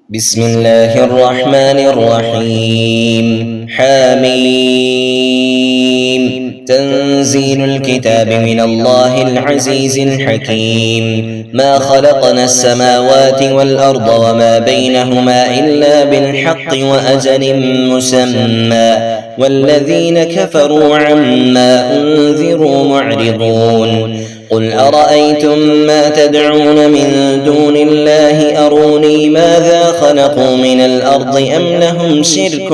بسم الله الرحمن الرحيم حميم تنزيل الكتاب من الله العزيز الحكيم ما خلقنا السماوات والأرض وما بينهما إلا بالحق وأجل مسمى والذين كفروا عما أنذروا معرضون قل أرأيتم ما تدعون من دون الله أروني ماذا خلقوا من الأرض أم لهم شرك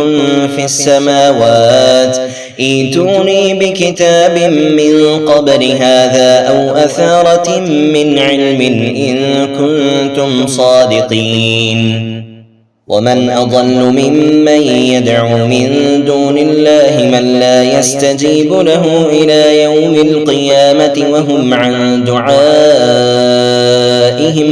في السماوات ائتوني بكتاب من قبل هذا أو أثارة من علم إن كنتم صادقين ومن أضل ممن يدعو من دون الله من لا يستجيب له إلى يوم القيامة وهم عن دعائهم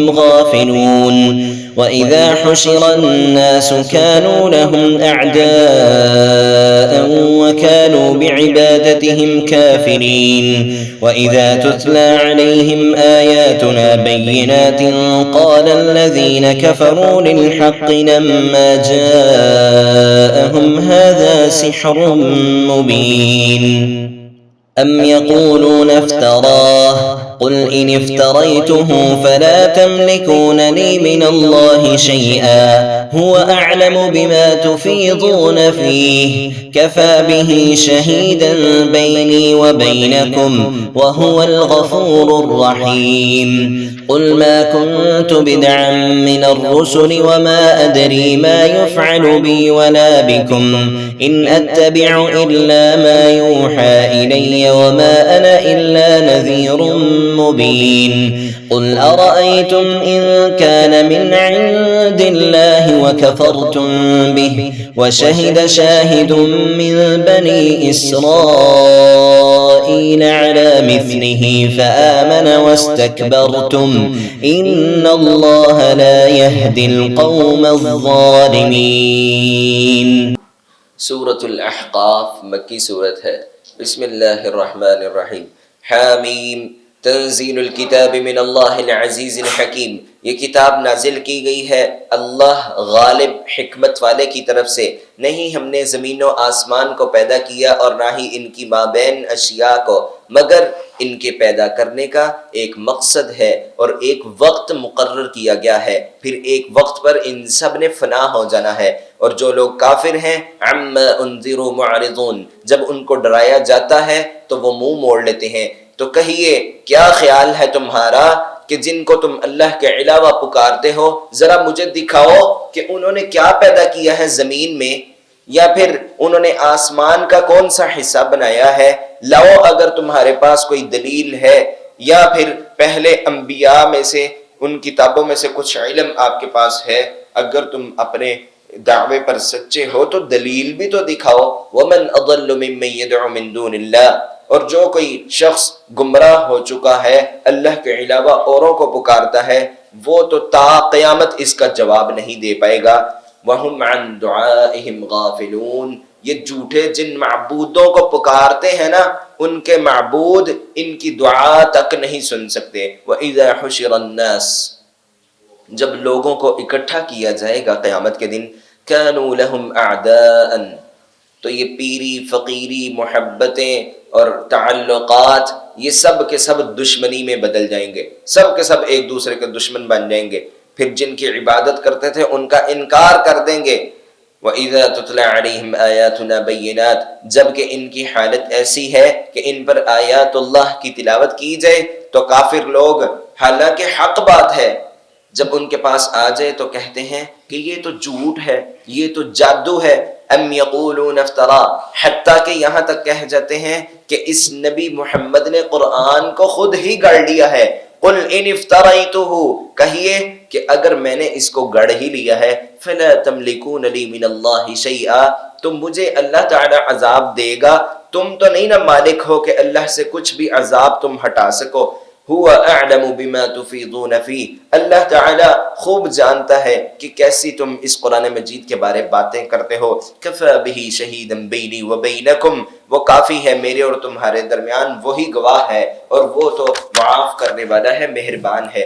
غافلون وإذا حشر الناس كانوا لهم أعداء وكانوا بعبادتهم كافرين وإذا تتلى عليهم آياتنا بينات قال الذين كفروا للحق لما جاءهم هذا سحر مبين أم يقولون افتراه قل إن افتريته فلا تملكون لي من الله شيئا هو أعلم بما تفيضون فيه كفى به شهيدا بيني وبينكم وهو الغفور الرحيم قل ما كنت بدعا من الرسل وما أدري ما يفعل بي ولا بكم إن أتبع إلا ما يوحى إلي وما أنا إلا نذير مبين قل أرأيتم إن كان من عند الله وكفرتم به وشهد شاهد من بني إسرائيل على مثله فآمن واستكبرتم إن الله لا يهدي القوم الظالمين. سورة الاحقاف مکی صورت ہے. بسم اللہ الرحمن الرحیم. حامیم تنزیل الکتاب من اللہ العزیز الحکیم. یہ کتاب نازل کی گئی ہے اللہ غالب حکمت والے کی طرف سے. نہیں ہم نے زمین و آسمان کو پیدا کیا اور نہ ہی ان کی مابین اشیاء کو، مگر ان کے پیدا کرنے کا ایک مقصد ہے اور ایک وقت مقرر کیا گیا ہے، پھر ایک وقت پر ان سب نے فنا ہو جانا ہے. اور جو لوگ کافر ہیں عما انذروا معرضون، جب ان کو ڈرایا جاتا ہے تو وہ منہ موڑ لیتے ہیں. تو کہیے کیا خیال ہے تمہارا کہ جن کو تم اللہ کے علاوہ پکارتے ہو ذرا مجھے دکھاؤ کہ انہوں نے کیا پیدا کیا ہے زمین میں، یا پھر انہوں نے آسمان کا کون سا حصہ بنایا ہے. لاؤ اگر تمہارے پاس کوئی دلیل ہے، یا پھر پہلے انبیاء میں سے ان کتابوں میں سے کچھ علم آپ کے پاس ہے. اگر تم اپنے دعوے پر سچے ہو تو دلیل بھی تو دکھاؤ. ومن اضل ممن يدعو من دون اللہ، اور جو کوئی شخص گمراہ ہو چکا ہے اللہ کے علاوہ اوروں کو پکارتا ہے وہ تو تا قیامت اس کا جواب نہیں دے پائے گا. وَهُمْ عَنْ دُعَائِهِمْ غَافِلُونَ، یہ جھوٹے جن معبودوں کو پکارتے ہیں نا ان کے معبود ان کی دعا تک نہیں سن سکتے. وَإِذَا حُشِرَ النَّاسِ، جب لوگوں کو اکٹھا کیا جائے گا قیامت کے دن، كَانُوا لَهُمْ أَعْدَاءً، تو یہ پیری فقیری محبتیں اور تعلقات یہ سب کے سب دشمنی میں بدل جائیں گے، سب کے سب ایک دوسرے کے دشمن بن جائیں گے. پھر جن کی عبادت کرتے تھے ان کا انکار کر دیں گے. وَإِذَا تُتْلَى عَلَيْهِمْ آيَاتُنَا بَيِّنَاتٍ، جبکہ ان کی حالت ایسی ہے کہ ان پر آیات اللہ کی تلاوت کی جائے تو کافر لوگ، حالانکہ حق بات ہے، جب ان کے پاس آ جائے تو کہتے ہیں کہ یہ تو جھوٹ ہے، یہ تو جادو ہے. ام یقولون افترا، حتیٰ کہ یہاں تک کہہ جاتے ہیں کہ اس نبی محمد نے قرآن کو خود ہی گڑھ لیا ہے. قل ان افتریتہ، کہیے کہ اگر میں نے اس کو گڑھ ہی لیا ہے، فلا تملکون لی من اللہ شیئا، تو مجھے اللہ تعالی عذاب دے گا. تم تو نہیں نا مالک ہو کہ اللہ سے کچھ بھی عذاب تم ہٹا سکو. هو اعلم بما تفیضون فی، اللہ تعالی خوب جانتا ہے کہ کیسی تم اس قرآن مجید کے بارے باتیں کرتے ہو. کفی بہ شہیدا بینی و بینکم، وہ کافی ہے میرے اور تمہارے درمیان، وہی گواہ ہے اور وہ تو معاف کرنے والا ہے، مہربان ہے.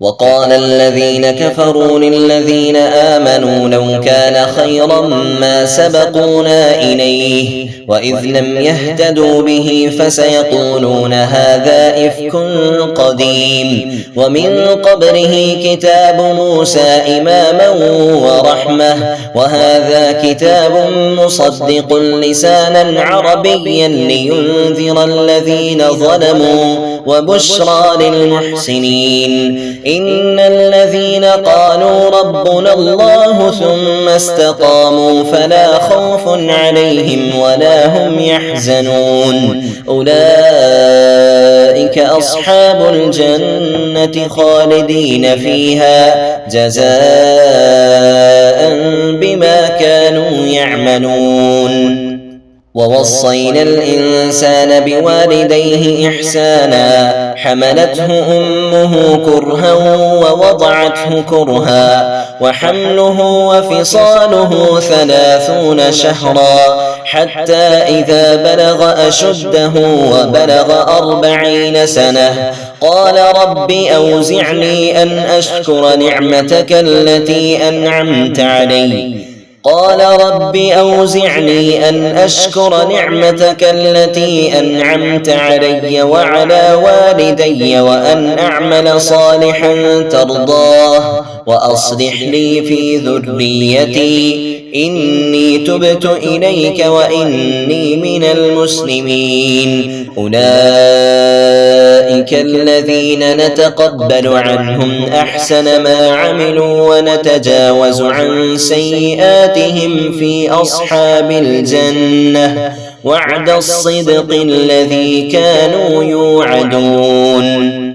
وقال الذين كفروا للذين آمنوا لو كان خيرا ما سبقونا إليه وإذ لم يهتدوا به فسيقولون هذا إفك قديم ومن قبله كتاب موسى إماما ورحمة وهذا كتاب مصدق لسانا عربيا لينذر الذين ظلموا وبشرى للمحسنين إن الذين قالوا ربنا الله ثم استقاموا فلا خوف عليهم ولا هم يحزنون أولئك أصحاب الجنة خالدين فيها جزاء بما كانوا يعملون ووصينا الإنسان بوالديه إحسانا حملته أمه كرها ووضعته كرها وحمله وفصاله 30 شهرا حتى إذا بلغ أشده وبلغ 40 سنة قال رب أوزعني أن أشكر نعمتك التي أنعمت علي وعلى والدي وأن أعمل صالحا ترضاه وأصلح لي في ذريتي إني تبت إليك وإني من المسلمين أولئك الذين نتقبل عنهم أحسن ما عملوا ونتجاوز عن سيئاتهم في أصحاب الجنة وعد الصدق الذي كانوا يوعدون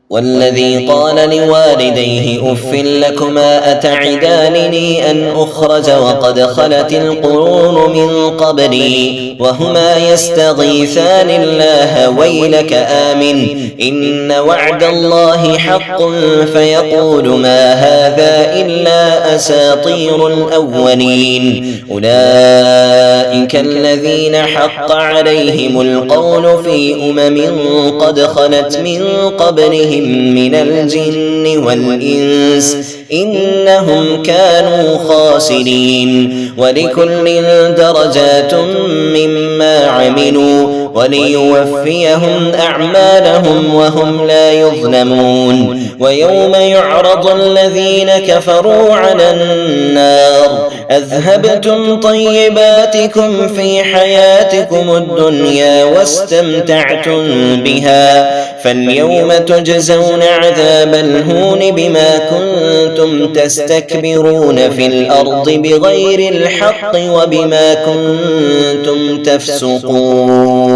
والذي قال لوالديه أف لكما أتعدانني أن أخرج وقد خلت القرون من قبلي وهما يستغيثان الله ويلك آمن إن وعد الله حق فيقول ما هذا إلا أساطير الأولين أولئك الذين حق عليهم القول في قد خلت من قبلهم من الجن والإنس إنهم كانوا خاسرين ولكل درجات مما عملوا وليوفيهم أعمالهم وهم لا يظلمون ويوم يعرض الذين كفروا على النار أذهبتم طيباتكم في حياتكم الدنيا واستمتعتم بها فاليوم تجزون عذاب الهون بما كنتم تستكبرون في الأرض بغير الحق وبما كنتم تفسقون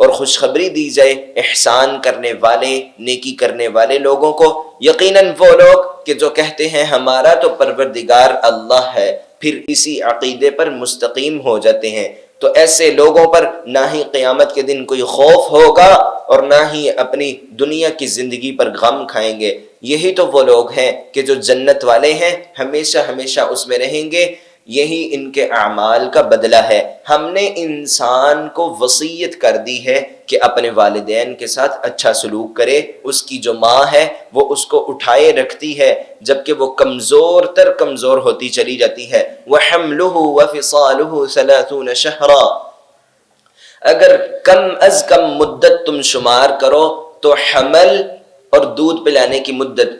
اور خوشخبری دی جائے احسان کرنے والے، نیکی کرنے والے لوگوں کو۔ یقیناً وہ لوگ کہ جو کہتے ہیں ہمارا تو پروردگار اللہ ہے، پھر اسی عقیدے پر مستقیم ہو جاتے ہیں، تو ایسے لوگوں پر نہ ہی قیامت کے دن کوئی خوف ہوگا اور نہ ہی اپنی دنیا کی زندگی پر غم کھائیں گے۔ یہی تو وہ لوگ ہیں کہ جو جنت والے ہیں، ہمیشہ ہمیشہ اس میں رہیں گے، یہی ان کے اعمال کا بدلہ ہے۔ ہم نے انسان کو وصیت کر دی ہے کہ اپنے والدین کے ساتھ اچھا سلوک کرے۔ اس کی جو ماں ہے وہ اس کو اٹھائے رکھتی ہے جبکہ وہ کمزور تر کمزور ہوتی چلی جاتی ہے۔ وَحَمْلُهُ وَفِصَالُهُ 30 شَهْرًا، اگر کم از کم مدت تم شمار کرو تو حمل اور دودھ پلانے کی مدت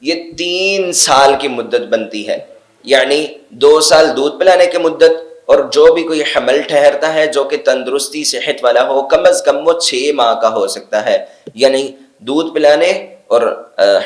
یہ 3 سال کی مدت بنتی ہے، یعنی 2 سال دودھ پلانے کی مدت، اور جو بھی کوئی حمل ٹھہرتا ہے جو کہ تندرستی صحت والا ہو کم از کم وہ 6 ماہ کا ہو سکتا ہے، یعنی دودھ پلانے اور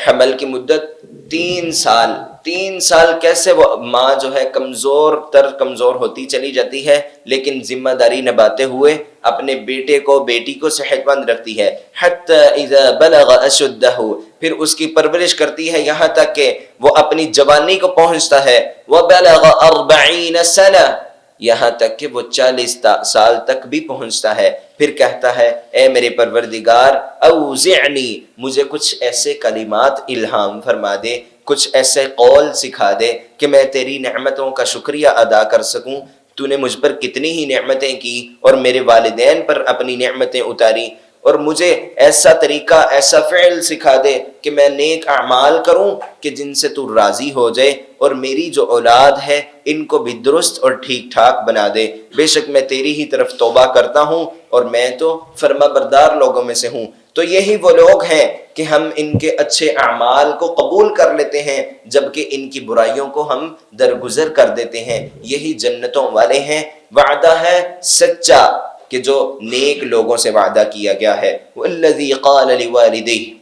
حمل کی مدت 3 سال۔ 3 سال کیسے وہ ماں جو ہے کمزور تر کمزور ہوتی چلی جاتی ہے لیکن ذمہ داری نبھاتے ہوئے اپنے بیٹے کو بیٹی کو صحت مند رکھتی ہے۔ حتی اذا بلغ اشدہ، پھر اس کی پرورش کرتی ہے یہاں تک کہ وہ اپنی جوانی کو پہنچتا ہے۔ وبلغ 40 سنہ، یہاں تک کہ وہ 40 سال تک بھی پہنچتا ہے، پھر کہتا ہے اے میرے پروردگار اوزعنی، مجھے کچھ ایسے کلمات الہام فرما دے، کچھ ایسے قول سکھا دے کہ میں تیری نعمتوں کا شکریہ ادا کر سکوں۔ تو نے مجھ پر کتنی ہی نعمتیں کی اور میرے والدین پر اپنی نعمتیں اتاری، اور مجھے ایسا طریقہ ایسا فعل سکھا دے کہ میں نیک اعمال کروں کہ جن سے تو راضی ہو جائے، اور میری جو اولاد ہے ان کو بھی درست اور ٹھیک ٹھاک بنا دے۔ بے شک میں تیری ہی طرف توبہ کرتا ہوں اور میں تو فرما بردار لوگوں میں سے ہوں۔ تو یہی وہ لوگ ہیں کہ ہم ان کے اچھے اعمال کو قبول کر لیتے ہیں جبکہ ان کی برائیوں کو ہم درگزر کر دیتے ہیں، یہی جنتوں والے ہیں۔ وعدہ ہے سچا کہ جو نیک لوگوں سے وعدہ کیا گیا ہے۔ والذی قال لوالدیہ،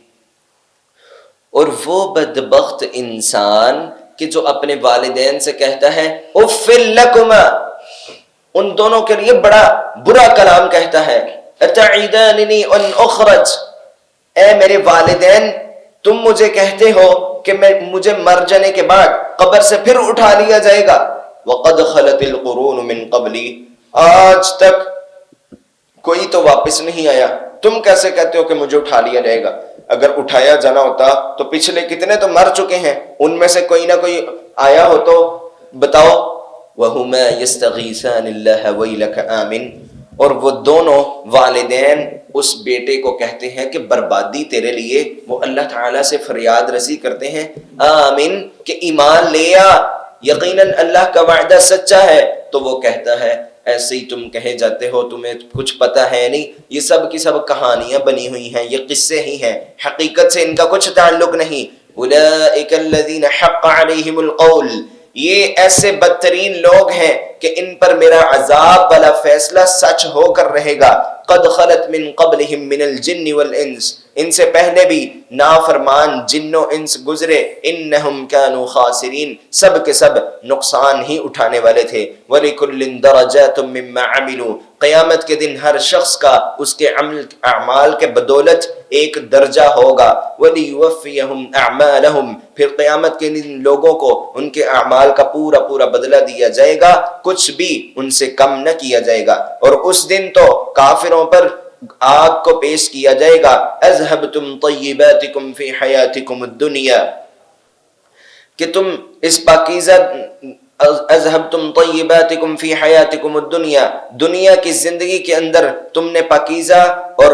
اور وہ بدبخت انسان کہ جو اپنے والدین سے کہتا ہے اف لکما، ان دونوں کے لیے بڑا برا کلام کہتا ہے، اتعیداننی ان اخرج، اے میرے والدین تم مجھے کہتے ہو کہ مجھے مر جانے کے بعد قبر سے پھر اٹھا لیا جائے گا، وقد خلت القرون من قبلی، آج تک کوئی تو واپس نہیں آیا، تم کیسے کہتے ہو کہ مجھے اٹھا لیا جائے گا؟ اگر اٹھایا جانا ہوتا تو پچھلے کتنے تو مر چکے ہیں، ان میں سے کوئی نہ کوئی آیا ہو تو بتاؤ۔ وَهُمَا يَسْتَغِيثَانِ اللَّهَ وَيْلَكَ آمِنْ، اور وہ دونوں والدین اس بیٹے کو کہتے ہیں کہ بربادی تیرے لیے، وہ اللہ تعالیٰ سے فریاد رسی کرتے ہیں آمین کہ ایمان لیا، یقیناً اللہ کا وعدہ سچا ہے۔ تو وہ کہتا ہے ایسے ہی تم کہے جاتے ہو، تمہیں کچھ پتہ ہے نہیں، یہ سب کی سب کہانیاں بنی ہوئی ہیں، یہ قصے ہی ہیں، حقیقت سے ان کا کچھ تعلق نہیں۔ اولئک الذین حق علیہم القول، یہ ایسے بدترین لوگ ہیں کہ ان پر میرا عذاب والا فیصلہ سچ ہو کر رہے گا۔ قد خلت من قبلہم من الجن والانس، ان سے پہلے بھی نافرمان جن و انس گزرے، انہم کانوا خاسرین، سب کے سب نقصان ہی اٹھانے والے تھے۔ وَلِكُلٍّ دَرَجَاتٌ مِّمَّا عَمِلُوا، قیامت کے دن ہر شخص کا اس کے اعمال کے بدولت ایک درجہ ہوگا۔ وَلِيُوَفِّيَهُمْ أَعْمَالَهُمْ، پھر قیامت کے دن لوگوں کو ان کے اعمال کا پورا پورا بدلہ دیا جائے گا، کچھ بھی ان سے کم نہ کیا جائے گا۔ اور اس دن تو کافروں پر آگ کو پیش کیا جائے گا۔ اذهبتم طیباتکم فی حیاتکم الدنیا، کہ تم اس پاکیزہ اذهبتم طیباتکم فی حیاتکم الدنیا، دنیا کی زندگی کے اندر تم نے پاکیزہ اور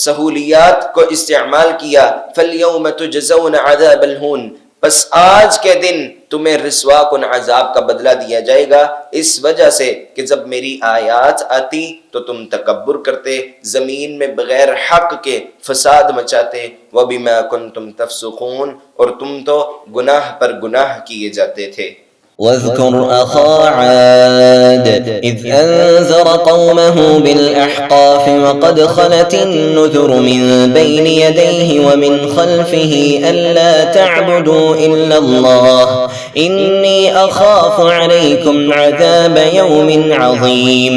سہولیات کو استعمال کیا، فَالْيَوْمَ تُجْزَوْنَ عَذَابَ الْهُونِ، بس آج کے دن تمہیں رسوا کن عذاب کا بدلہ دیا جائے گا، اس وجہ سے کہ جب میری آیات آتی تو تم تکبر کرتے، زمین میں بغیر حق کے فساد مچاتے، وَبِمَا كُنْتُمْ تَفْسُقُونَ، اور تم تو گناہ پر گناہ کیے جاتے تھے۔ واذكر أخا عاد إذ أنذر قومه بالأحقاف وقد خلت النذر من بين يديه ومن خلفه ألا تعبدوا إلا الله إني أخاف عليكم عذاب يوم عظيم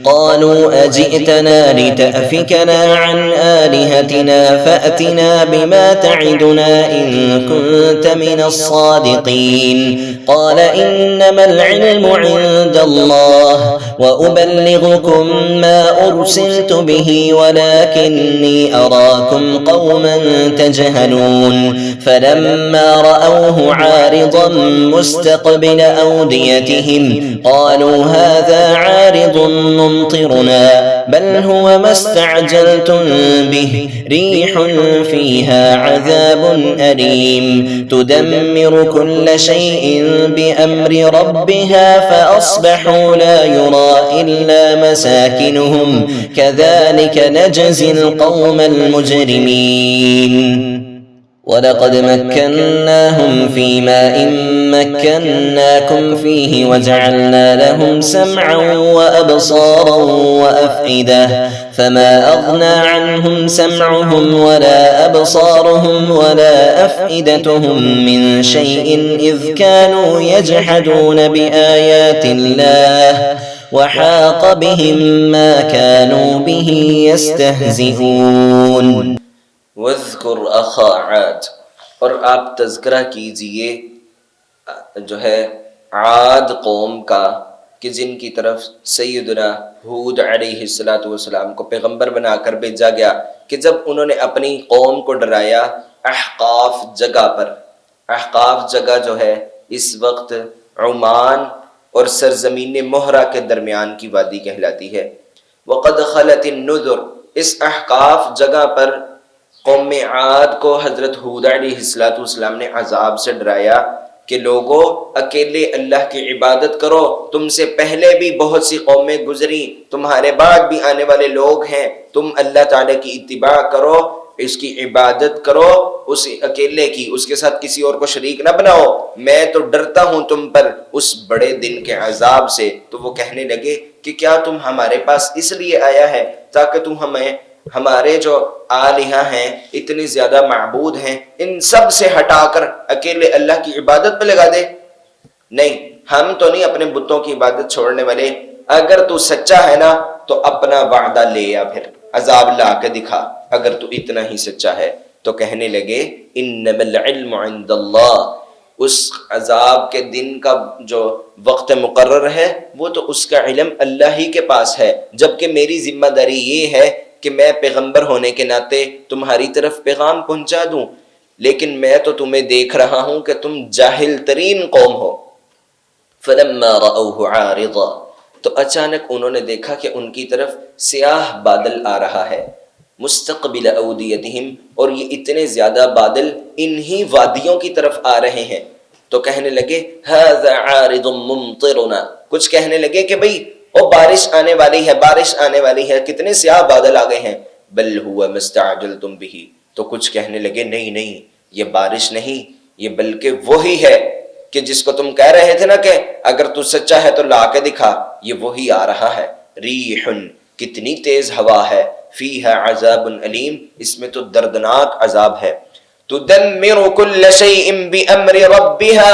قالوا أجئتنا لتأفكنا عن آلهتنا فأتنا بما تعدنا إن كنت من الصادقين قال إنما العلم عند الله وأبلغكم ما أرسلت به ولكني أراكم قوما تجهلون فلما رأوه عارضا مستقبل أوديتهم قالوا هذا عارض ممطرنا بل هو ما استعجلتم به ريح فيها عذاب أليم تدمر كل شيء بأمر ربها فأصبحوا لا يرى إلا مساكنهم كذلك نجزي القوم المجرمين ولقد مكناهم في ماء مكناكم فيه وجعلنا لهم سمعا وأبصارا وأفئدة فما أغنى عنهم سمعهم ولا أبصارهم ولا أفئدتهم من شيء إذ كانوا يجحدون بآيات الله وحاق بهم ما كانوا به يستهزئون وَاذْكُرْ أَخَا عَادٍ اور آپ تذکرہ کیجئے جو ہے عاد قوم کا کہ جن کی طرف سیدنا ہود علیہ السلام کو پیغمبر بنا کر بھیجا گیا کہ جب انہوں نے اپنی قوم کو ڈرایا احقاف جگہ پر. احقاف جگہ جو ہے اس وقت عمان اور سرزمین مہرہ کے درمیان کی وادی کہلاتی ہے. وَقَدْ خَلَتِ النُّذُرُ اس احقاف جگہ پر قوم عاد کو حضرت ہود علیہ السلام نے عذاب سے ڈرایا کہ لوگو اکیلے اللہ کی عبادت کرو، تم سے پہلے بھی بہت سی قومیں گزری، تمہارے بعد بھی آنے والے لوگ ہیں، تم اللہ تعالیٰ کی اتباع کرو، اس کی عبادت کرو، اس اکیلے کی، اس کے ساتھ کسی اور کو شریک نہ بناؤ، میں تو ڈرتا ہوں تم پر اس بڑے دن کے عذاب سے. تو وہ کہنے لگے کہ کیا تم ہمارے پاس اس لیے آیا ہے تاکہ تم ہمیں ہمارے جو آلہہ ہیں اتنی زیادہ معبود ہیں ان سب سے ہٹا کر اکیلے اللہ کی عبادت پہ لگا دے؟ نہیں، ہم تو نہیں اپنے بتوں کی عبادت چھوڑنے والے. اگر تو سچا ہے نا تو اپنا وعدہ لے یا پھر عذاب لا کے دکھا اگر تو اتنا ہی سچا ہے. تو کہنے لگے انما العلم عند اللہ، اس عذاب کے دن کا جو وقت مقرر ہے وہ تو اس کا علم اللہ ہی کے پاس ہے، جبکہ میری ذمہ داری یہ ہے کہ میں پیغمبر ہونے کے ناطے تمہاری طرف پیغام پہنچا دوں، لیکن میں تو تمہیں دیکھ رہا ہوں کہ تم جاہل ترین قوم ہو. فلما رأوه عارضا تو اچانک انہوں نے دیکھا کہ ان کی طرف سیاہ بادل آ رہا ہے، مستقبل اودیتہم، اور یہ اتنے زیادہ بادل انہی وادیوں کی طرف آ رہے ہیں. تو کہنے لگے ھذا عارض ممطرنا، کچھ کہنے لگے کہ بھئی اور بارش آنے والی ہے، بارش آنے والی ہے، کتنے سیاہ بادل آ گئے ہیں. بل هو ما استعجلتم به، تو کچھ کہنے لگے نہیں نہیں، یہ بارش نہیں، یہ بلکہ وہی ہے کہ جس کو تم کہہ رہے تھے نا کہ اگر تو سچا ہے تو لا کے دکھا، یہ وہی آ رہا ہے. ریح، کتنی تیز ہوا ہے، فیہا عذاب علیم، اس میں تو دردناک عذاب ہے. تدمر کل شیء بامر ربها،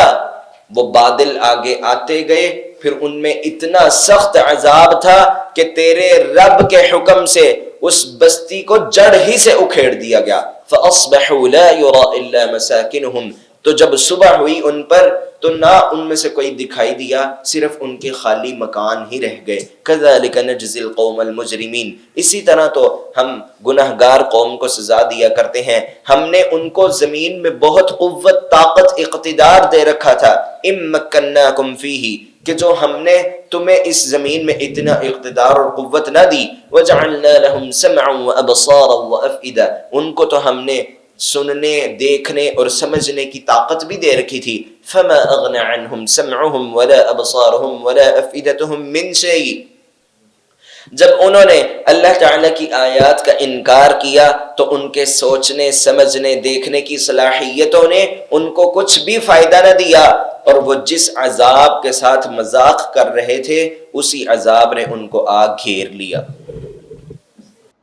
وہ بادل آگے آتے گئے، پھر ان میں اتنا سخت عذاب تھا کہ تیرے رب کے حکم سے اس بستی کو جڑ ہی سے اکھیڑ دیا گیا. فَأَصْبَحُوا لَا يُرَى إِلَّا مَسَاكِنُهُمْ، تو جب صبح ہوئی ان پر تو نہ ان میں سے کوئی دکھائی دیا، صرف ان کے خالی مکان ہی رہ گئے. كَذَلِكَ نَجْزِي الْقَوْمَ الْمُجْرِمِينَ، اسی طرح تو ہم گنہگار قوم کو سزا دیا کرتے ہیں. ہم نے ان کو زمین میں بہت قوت، طاقت، اقتدار دے رکھا تھا. إِن مَّكَّنَّاكُمْ فِيهِ، کہ جو ہم نے تمہیں اس زمین میں اتنا اقتدار اور قوت نہ دی. وَجَعَلْنَا لَهُمْ سَمْعًا وَأَبْصَارًا وَأَفْئِدَةً، ان کو تو ہم نے سننے، دیکھنے اور سمجھنے کی طاقت بھی دے رکھی تھی. فَمَا أَغْنَى عَنْهُمْ سَمْعُهُمْ وَلَا أَبْصَارُهُمْ وَلَا أَفْئِدَتُهُمْ مِنْ شَيْءٍ، جب انہوں نے اللہ تعالیٰ کی آیات کا انکار کیا تو ان کے سوچنے، سمجھنے، دیکھنے کی صلاحیتوں نے ان کو کچھ بھی فائدہ نہ دیا، اور وہ جس عذاب کے ساتھ مذاق کر رہے تھے اسی عذاب نے ان کو آ گھیر لیا.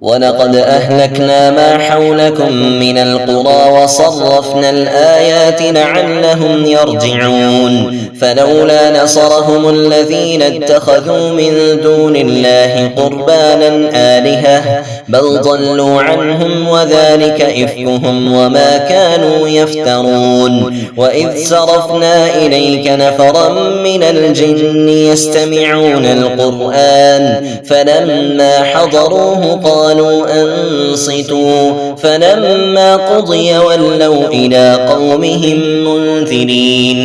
وَلَقَدْ أَهْلَكْنَا مَا حَوْلَكُمْ مِنَ الْقُرَى وَصَرَّفْنَا الْآيَاتِ لَعَلَّهُمْ يَرْجِعُونَ فَلَوْلَا نَصَرَهُمُ الَّذِينَ اتَّخَذُوا مِن دُونِ اللَّهِ قُرْبَانًا آلِهَةً بَلْ ضَلُّوا عَنْهُمْ وَذَلِكَ إِفْكُهُمْ وَمَا كَانُوا يَفْتَرُونَ وَإِذْ صَرَفْنَا إِلَيْكَ نَفَرًا مِنَ الْجِنِّ يَسْتَمِعُونَ الْقُرْآنَ فَلَمَّا حَضَرُوهُ قالوا أنصتوا فلما قضي ولوا إلى قومهم منذرين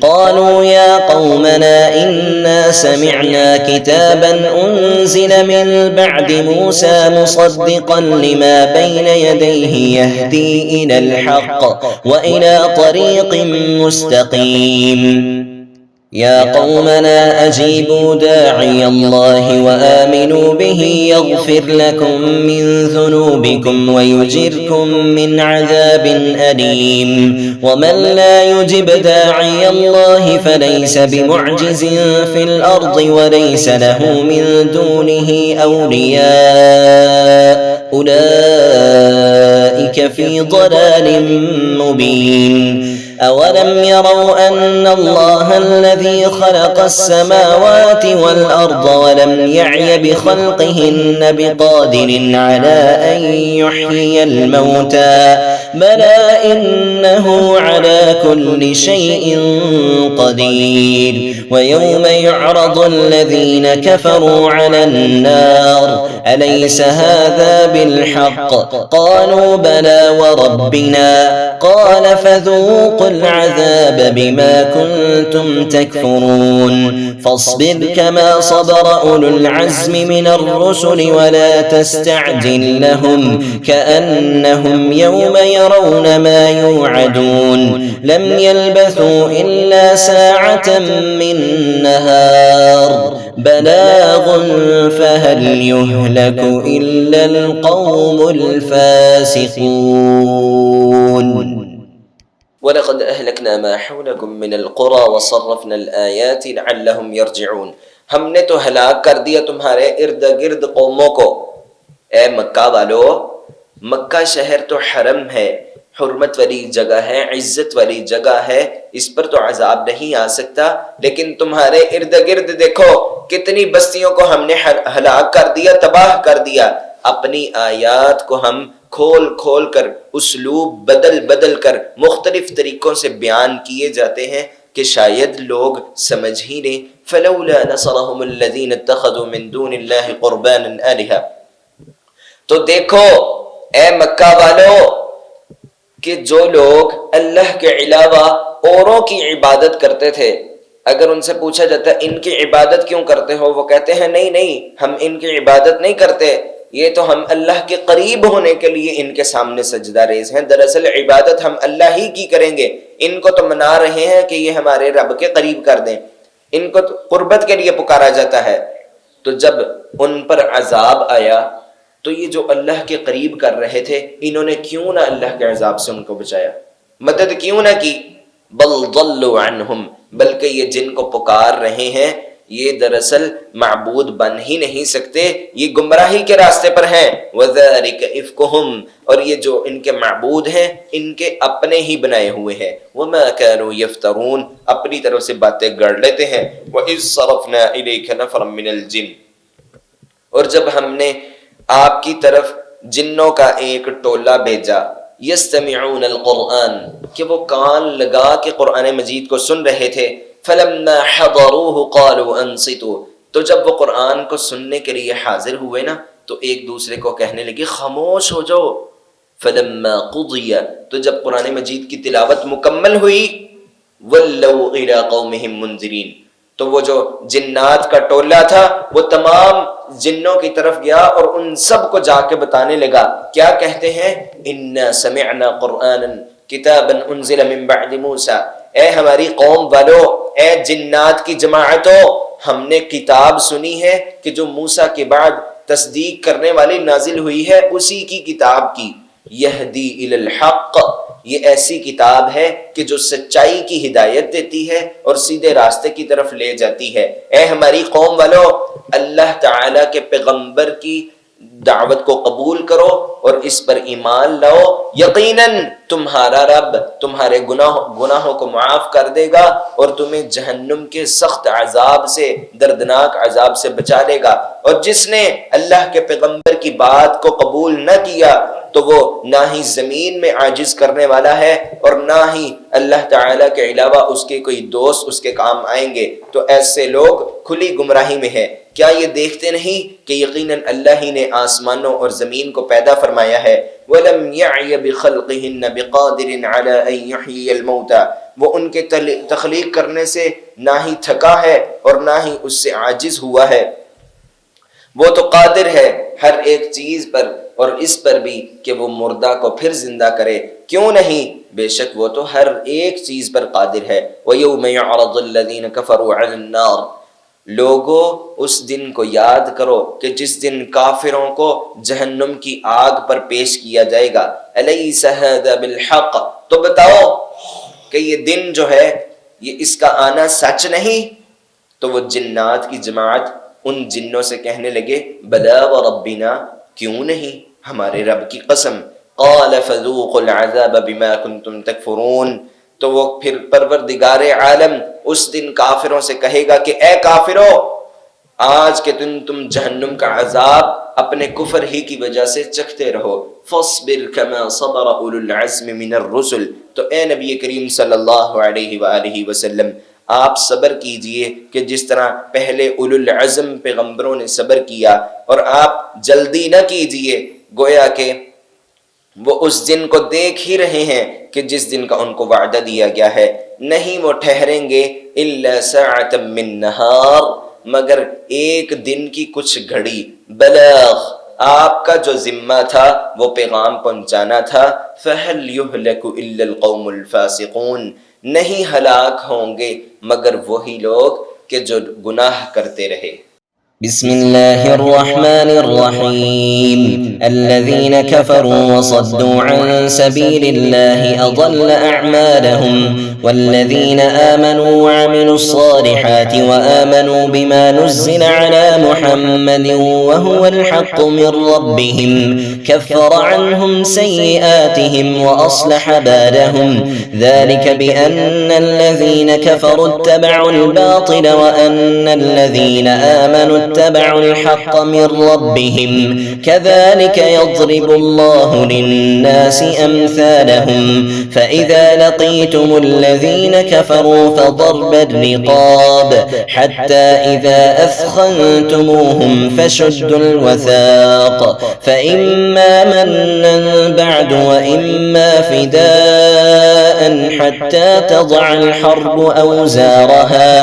قالوا يا قومنا إنا سمعنا كتابا أنزل من بعد موسى مصدقا لما بين يديه يهدي إلى الحق وإلى طريق مستقيم يا قومنا أجيبوا داعي الله وآمنوا به يغفر لكم من ذنوبكم ويجركم من عذاب أليم ومن لا يجب داعي الله فليس بمعجز في الأرض وليس له من دونه أولياء أولئك في ضلال مبين أولم يروا أن الله الذي خلق السماوات والأرض ولم يعي بخلقهن بقادر على أن يحيي الموتى بلى إنه على كل شيء قدير ويوم يعرض الذين كفروا على النار أليس هذا بالحق قالوا بلى وربنا قال فذوقوا العذاب بما كنتم تكفرون فاصبر كما صبر أولو العزم من الرسل ولا تستعجل لهم كأنهم يوم يرون ما يوعدون لم يلبثوا إلا ساعة من نهار بلاغ فهل يهلك إلا القوم الفاسقون وَلَقَدْ أَهْلَكْنَا مَا حَوْلَكُمْ مِنَ الْقُرَى وَصَرَّفْنَا الْآيَاتِ لَعَلَّهُمْ يَرْجِعُونَ ہم نے تو ہلاک کر دیا تمہارے ارد گرد قوموں کو۔ اے مکہ والو، مکہ شہر تو حرم ہے، حرمت والی جگہ ہے، عزت والی جگہ ہے، اس پر تو عذاب نہیں آ سکتا، لیکن تمہارے ارد گرد دیکھو کتنی بستیوں کو ہم نے ہلاک کر دیا، تباہ کر دیا۔ اپنی آیات کو ہم کھول کھول کر، اسلوب بدل بدل کر مختلف طریقوں سے بیان کیے جاتے ہیں کہ شاید لوگ سمجھ ہی لیں۔ فلولا نصرهم الذين اتخذوا من دون الله قربانا آلهة، تو دیکھو اے مکہ والو کہ جو لوگ اللہ کے علاوہ اوروں کی عبادت کرتے تھے، اگر ان سے پوچھا جاتا ہے ان کی عبادت کیوں کرتے ہو، وہ کہتے ہیں نہیں نہیں ہم ان کی عبادت نہیں کرتے، یہ تو ہم اللہ کے قریب ہونے کے لیے ان کے سامنے سجدہ ریز ہیں، دراصل عبادت ہم اللہ ہی کی کریں گے، ان کو تو منا رہے ہیں کہ یہ ہمارے رب کے قریب کر دیں، ان کو تو قربت کے لیے پکارا جاتا ہے۔ تو جب ان پر عذاب آیا تو یہ جو اللہ کے قریب کر رہے تھے انہوں نے کیوں نہ اللہ کے عذاب سے ان کو بچایا، مدد کیوں نہ کی؟ بل ضلوا عنہم، بلکہ یہ جن کو پکار رہے ہیں یہ دراصل معبود بن ہی نہیں سکتے، یہ گمراہی کے راستے پر ہیں۔ وَذَلِكَ إِفْكُهُمْ، اور یہ جو ان کے معبود ہیں ان کے اپنے ہی بنائے ہوئے ہیں۔ وَمَا كَانُوا يَفْتَرُونَ، اپنی طرف سے باتیں گڑ لیتے ہیں۔ وَإِذْ صَرَفْنَا إِلَيْكَ نَفَرًا مِنَ الْجِنِّ، اور جب ہم نے آپ کی طرف جنوں کا ایک ٹولہ بھیجا، یستمعون القرآن، کہ وہ کان لگا کے قرآن مجید کو سن رہے تھے، فلما حضروه قالوا انصتوا، تو جب وہ قرآن کو سننے کے لیے حاضر ہوئے نا تو ایک دوسرے کو کہنے لگے خاموش ہو جاؤ۔ فلما قضی، تو جب قرآن مجید کی تلاوت مکمل ہوئی، ولوا الى قومهم منذرین، تو وہ جو جنات کا ٹولہ تھا وہ تمام جنوں کی طرف گیا اور ان سب کو جا کے بتانے لگا، کیا کہتے ہیں؟ انا سمعنا قرآنا کتابا انزل من بعد موسیٰ، اے ہماری قوم والو، اے جنات کی جماعتوں، ہم نے کتاب سنی ہے کہ جو موسیٰ کے بعد تصدیق کرنے والی نازل ہوئی ہے اسی کی کتاب کی، یہدی الی الحق، یہ ایسی کتاب ہے کہ جو سچائی کی ہدایت دیتی ہے اور سیدھے راستے کی طرف لے جاتی ہے۔ اے ہماری قوم والو، اللہ تعالیٰ کے پیغمبر کی دعوت کو قبول کرو اور اس پر ایمان لاؤ، یقیناً تمہارا رب تمہارے گناہوں کو معاف کر دے گا اور تمہیں جہنم کے سخت عذاب سے، دردناک عذاب سے بچا لے گا۔ اور جس نے اللہ کے پیغمبر کی بات کو قبول نہ کیا تو وہ نہ ہی زمین میں عاجز کرنے والا ہے اور نہ ہی اللہ تعالیٰ کے علاوہ اس کے کوئی دوست اس کے کام آئیں گے، تو ایسے لوگ کھلی گمراہی میں ہیں۔ کیا یہ دیکھتے نہیں کہ یقیناً اللہ ہی نے آسمانوں اور زمین کو پیدا فرمایا ہے؟ وَلَمْ يَعْيَ بِخَلْقِهِنَّ بِقَادِرٍ عَلَىٰ أَن يُحْيِيَ الْمَوْتَىٰ، وہ ان کے تخلیق کرنے سے نہ ہی تھکا ہے اور نہ ہی اس سے عاجز ہوا ہے۔ وہ تو قادر ہے ہر ایک چیز پر اور اس پر بھی کہ وہ مردہ کو پھر زندہ کرے، کیوں نہیں؟ بے شک وہ تو ہر ایک چیز پر قادر ہے۔ وَيَوْمَ يَعْرَضُ الَّذِينَ كَفَرُوا عَلَى النَّارِ، لوگو اس دن کو یاد کرو کہ جس دن کافروں کو جہنم کی آگ پر پیش کیا جائے گا۔ أَلَيْسَ هَذَا بِالْحَقِّ، تو بتاؤ کہ یہ دن جو ہے یہ اس کا آنا سچ نہیں؟ تو وہ جنات کی جماعت ان جنوں سے کہنے لگے بلا وربنا، کیوں نہیں، ہمارے رب کی قسم۔ قال فذوقوا العذاب بما كنتم تکفرون، تو وہ پھر پروردگار عالم اس دن کافروں سے کہے گا کہ اے کافرو، آج کے دن تم جہنم کا عذاب اپنے کفر ہی کی وجہ سے چکھتے رہو۔ فاصبر كما صبر اولو العزم من الرسل، تو اے نبی کریم صلی اللہ علیہ وآلہ وسلم آپ صبر کیجئے کہ جس طرح پہلے اولو العزم پیغمبروں نے صبر کیا، اور آپ جلدی نہ کیجئے، گویا کہ وہ اس دن کو دیکھ ہی رہے ہیں کہ جس دن کا ان کو وعدہ دیا گیا ہے۔ نہیں وہ ٹھہریں گے الا ساعة من نہار، مگر ایک دن کی کچھ گھڑی۔ بلاغ، آپ کا جو ذمہ تھا وہ پیغام پہنچانا تھا۔ فَهَلْ يُهْلَكُ إِلَّا الْقَوْمُ الْفَاسِقُونَ، نہیں ہلاک ہوں گے مگر وہی لوگ کہ جو گناہ کرتے رہے۔ بسم الله الرحمن الرحيم الذين كفروا وصدوا عن سبيل الله أضل أعمالهم والذين آمنوا وعملوا الصالحات وآمنوا بما نزل على محمد وهو الحق من ربهم كفر عنهم سيئاتهم وأصلح بالهم ذلك بأن الذين كفروا اتبعوا الباطل وأن الذين آمنوا اتبعوا الحق من ربهم كذلك يضرب الله للناس أمثالهم فإذا لقيتم الذين كفروا فضرب الرقاب حتى إذا أثخنتموهم فشدوا الوثاق فإما منا بعد وإما فداء حتى تضع الحرب أوزارها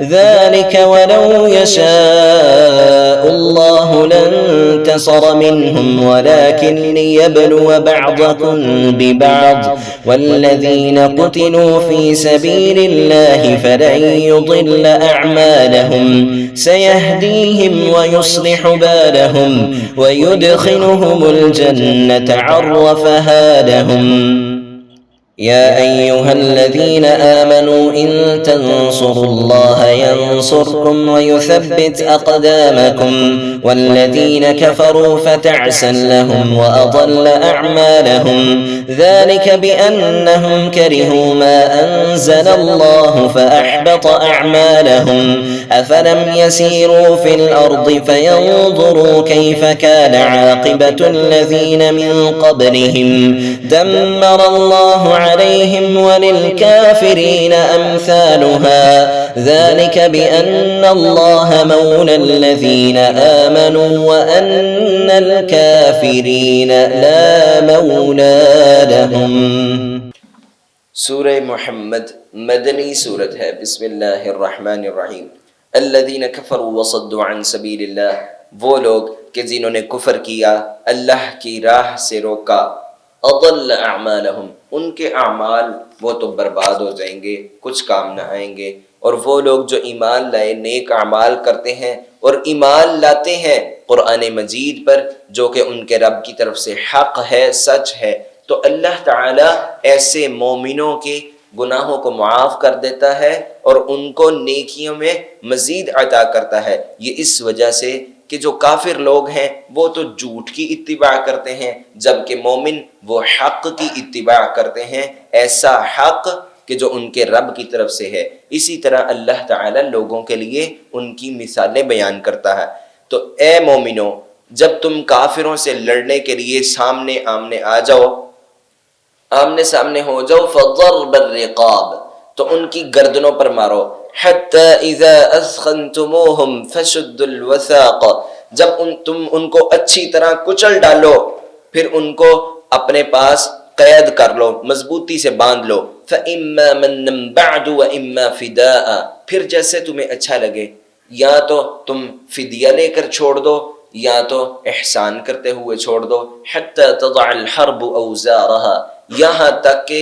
ذلك ولو يشاء الله لانتصر منهم ولكن ليبلو بعضكم ببعض والذين قتلوا في سبيل الله فلن يضل أعمالهم سيهديهم ويصلح بالهم ويدخلهم الجنة عرفها لهم يا أيها الذين آمنوا إن تنصروا الله ينصركم ويثبت أقدامكم والذين كفروا فتعسا لهم وأضل أعمالهم ذلك بأنهم كرهوا ما أنزل الله فأحبط أعمالهم أفلم يسيروا في الأرض فينظروا كيف كان عاقبة الذين من قبلهم دمر الله عليهم وللكافرين أمثالها ذلك بأن الله مولى الذين آمنوا وأن الكافرين لا مولى لهم۔ سورہ محمد مدنی سورت ہے۔ بسم اللہ الرحمن الرحیم۔ الذین کفروا وصدوا عن سبیل اللہ، وہ لوگ کہ جنہوں نے کفر کیا، اللہ کی راہ سے روکا۔ اضل اعمالہم، ان کے اعمال وہ تو برباد ہو جائیں گے، کچھ کام نہ آئیں گے۔ اور وہ لوگ جو ایمان لائے، نیک اعمال کرتے ہیں اور ایمان لاتے ہیں قرآن مجید پر جو کہ ان کے رب کی طرف سے حق ہے، سچ ہے، تو اللہ تعالیٰ ایسے مومنوں کے گناہوں کو معاف کر دیتا ہے اور ان کو نیکیوں میں مزید عطا کرتا ہے۔ یہ اس وجہ سے کہ جو کافر لوگ ہیں وہ تو جھوٹ کی اتباع کرتے ہیں، جبکہ مومن وہ حق کی اتباع کرتے ہیں، ایسا حق کہ جو ان کے رب کی طرف سے ہے۔ اسی طرح اللہ تعالی لوگوں کے لیے ان کی مثالیں بیان کرتا ہے۔ تو اے مومنو، جب تم کافروں سے لڑنے کے لیے سامنے آ جاؤ، آمنے سامنے ہو جاؤ، فضرب الرقاب، تو ان کی گردنوں پر مارو، حتی اذا اثخنتموہم فشدوا الوثاق، جب تم ان کو اچھی طرح کچل ڈالو، پھر ان کو اپنے پاس قید کر لو، مضبوطی سے باندھ لو، فإما مَنًّا بَعْدُ وَإِمَّا فِدَاءً، پھر جیسے تمہیں اچھا لگے، یا تو تم فدیہ لے کر چھوڑ دو یا تو احسان کرتے ہوئے چھوڑ دو، حتی تضع الحرب اوزارها، یہاں تک کہ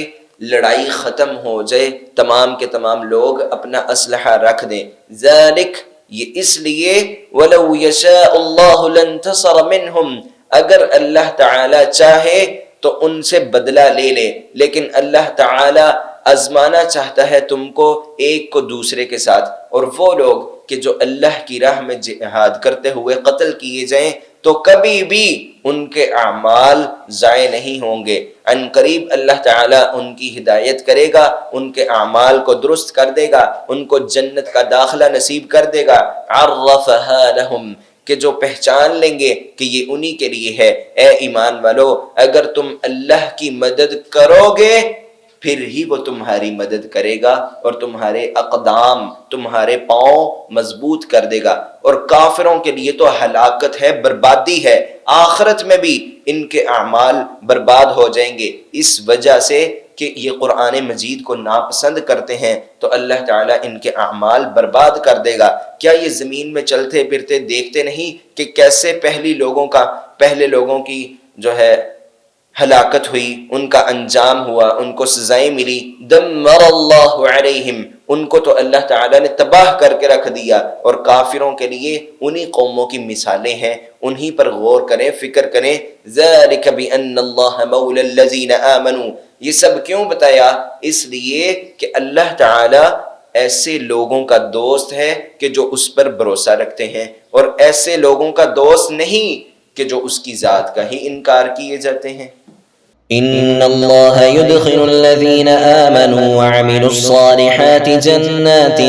لڑائی ختم ہو جائے، تمام کے تمام لوگ اپنا اسلحہ رکھ دیں۔ ذالک، یہ اس لیے، وَلَوْ يَشَاءُ اللَّهُ لَانْتَصَرَ مِنْهُمْ، اگر اللہ تعالی چاہے تو ان سے بدلہ لے لے، لیکن اللہ تعالی آزمانا چاہتا ہے تم کو ایک کو دوسرے کے ساتھ، اور وہ لوگ کہ جو اللہ کی راہ میں جہاد کرتے ہوئے قتل کیے جائیں تو کبھی بھی ان کے اعمال ضائع نہیں ہوں گے، عن قریب اللہ تعالیٰ ان کی ہدایت کرے گا، ان کے اعمال کو درست کر دے گا، ان کو جنت کا داخلہ نصیب کر دے گا، عرفها لهم، کہ جو پہچان لیں گے کہ یہ انہی کے لیے ہے۔ اے ایمان والو، اگر تم اللہ کی مدد کرو گے پھر ہی وہ تمہاری مدد کرے گا اور تمہارے اقدام، تمہارے پاؤں مضبوط کر دے گا، اور کافروں کے لیے تو ہلاکت ہے، بربادی ہے، آخرت میں بھی ان کے اعمال برباد ہو جائیں گے، اس وجہ سے کہ یہ قرآن مجید کو ناپسند کرتے ہیں تو اللہ تعالیٰ ان کے اعمال برباد کر دے گا۔ کیا یہ زمین میں چلتے پھرتے دیکھتے نہیں کہ کیسے پہلے لوگوں کی جو ہے ہلاکت ہوئی، ان کا انجام ہوا، ان کو سزائیں ملی، دمر اللہ علیہم، ان کو تو اللہ تعالیٰ نے تباہ کر کے رکھ دیا، اور کافروں کے لیے انہی قوموں کی مثالیں ہیں، انہی پر غور کریں، فکر کریں۔ ذالک بأن اللہ مولی الذین آمنوا، یہ سب کیوں بتایا؟ اس لیے کہ اللہ تعالیٰ ایسے لوگوں کا دوست ہے کہ جو اس پر بھروسہ رکھتے ہیں، اور ایسے لوگوں کا دوست نہیں کہ جو اس کی ذات کا ہی انکار کیے جاتے ہیں۔ إن الله يدخل الذين آمنوا وعملوا الصالحات جنات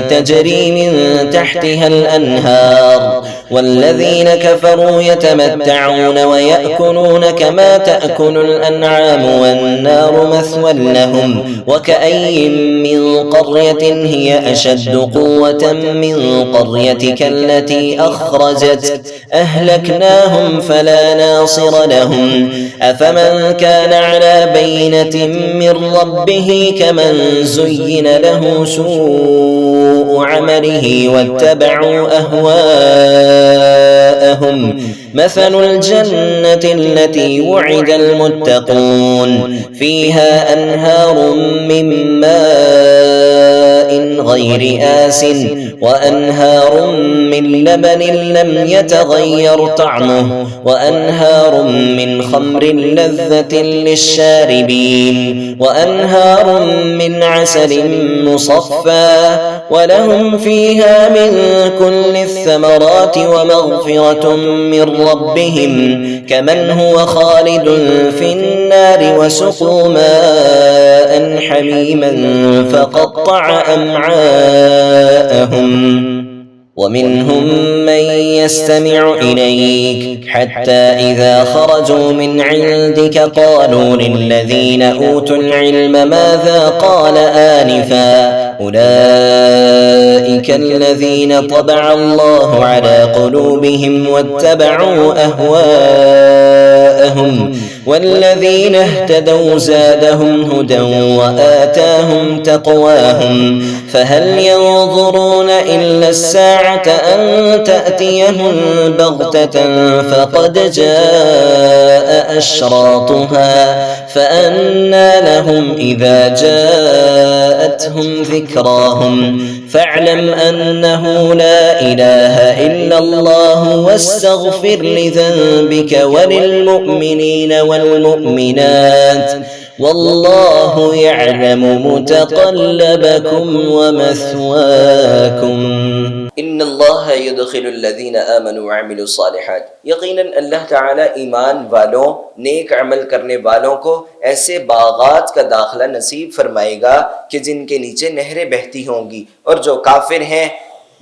تجري من تحتها الأنهار والذين كفروا يتمتعون ويأكلون كما تأكل الأنعام والنار مثوى لهم وكأي من قرية هي أشد قوة من قريتك التي أخرجت أهلكناهم فلا ناصر لهم أفمن كان على بينة من ربه كمن زين له سوء عمله واتبعوا أهواءهم مثل الجنة التي وعد المتقون فيها أنهار من ماء غير آس وأنهار من لبن لم يتغير طعمه وأنهار من خمر لذة للشاربين وأنهار من عسل مصفى ولهم فيها من كل الثمرات ومغفرة من ربهم كمن هو خالد في النار وسقوا ماء حميما فقطع أمعاءهم ومنهم من يستمع إليك حتى إذا خرجوا من عندك قالوا للذين أوتوا العلم ماذا قال آنفا أولئك الذين طبع الله على قلوبهم واتبعوا أهواءهم والذين اهتدوا زادهم هدى وآتاهم تقواهم فهل ينظرون إلا الساعة أن تأتيهم بغتة فقد جاء أشراطها فأنى لهم إذا جاءتهم ذكراهم فاعلم أنه لا إله إلا الله واستغفر لذنبك وللمؤمنين والمؤمنات واللہ یعلم متقلبکم ومثواکم۔ ان اللہ یدخل الذین آمنوا وعملوا الصالحات، یقیناً اللہ تعالیٰ ایمان والوں، نیک عمل کرنے والوں کو ایسے باغات کا داخلہ نصیب فرمائے گا کہ جن کے نیچے نہریں بہتی ہوں گی، اور جو کافر ہیں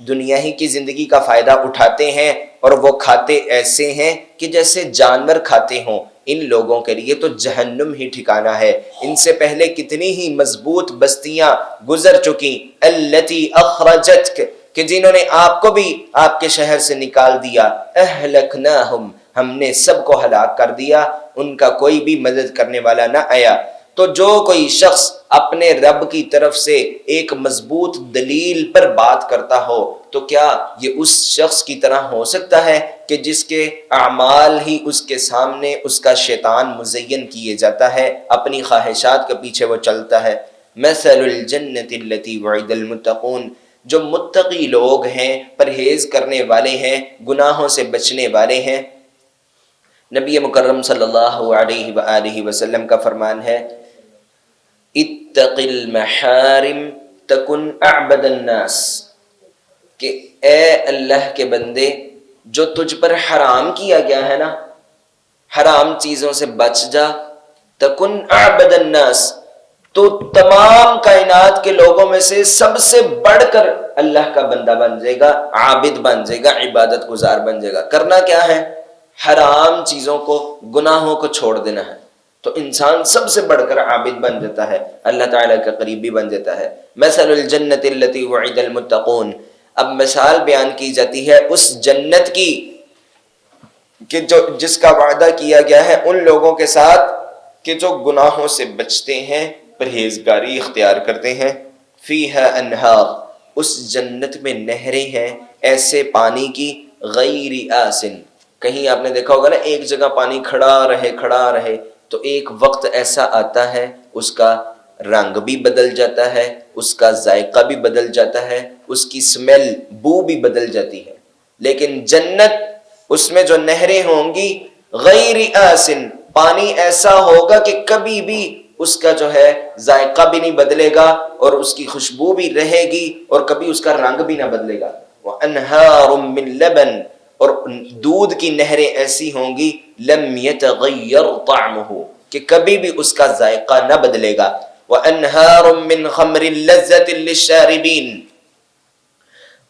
دنیا ہی کی زندگی کا فائدہ اٹھاتے ہیں اور وہ کھاتے ایسے ہیں کہ جیسے جانور کھاتے ہوں، ان لوگوں کے لیے تو جہنم ہی ٹھکانہ ہے۔ ان سے پہلے کتنی ہی مضبوط بستیاں گزر چکی، التی اخرجتک، کہ جنہوں نے آپ کو بھی آپ کے شہر سے نکال دیا، اہلکناہم، ہم نے سب کو ہلاک کر دیا، ان کا کوئی بھی مدد کرنے والا نہ آیا۔ تو جو کوئی شخص اپنے رب کی طرف سے ایک مضبوط دلیل پر بات کرتا ہو تو کیا یہ اس شخص کی طرح ہو سکتا ہے کہ جس کے اعمال ہی اس کے سامنے اس کا شیطان مزین کیے جاتا ہے، اپنی خواہشات کے پیچھے وہ چلتا ہے۔ مثل الجنت التي وعد المتقون، جو متقی لوگ ہیں، پرہیز کرنے والے ہیں، گناہوں سے بچنے والے ہیں، نبی مکرم صلی اللہ علیہ وآلہ وسلم کا فرمان ہے، اتق المحارم تکن اعبد الناس، کہ اے اللہ کے بندے جو تجھ پر حرام کیا گیا ہے نا، حرام چیزوں سے بچ جا، تکن اعبد الناس، تو تمام کائنات کے لوگوں میں سے سب سے بڑھ کر اللہ کا بندہ بن جائے گا، عابد بن جائے گا، عبادت گزار بن جائے گا۔ کرنا کیا ہے؟ حرام چیزوں کو، گناہوں کو چھوڑ دینا ہے، تو انسان سب سے بڑھ کر عابد بن جاتا ہے، اللہ تعالیٰ کا قریبی بن جاتا ہے۔ مثل الجنت التي وعد المتقون، اب مثال بیان کی جاتی ہے اس جنت کی کہ جس کا وعدہ کیا گیا ہے ان لوگوں کے ساتھ کہ جو گناہوں سے بچتے ہیں، پرہیزگاری اختیار کرتے ہیں۔ فیہا انہار، اس جنت میں نہریں ہیں ایسے پانی کی، غیر آسن، کہیں آپ نے دیکھا ہوگا نا ایک جگہ پانی کھڑا رہے تو ایک وقت ایسا آتا ہے اس کا رنگ بھی بدل جاتا ہے، اس کا ذائقہ بھی بدل جاتا ہے، اس کی سمیل، بو بھی بدل جاتی ہے۔ لیکن جنت، اس میں جو نہریں ہوں گی، غیر آسن، پانی ایسا ہوگا کہ کبھی بھی اس کا جو ہے ذائقہ بھی نہیں بدلے گا اور اس کی خوشبو بھی رہے گی اور کبھی اس کا رنگ بھی نہ بدلے گا۔ وَأَنْهَارٌ مِّن لَبَن، اور دودھ کی نہریں ایسی ہوں گی، لم يتغیر طعمه، کہ کبھی بھی اس کا ذائقہ نہ بدلے گا۔ وَأَنْهَارٌ مِّن خَمْرٍ لَذَّةٍ لِلشَّارِبِينَ،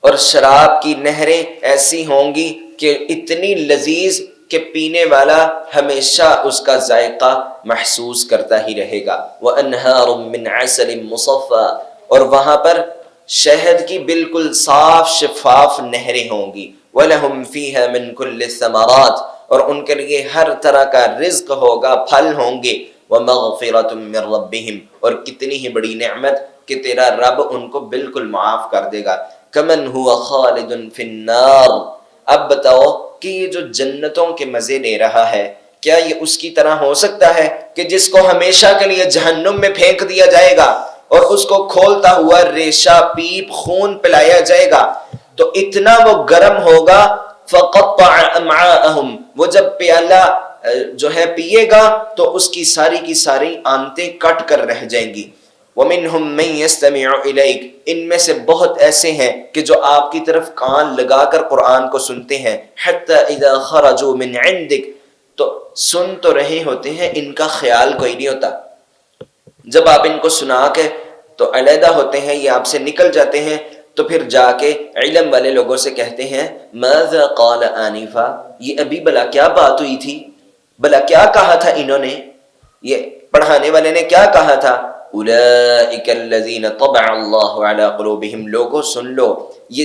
اور شراب کی نہریں ایسی ہوں گی کہ اتنی لذیذ کہ پینے والا ہمیشہ اس کا ذائقہ محسوس کرتا ہی رہے گا۔ وَأَنْهَارٌ مِّنْ عَسَلٍ مُصَفًّى، اور وہاں پر شہد کی بالکل صاف شفاف نہریں ہوں گی۔ وَلَهُمْ فِيهَا مِنْ كُلِّ الثَّمَرَاتِ، اور ان کے لیے ہر طرح کا رزق ہوگا، پھل ہوں گے۔ وَمَغْفِرَةٌ مِّن رَبِّهِمْ، اور کتنی ہی بڑی نعمت کہ تیرا رب ان کو بالکل معاف کر دے گا۔ کمن ہوا خالد فی النار، اب بتاؤ کہ یہ جو جنتوں کے مزے لے رہا ہے، کیا یہ اس کی طرح ہو سکتا ہے کہ جس کو ہمیشہ کے لیے جہنم میں پھینک دیا جائے گا اور اس کو کھولتا ہوا ریشہ پیپ خون پلایا جائے گا تو اتنا وہ گرم ہوگا، فقطع امعاءہم، وہ جب پیالہ جو ہے پیے گا تو اس کی ساری آنتیں کٹ کر رہ جائیں گی۔ وَمِنْهُمْ مَنْ يَسْتَمِعُ إِلَيْكَ، ان میں سے بہت ایسے ہیں کہ جو آپ کی طرف کان لگا کر قرآن کو سنتے ہیں۔ حَتَّى إِذَا خَرَجُوا مِنْ عِنْدِكَ، تو سن تو رہے ہوتے ہیں، ان کا خیال کوئی نہیں ہوتا، جب آپ ان کو سنا کے تو علیحدہ ہوتے ہیں، یہ آپ سے نکل جاتے ہیں، تو پھر جا کے علم والے لوگوں سے کہتے ہیں ماذا قال آنفا، یہ ابھی بلا کیا بات ہوئی تھی، بلا کیا کہا تھا انہوں نے، یہ پڑھانے والے نے کیا کہا تھا۔ اولئک الذین طبع اللہ علی قلوبہم، لوگوں سن لو، یہ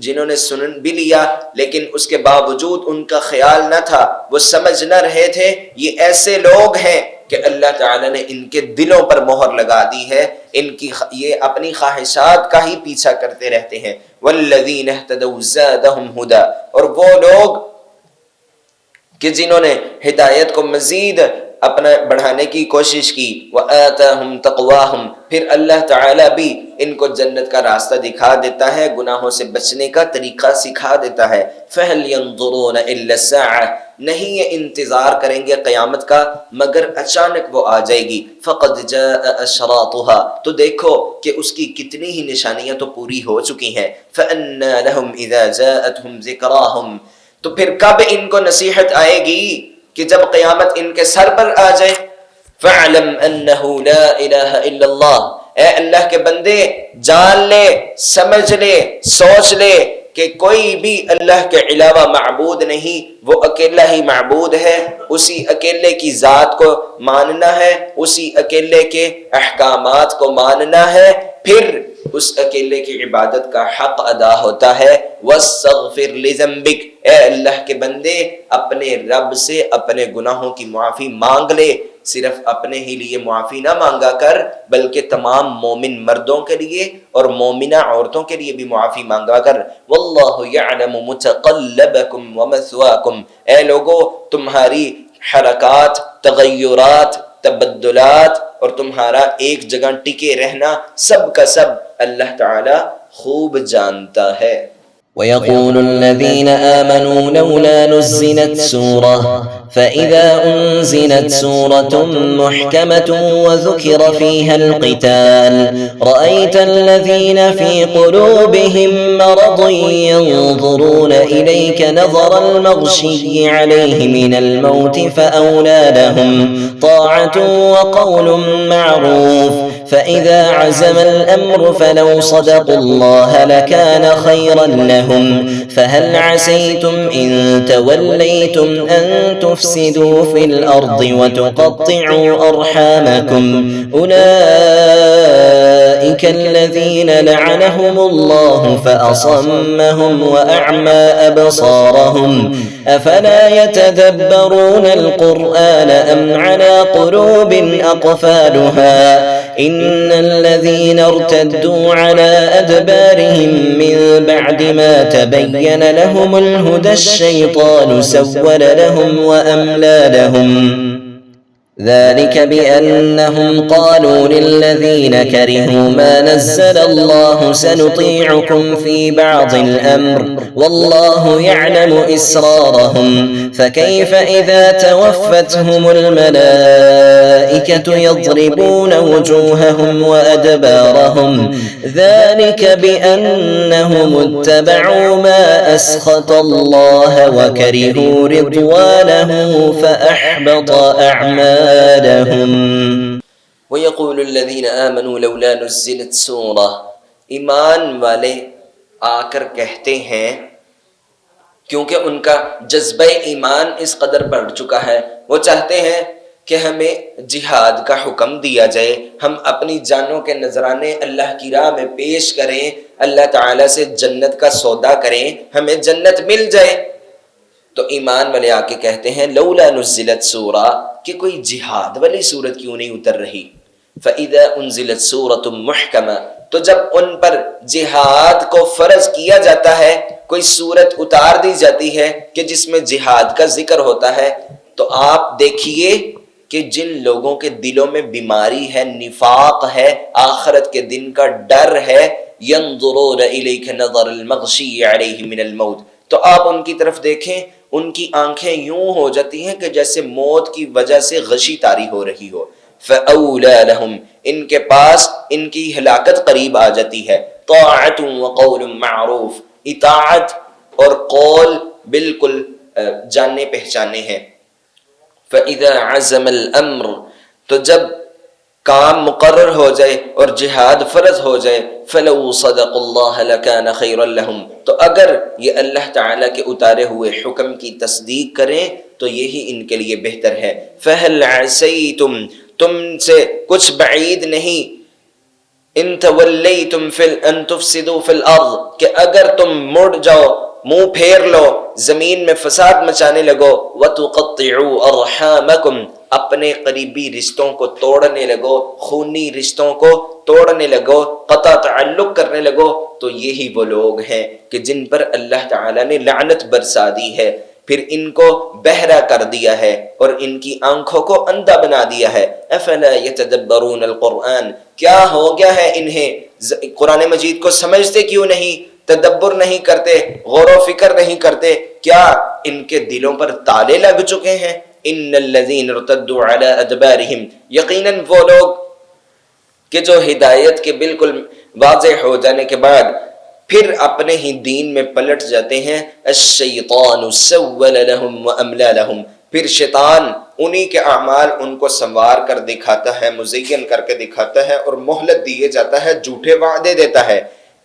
جنہوں نے سن بھی لیا لیکن اس کے باوجود ان کا خیال نہ تھا، وہ سمجھ نہ رہے تھے، یہ ایسے لوگ ہیں کہ اللہ تعالی نے ان کے دلوں پر مہر لگا دی ہے، یہ اپنی خواہشات کا ہی پیچھا کرتے رہتے ہیں۔ والذین اہتدوا زادہم ھدی، اور وہ لوگ کہ جنہوں نے ہدایت کو مزید اپنا بڑھانے کی کوشش کی، وَآتَاهُمْ تَقْوَاهُمْ، پھر اللہ تعالیٰ بھی ان کو جنت کا راستہ دکھا دیتا ہے، گناہوں سے بچنے کا طریقہ سکھا دیتا ہے۔ فَهَلْ يَنظُرُونَ إِلَّا السَّاعَةَ، نہیں یہ انتظار کریں گے قیامت کا مگر اچانک وہ آ جائے گی۔ فَقَدْ جَاءَ أَشْرَاطُهَا، تو دیکھو کہ اس کی کتنی ہی نشانیاں تو پوری ہو چکی ہیں۔ فَأَنَّىٰ لَهُمْ إِذَا جَاءَتْهُمْ ذِكْرَاهُمْ، تو پھر کب ان کو نصیحت آئے گی کہ جب قیامت ان کے سر پر آ جائے۔ فَاعْلَمْ أَنَّهُ لَا إِلَٰهَ إِلَّا اللَّهُ، اے اللہ کے بندے جان لے، سمجھ لے، سوچ لے کہ کوئی بھی اللہ کے علاوہ معبود نہیں، وہ اکیلا ہی معبود ہے، اسی اکیلے کی ذات کو ماننا ہے، اسی اکیلے کے احکامات کو ماننا ہے، پھر اس اکیلے کی عبادت کا حق ادا ہوتا ہے۔ وَاسْتَغْفِرْ لِذَنبِكَ، اے اللہ کے بندے اپنے رب سے اپنے گناہوں کی معافی مانگ لے، صرف اپنے ہی لیے معافی نہ مانگا کر بلکہ تمام مومن مردوں کے لیے اور مومنہ عورتوں کے لیے بھی معافی مانگا کر۔ وَاللَّهُ يَعْلَمُ مُتَقَلَّبَكُمْ وَمَثْوَاكُمْ، اے لوگو تمہاری حرکات، تغیرات، تبدلات اور تمہارا ایک جگہ ٹکے رہنا سب کا سب اللہ تعالی خوب جانتا ہے۔ ويقول الذين آمنوا لولا نزلت سورة فإذا أنزلت سورة محكمة وذكر فيها القتال رأيت الذين في قلوبهم مرض ينظرون إليك نظر المغشي عليه من الموت فأولى لهم طاعة وقول معروف فإذا عزم الأمر فلو صدقوا الله لكان خيرا لهم فهل عسيتم إن توليتم أن تفسدوا في الأرض وتقطعوا أرحامكم أولئك الذين لعنهم الله فأصمهم وأعمى أبصارهم أفلا يتدبرون القرآن أم على قلوب أقفالها إن الذين ارتدوا على أدبارهم من بعد ما تبين لهم الهدى الشيطان سول لهم وأملى لهم ذلك بأنهم قالوا للذين كرهوا ما نزل الله سنطيعكم في بعض الأمر والله يعلم إسرارهم فكيف إذا توفتهم الملائكة يضربون وجوههم وأدبارهم ذلك بأنهم اتبعوا ما أسخط الله وكرهوا رضوانه فأحبط أعمالهم وَيَقُولُ الَّذِينَ آمَنُوا لَوْلَا نُزِّلَتْ سُورَةٌ، ایمان والے آ کر کہتے ہیں کیونکہ ان کا جذبہ ایمان اس قدر بڑھ چکا ہے، وہ چاہتے ہیں کہ ہمیں جہاد کا حکم دیا جائے، ہم اپنی جانوں کے نذرانے اللہ کی راہ میں پیش کریں، اللہ تعالیٰ سے جنت کا سودا کریں، ہمیں جنت مل جائے۔ تو ایمان والے آ کے کہتے ہیں لولا نزلت سورہ، کہ کوئی جہاد والی صورت کیوں نہیں اتر رہی۔ فَإِذَا أُنزِلَتْ سُورَةٌ مُحْكَمَةٌ، تو جب ان پر جہاد کو فرض کیا جاتا ہے، کوئی صورت اتار دی جاتی ہے کہ جس میں جہاد کا ذکر ہوتا ہے، تو آپ دیکھیے کہ جن لوگوں کے دلوں میں بیماری ہے، نفاق ہے، آخرت کے دن کا ڈر ہے، يَنظُرُونَ إِلَيْكَ نَظَرَ الْمَغْشِيِّ عَلَيْهِ مِنَ الْمَوْتِ، تو آپ ان کی طرف دیکھیں، ان کی آنکھیں یوں ہو جاتی ہیں کہ جیسے موت کی وجہ سے غشی طاری ہو رہی ہو۔ فَأَوْلَى لَهُمْ، ان کے پاس ان کی ہلاکت قریب آ جاتی ہے۔ طاعۃ وقول معروف، اطاعت اور قول بالکل جاننے پہچانے ہیں۔ فَإِذَا عَزَمَ الْأَمْرُ، تو جب کام مقرر ہو جائے اور جہاد فرض ہو جائے، فَلَوْ صَدَقُوا اللَّهَ لَكَانَ خَيْرًا لَهُمْ، تو اگر یہ اللہ تعالیٰ کے اتارے ہوئے حکم کی تصدیق کریں تو یہی ان کے لیے بہتر ہے۔ فَهَلْ عَسَيْتُمْ، تم سے کچھ بعید نہیں، ان تولیتم ان تفسدوا فی الارض، کہ اگر تم مڑ جاؤ، منہ پھیر لو، زمین میں فساد مچانے لگو، وَتُقَطِّعُوا أَرْحَامَكُمْ، اپنے قریبی رشتوں کو توڑنے لگو، خونی رشتوں کو توڑنے لگو، قطع تعلق کرنے لگو، تو یہی وہ لوگ ہیں کہ جن پر اللہ تعالیٰ نے لعنت برسا دی ہے۔ پھر ان کو بہرا کر دیا ہے اور ان کی آنکھوں کو اندھا بنا دیا ہے. افلا یتدبرون القرآن، کیا ہو گیا ہے انہیں، قرآن مجید کو سمجھتے کیوں نہیں، تدبر نہیں کرتے، غور و فکر نہیں کرتے، کیا ان کے دلوں پر تالے لگ چکے ہیں؟ ان الذین ارتدوا علی ادبارہم، یقیناً وہ لوگ کہ جو ہدایت کے بالکل واضح ہو جانے کے بعد پھر اپنے ہی دین میں پلٹ جاتے ہیں. الشیطان سول لهم واملا لهم، پھر شیطان انہی کے اعمال ان کو سنوار کر دکھاتا ہے، مزین کر کے دکھاتا ہے اور مہلت دیے جاتا ہے، جھوٹے وعدے دیتا ہے.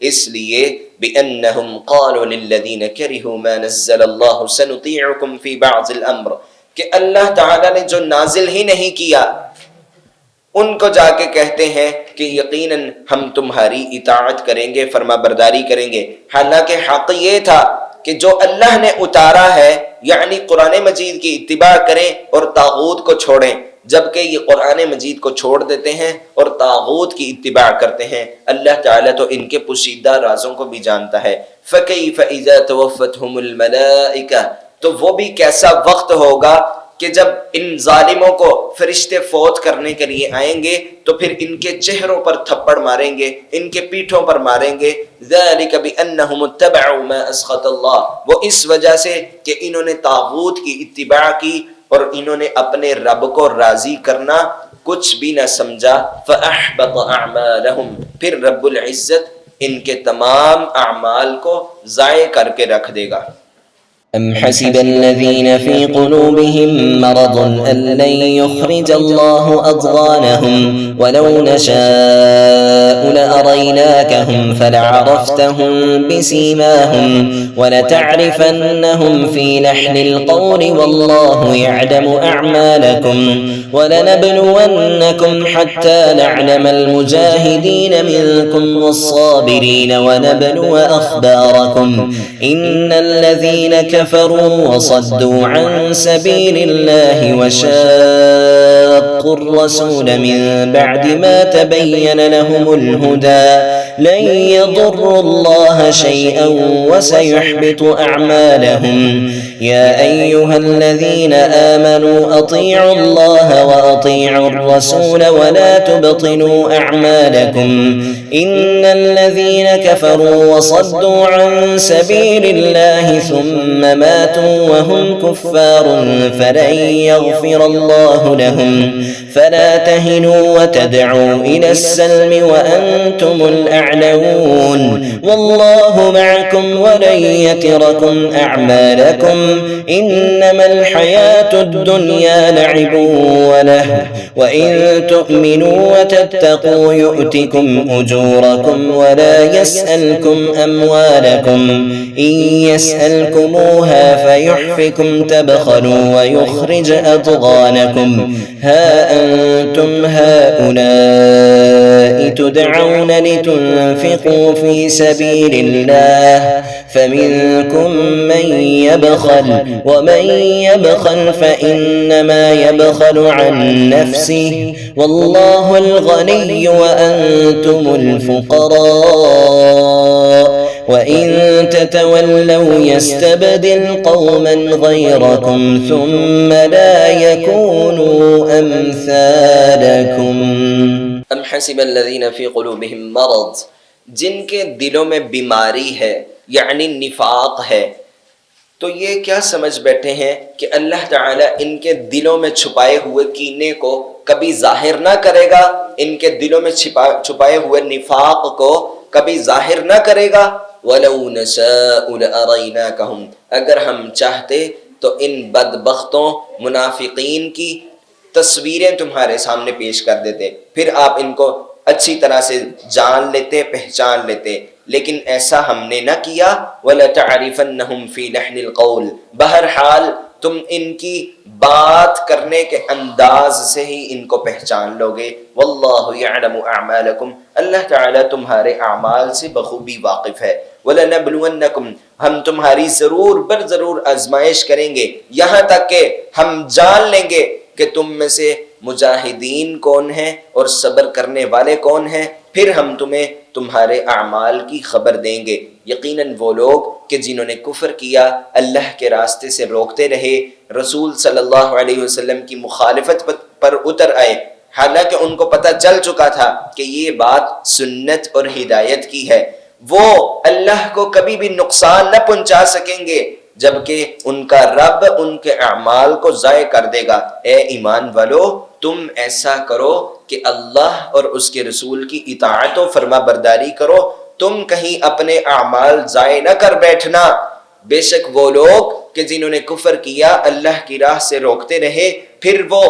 اس لیے بِأَنَّهُمْ قَالُوا لِلَّذِينَ كَرِهُوا مَا نَزَّلَ اللَّهُ سَنُطِيعُكُمْ فِي بَعْضِ الْأَمْرِ، کہ اللہ تعالیٰ نے جو نازل ہی نہیں کیا ان کو جا کے کہتے ہیں کہ یقیناً ہم تمہاری اطاعت کریں گے، فرما برداری کریں گے. حالانکہ حق یہ تھا کہ جو اللہ نے اتارا ہے یعنی قرآن مجید کی اتباع کریں اور طاغوت کو چھوڑیں، جبکہ یہ قرآن مجید کو چھوڑ دیتے ہیں اور طاغوت کی اتباع کرتے ہیں. اللہ تعالیٰ تو ان کے پوشیدہ رازوں کو بھی جانتا ہے. فَكَيْفَ إِذَا تَوَفَّتْهُمُ الْمَلَائِكَةُ، تو وہ بھی کیسا وقت ہوگا کہ جب ان ظالموں کو فرشتے فوت کرنے کے لیے آئیں گے تو پھر ان کے چہروں پر تھپڑ ماریں گے، ان کے پیٹھوں پر ماریں گے. ذَلِكَ بِأَنَّهُمُ اتَّبَعُوا مَا أَسْخَطَ اللَّهُ، وہ اس وجہ سے کہ انہوں نے طاغوت کی اتباع کی اور انہوں نے اپنے رب کو راضی کرنا کچھ بھی نہ سمجھا. فَأَحْبَطَ أَعْمَالَهُمْ، پھر رب العزت ان کے تمام اعمال کو ضائع کر کے رکھ دے گا. أم حسب الذين في قلوبهم مرض أن لن يخرج الله أضغانهم ولو نشاء لأريناكهم فلعرفتهم بسيماهم ولتعرفنهم في لحن القول والله يعلم أعمالكم ولنبلونكم حتى نعلم المجاهدين منكم والصابرين ونبلو أخباركم. إن الذين كفروا وصدوا عن سبيل الله وشاقوا الرسول من بعد ما تبين لهم الهدى لن يضروا الله شيئا وسيحبط أعمالهم. يا أيها الذين آمنوا أطيعوا الله وأطيعوا الرسول ولا تبطلوا أعمالكم. إن الذين كفروا وصدوا عن سبيل الله ثم ماتوا وهم كفار فلن يغفر الله لهم. فلا تهنوا وتدعوا إلى السلم وأنتم الأعلون والله معكم ولن يتركم أعمالكم. إنما الحياة الدنيا لعب وله وإن تؤمنوا وتتقوا يؤتكم أجوركم ولا يسألكم أموالكم. إن يسألكموها فيحفكم تبخلوا ويخرج أضغانكم. ها أنتم هؤلاء تدعون لتنفقوا في سبيل الله فمنكم من يبخل ومن يبخل فإنما يبخل عن نفسه والله الغني وأنتم الفقراء وإن تتولوا يستبدل قوما غيركم ثم لا يكونوا أمثالكم. ام حسب الذين في قلوبهم مرض، جن کے دلوں میں بیماری ہے یعنی نفاق ہے، تو یہ کیا سمجھ بیٹھے ہیں کہ اللہ تعالیٰ ان کے دلوں میں چھپائے ہوئے کینے کو کبھی ظاہر نہ کرے گا، ان کے دلوں میں چھپائے ہوئے نفاق کو کبھی ظاہر نہ کرے گا. وَلَوْ نَشَاءُ لَأَرَيْنَاكَهُمْ، اگر ہم چاہتے تو ان بدبختوں منافقین کی تصویریں تمہارے سامنے پیش کر دیتے، پھر آپ ان کو اچھی طرح سے جان لیتے، پہچان لیتے، لیکن ایسا ہم نے نہ کیا. وَلَتَعْرِفَنَّهُمْ فِي لَحْنِ الْقَوْلِ، بہرحال تم ان کی بات کرنے کے انداز سے ہی ان کو پہچان لو گے. وَاللَّهُ يَعْلَمُ أَعْمَالَكُمْ، اللہ تعالیٰ تمہارے اعمال سے بخوبی واقف ہے. وَلَنَبْلُوَنَّكُمْ، ہم تمہاری ضرور بر ضرور آزمائش کریں گے، یہاں تک کہ ہم جان لیں گے کہ تم میں سے مجاہدین کون ہیں اور صبر کرنے والے کون ہیں، پھر ہم تمہیں تمہارے اعمال کی خبر دیں گے۔ یقیناً وہ لوگ کہ جنہوں نے کفر کیا، اللہ کے راستے سے روکتے رہے، رسول صلی اللہ علیہ وسلم کی مخالفت پر اتر آئے، حالانکہ ان کو پتہ چل چکا تھا کہ یہ بات سنت اور ہدایت کی ہے، وہ اللہ کو کبھی بھی نقصان نہ پہنچا سکیں گے جبکہ ان کا رب ان کے اعمال کو ضائع کر دے گا۔ اے ایمان والو، تم ایسا کرو کہ اللہ اور اس کے رسول کی اطاعت و فرما برداری کرو، تم کہیں اپنے اعمال ضائع نہ کر بیٹھنا۔ بے شک وہ لوگ کہ جنہوں نے کفر کیا، اللہ کی راہ سے روکتے رہے، پھر وہ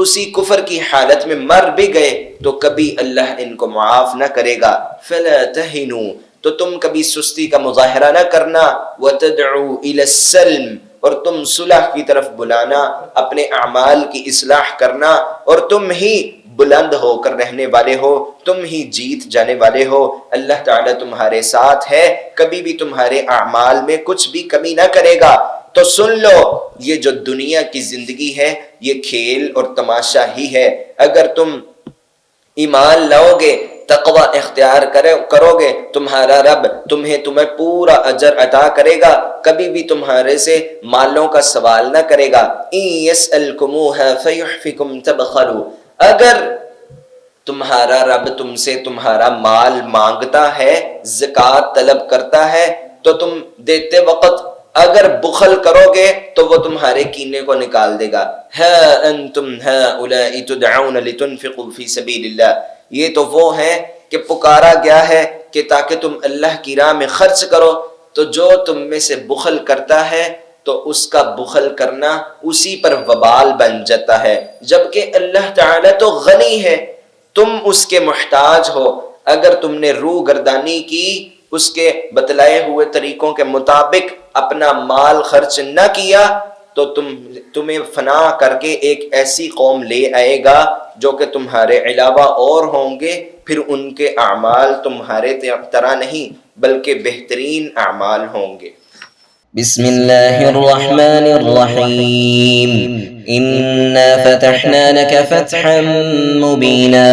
اسی کفر کی حالت میں مر بھی گئے تو کبھی اللہ ان کو معاف نہ کرے گا۔ فَلَا تَهِنُوا، تو تم کبھی سستی کا مظاہرہ نہ کرنا، وَتَدْعُوا إِلَى السَّلْمِ، اور تم صلح کی طرف بلانا، اپنے اعمال کی اصلاح کرنا، اور تم ہی بلند ہو کر رہنے والے ہو، تم ہی جیت جانے والے ہو۔ اللہ تعالیٰ تمہارے ساتھ ہے، کبھی بھی تمہارے اعمال میں کچھ بھی کمی نہ کرے گا۔ تو سن لو، یہ جو دنیا کی زندگی ہے یہ کھیل اور تماشا ہی ہے، اگر تم ایمان لاؤ گے، تقوی اختیار کرو گے، تمہارا رب تمہیں پورا اجر عطا کرے گا، کبھی بھی تمہارے سے مالوں کا سوال نہ کرے گا۔ إِن يَسْأَلْكُمُوهَا فَيُحْفِكُمْ تَبْخَلُوا، اگر تمہارا رب تم سے تمہارا مال مانگتا ہے، زکوٰۃ طلب کرتا ہے، تو تم دیتے وقت اگر بخل کرو گے تو وہ تمہارے کینے کو نکال دے گا۔ ہَا أَنْتُمْ هَؤُلَاءِ تُدْعَوْنَ لِتُنْفِقُوا فِي سَبِيلِ اللَّهِ، یہ تو وہ ہیں کہ پکارا گیا ہے کہ تاکہ تم اللہ کی راہ میں خرچ کرو، تو جو تم میں سے بخل کرتا ہے تو اس کا بخل کرنا اسی پر وبال بن جاتا ہے، جبکہ اللہ تعالیٰ تو غنی ہے، تم اس کے محتاج ہو۔ اگر تم نے روح گردانی کی، اس کے بتلائے ہوئے طریقوں کے مطابق اپنا مال خرچ نہ کیا، تو تمہیں فنا کر کے ایک ایسی قوم لے آئے گا جو کہ تمہارے علاوہ اور ہوں گے، پھر ان کے اعمال تمہارے طرح نہیں بلکہ بہترین اعمال ہوں گے۔ بسم اللہ الرحمن الرحیم إنا فتحنا لك فتحا مبينا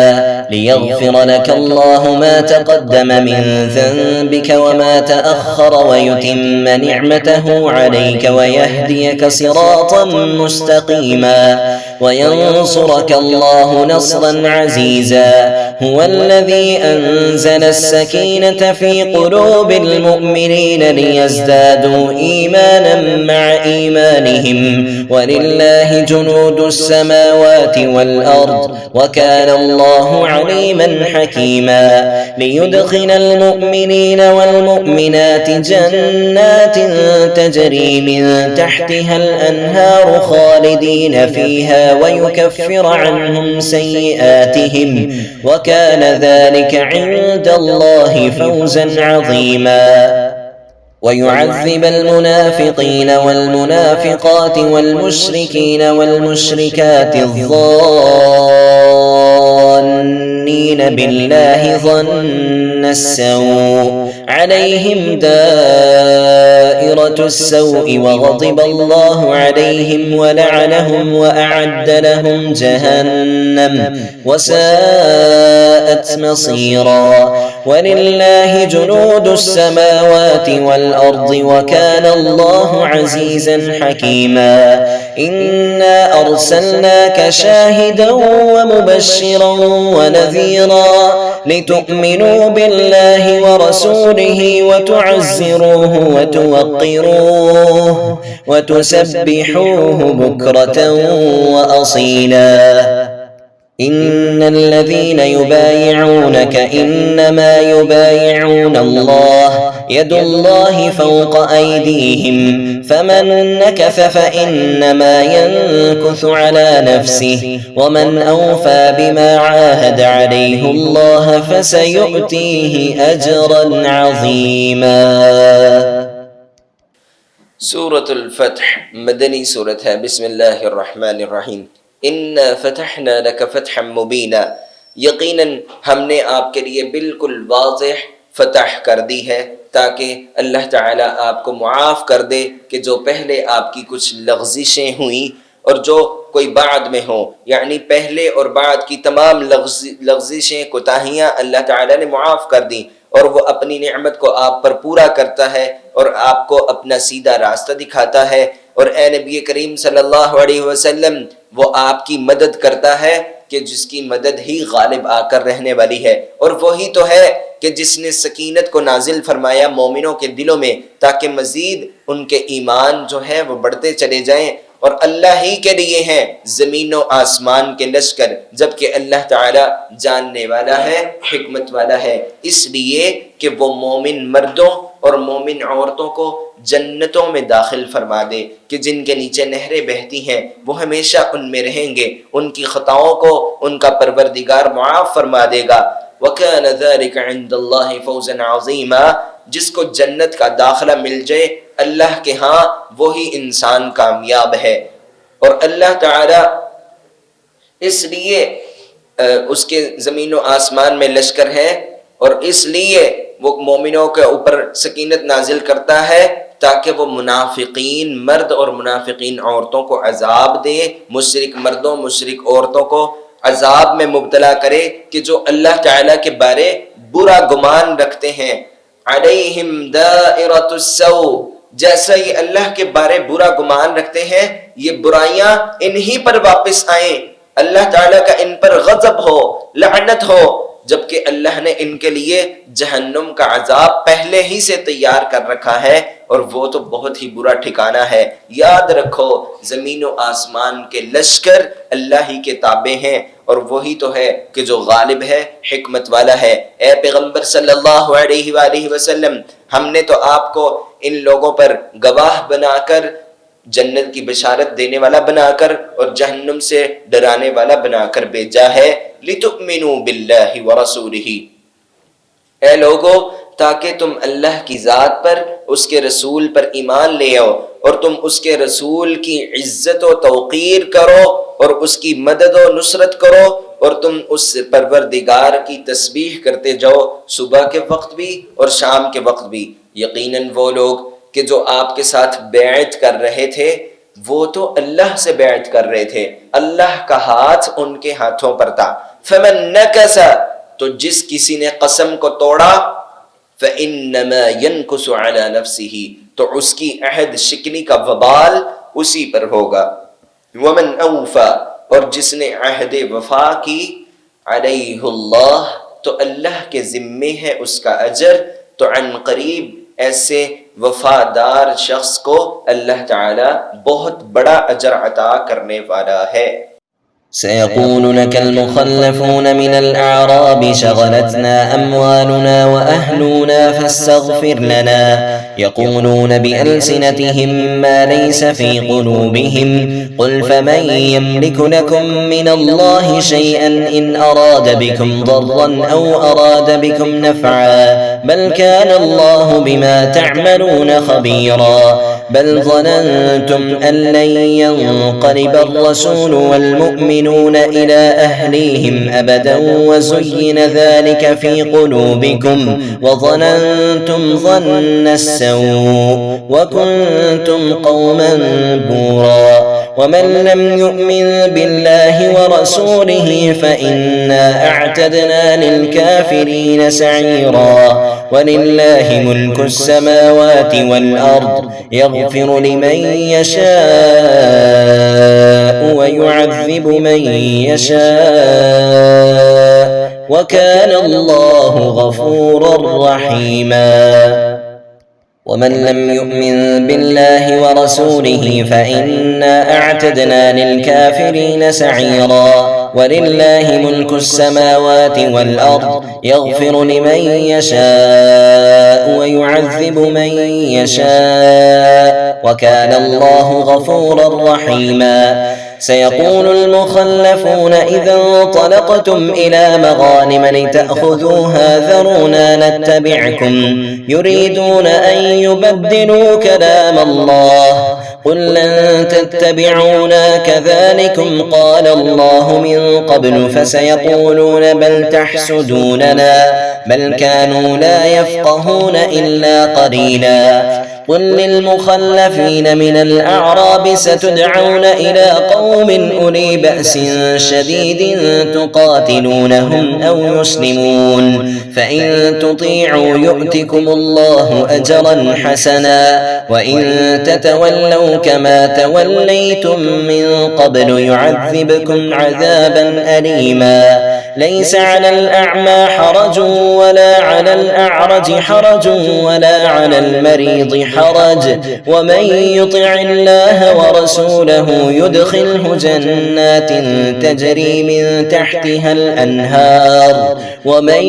ليغفر لك الله ما تقدم من ذنبك وما تأخر ويتم نعمته عليك ويهديك صراطا مستقيما وينصرك الله نصرا عزيزا هو الذي أنزل السكينة في قلوب المؤمنين ليزدادوا إيمانا مع إيمانهم ولله جنود السماوات والأرض وكان الله عليما حكيما ليدخل المؤمنين والمؤمنات جنات تجري من تحتها الأنهار خالدين فيها ويكفر عنهم سيئاتهم وكان ذلك عند الله فوزا عظيما ويعذب المنافقين والمنافقات والمشركين والمشركات الظانين بالله ظن السوء عليهم دائرة السوء وغضب الله عليهم ولعنهم وأعد لهم جهنم وساءت مصيرا ولله جنود السماوات والأرض وكان الله عزيزا حكيما إنا أرسلناك شاهدا ومبشرا ونذيرا لتؤمنوا بالله ورسوله وتعزروه وتوقروه وتسبحوه بكرة وأصيلا إن الذين يبايعونك إنما يبايعون الله يد الله فوق أيديهم فمن نكث فإنما ينكث على نفسه ومن أوفى بما عاهد عليه الله فسيؤتيه أجرا عظيما۔ سورة الفتح مدنی سورت ہے۔ بسم اللہ الرحمن الرحیم۔ اِنَّا فَتَحْنَا لَكَ فَتْحًا مُبِينًا، یقیناً ہم نے آپ کے لیے بالکل واضح فتح کر دی ہے تاکہ اللہ تعالیٰ آپ کو معاف کر دے کہ جو پہلے آپ کی کچھ لغزشیں ہوئیں اور جو کوئی بعد میں ہو، یعنی پہلے اور بعد کی تمام لغزشیں کوتاہیاں اللہ تعالیٰ نے معاف کر دیں، اور وہ اپنی نعمت کو آپ پر پورا کرتا ہے اور آپ کو اپنا سیدھا راستہ دکھاتا ہے۔ اور اے نبی کریم صلی اللہ علیہ وسلم، وہ آپ کی مدد کرتا ہے کہ جس کی مدد ہی غالب آ کر رہنے والی ہے، اور وہی تو ہے کہ جس نے سکینت کو نازل فرمایا مومنوں کے دلوں میں تاکہ مزید ان کے ایمان جو ہے وہ بڑھتے چلے جائیں۔ اور اللہ ہی کے لیے ہیں زمین و آسمان کے لشکر، جبکہ اللہ تعالی جاننے والا ہے، حکمت والا ہے، اس لیے کہ وہ مومن مردوں اور مومن عورتوں کو جنتوں میں داخل فرما دے کہ جن کے نیچے نہریں بہتی ہیں، وہ ہمیشہ ان میں رہیں گے، ان کی خطاؤں کو ان کا پروردگار معاف فرما دے گا۔ وَكَانَ ذَلِكَ عِندَ اللَّهِ فَوْزًا عَظِيمًا، جس کو جنت کا داخلہ مل جائے اللہ کے ہاں وہی انسان کامیاب ہے۔ اور اللہ تعالی اس لیے اس کے زمین و آسمان میں لشکر ہے، اور اس لیے وہ مومنوں کے اوپر سکینت نازل کرتا ہے تاکہ وہ منافقین مرد اور منافقین عورتوں کو عذاب دے، مشرک مردوں مشرک عورتوں کو عذاب میں مبتلا کرے کہ جو اللہ تعالیٰ کے بارے برا گمان رکھتے ہیں۔ علیہم دائرۃ السوء، جیسا یہ اللہ کے بارے برا گمان رکھتے ہیں، یہ برائیاں انہی پر واپس آئیں، اللہ تعالیٰ کا ان پر غضب ہو، لعنت ہو، جبکہ اللہ نے ان کے لیے جہنم کا عذاب پہلے ہی سے تیار کر رکھا ہے، اور وہ تو بہت ہی برا ٹھکانہ ہے۔ یاد رکھو زمین و آسمان کے لشکر اللہ ہی کے تابع ہیں، اور وہی تو ہے کہ جو غالب ہے، حکمت والا ہے۔ اے پیغمبر صلی اللہ علیہ وآلہ وسلم، ہم نے تو آپ کو ان لوگوں پر گواہ بنا کر، جنت کی بشارت دینے والا بنا کر، اور جہنم سے ڈرانے والا بنا کر بھیجا ہے۔ لِتُؤْمِنُوا بِاللَّهِ وَرَسُولِهِ، اے لوگو تاکہ تم اللہ کی ذات پر، اس کے رسول پر ایمان لے آؤ، اور تم اس کے رسول کی عزت و توقیر کرو، اور اس کی مدد و نصرت کرو، اور تم اس پروردگار کی تسبیح کرتے جاؤ صبح کے وقت بھی اور شام کے وقت بھی۔ یقیناً وہ لوگ کہ جو آپ کے ساتھ بیعت کر رہے تھے، وہ تو اللہ سے بیعت کر رہے تھے، اللہ کا ہاتھ ان کے ہاتھوں پر تھا۔ فَمَن نَكَسَ، تو جس کسی نے قسم کو توڑا، فَإِنَّمَا يَنْكُسُ عَلَى نَفْسِهِ، تو اس کی عہد شکنی کا وبال اسی پر ہوگا۔ وَمَنْ أَوْفَى، اور جس نے عہد وفا کی، عَلَيْهُ اللَّهُ، تو اللہ کے ذمے ہے اس کا اجر، تو عن قریب ایسے وفادار شخص کو اللہ تعالی بہت بڑا اجر عطا کرنے والا ہے۔ سيقول لك المخلفون من الأعراب شغلتنا أموالنا وأهلنا فاستغفر لنا يقولون بألسنتهم ما ليس في قلوبهم قل فمن يملك لكم من الله شيئا إن أراد بكم ضرا أو أراد بكم نفعا بل كان الله بما تعملون خبيرا بل ظننتم أن لن ينقلب الرسول والمؤمنون إلى أهليهم أبدا وزين ذلك في قلوبكم وظننتم ظن السوء وكنتم قوما بورا ومن لم يؤمن بالله ورسوله فإنا أعتدنا للكافرين سعيرا ولله ملك السماوات والأرض يغفر لمن يشاء ويعذب من يشاء وكان الله غفورا رحيما ومن لم يؤمن بالله ورسوله فإنا أعتدنا للكافرين سعيرا ولله ملك السماوات والأرض يغفر لمن يشاء ويعذب من يشاء وكان الله غفورا رحيما سيقول المخلفون إذا انطلقتم إلى مغانم لتأخذوها ذرونا نتبعكم يريدون أن يبدلوا كلام الله قل لن تتبعونا كذلكم قال الله من قبل فسيقولون بل تحسدوننا بل كانوا لا يفقهون إلا قليلا قل للمخلفين من الأعراب ستدعون إلى قوم أولي بأس شديد تقاتلونهم أو يسلمون فإن تطيعوا يؤتكم الله أجرا حسنا وإن تتولوا كما توليتم من قبل يعذبكم عذابا أليما ليس على الأعمى حرج ولا على الأعرج حرج ولا على المريض حرج ومن يطع الله ورسوله يدخله جنات تجري من تحتها الأنهار ومن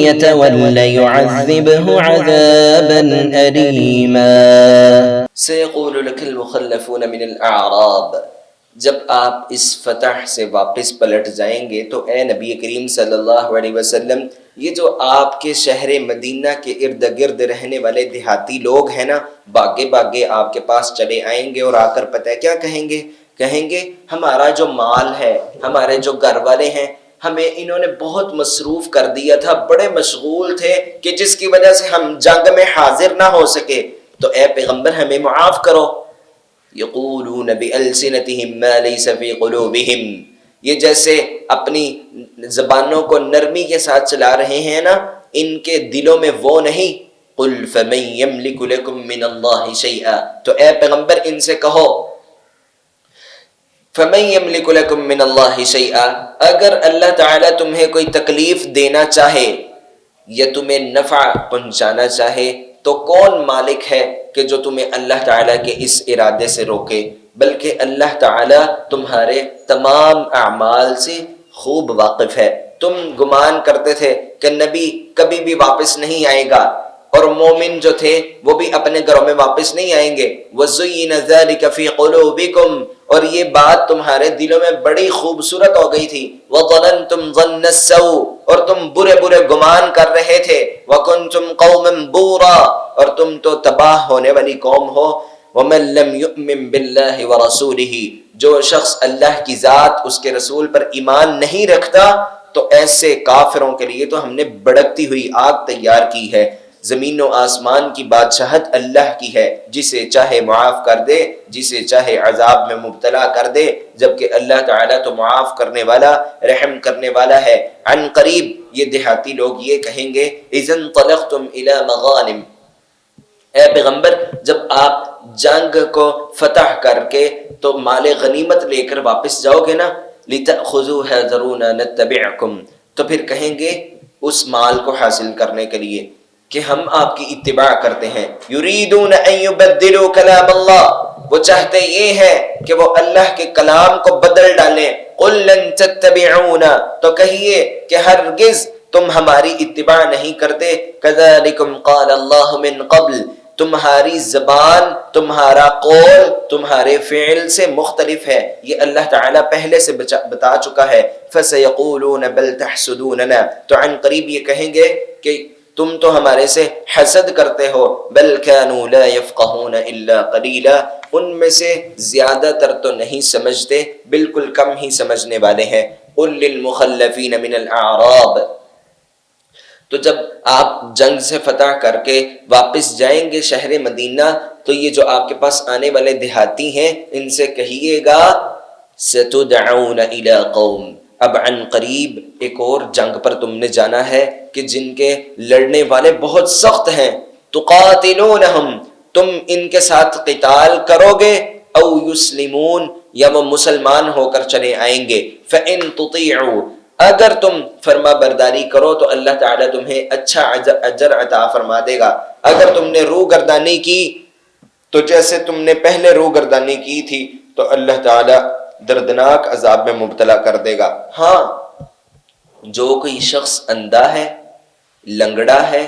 يتول يعذبه عذابا أليما. سيقول لك المخلفون من الأعراب، جب آپ اس فتح سے واپس پلٹ جائیں گے تو اے نبی کریم صلی اللہ علیہ وسلم، یہ جو آپ کے شہر مدینہ کے ارد گرد رہنے والے دیہاتی لوگ ہیں نا، باگے باگے آپ کے پاس چلے آئیں گے اور آ کر پتہ ہے کیا کہیں گے؟ کہیں گے ہمارا جو مال ہے، ہمارے جو گھر والے ہیں، ہمیں انہوں نے بہت مصروف کر دیا تھا، بڑے مشغول تھے کہ جس کی وجہ سے ہم جنگ میں حاضر نہ ہو سکے، تو اے پیغمبر ہمیں معاف کرو۔ یقولون بألسنتهم ما ليس في قلوبهم، یہ جیسے اپنی زبانوں کو نرمی کے ساتھ چلا رہے ہیں نا، ان کے دلوں میں وہ نہیں۔ قل فمن يملك لكم من الله شيئا، تو اے پیغمبر ان سے کہو فمن يملك لكم من الله شيئا، اگر اللہ تعالیٰ تمہیں کوئی تکلیف دینا چاہے یا تمہیں نفع پہنچانا چاہے تو کون مالک ہے کہ جو تمہیں اللہ تعالیٰ کے اس ارادے سے روکے؟ بلکہ اللہ تعالیٰ تمہارے تمام اعمال سے خوب واقف ہے۔ تم گمان کرتے تھے کہ نبی کبھی بھی واپس نہیں آئے گا، اور مومن جو تھے وہ بھی اپنے گھروں میں واپس نہیں آئیں گے۔ وَزُيِّنَ ذَلِكَ فِي قُلُوبِكُمْ، اور یہ بات تمہارے دلوں میں بڑی خوبصورت ہو گئی تھی۔ وَظَنَنْتُمْ ظَنَّ السَّوْءِ، اور تم برے برے گمان کر رہے تھے۔ وَكُنْتُمْ قَوْمًا بُورًا، اور تم تو تباہ ہونے والی قوم ہو۔ وَمَن لَّمْ يُؤْمِن بِاللَّهِ وَرَسُولِهِ، جو شخص اللہ کی ذات، اس کے رسول پر ایمان نہیں رکھتا، تو ایسے کافروں کے لیے تو ہم نے بھڑکتی ہوئی آگ تیار کی ہے۔ زمین و آسمان کی بادشاہت اللہ کی ہے، جسے چاہے معاف کر دے، جسے چاہے عذاب میں مبتلا کر دے، جبکہ اللہ تعالیٰ تو معاف کرنے والا، رحم کرنے والا ہے۔ عن قریب یہ دیہاتی لوگ یہ کہیں گے، اذا انطلقتم الى مغانم، اے پیغمبر جب آپ جنگ کو فتح کر کے تو مال غنیمت لے کر واپس جاؤ گے نا، لتأخذوها ذرونا نتبعکم، تو پھر کہیں گے اس مال کو حاصل کرنے کے لیے کہ ہم آپ کی اتباع کرتے ہیں۔ یریدون ان یبدلوا کلام اللہ، وہ چاہتے یہ ہے کہ وہ اللہ کے کلام کو بدل ڈالیں۔ قل لن تتبعونا، تو کہیے کہ ہرگز تم ہماری اتباع نہیں کرتے۔ کذالکم قال اللہ من قبل، تمہاری زبان، تمہارا قول، تمہارے فعل سے مختلف ہے، یہ اللہ تعالیٰ پہلے سے بتا چکا ہے۔ فسیقولون بل تحسدوننا، تو عن قریب یہ کہیں گے کہ تم تو ہمارے سے حسد کرتے ہو۔ بل كانوا لا يفقهون الا قليلا، ان میں سے زیادہ تر تو نہیں سمجھتے، بالکل کم ہی سمجھنے والے ہیں۔ قل للمخلفین من الاعراب، تو جب آپ جنگ سے فتح کر کے واپس جائیں گے شہر مدینہ، تو یہ جو آپ کے پاس آنے والے دیہاتی ہیں ان سے کہیے گا ستدعون الى قوم، اب عن قریب ایک اور جنگ پر تم نے جانا ہے کہ جن کے لڑنے والے بہت سخت ہیں۔ تقاتلونہم، تم ان کے ساتھ قتال کرو گے، او یسلمون، یا وہ مسلمان ہو کر چلے آئیں گے۔ فَإِن تُطِيعُوا، اگر تم فرما برداری کرو تو اللہ تعالیٰ تمہیں اچھا اجر عطا فرما دے گا۔ اگر تم نے روح گردانی کی تو جیسے تم نے پہلے روح گردانی کی تھی تو اللہ تعالیٰ دردناک عذاب میں مبتلا کر دے گا۔ ہاں، جو کوئی شخص اندھا ہے، لنگڑا ہے،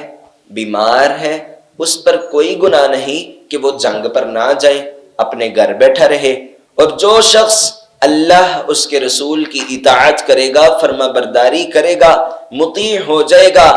بیمار ہے، اس پر کوئی گناہ نہیں کہ وہ جنگ پر نہ جائے، اپنے گھر بیٹھا رہے۔ اور جو شخص اللہ اس کے رسول کی اطاعت کرے گا، فرما برداری کرے گا، مطیع ہو جائے گا،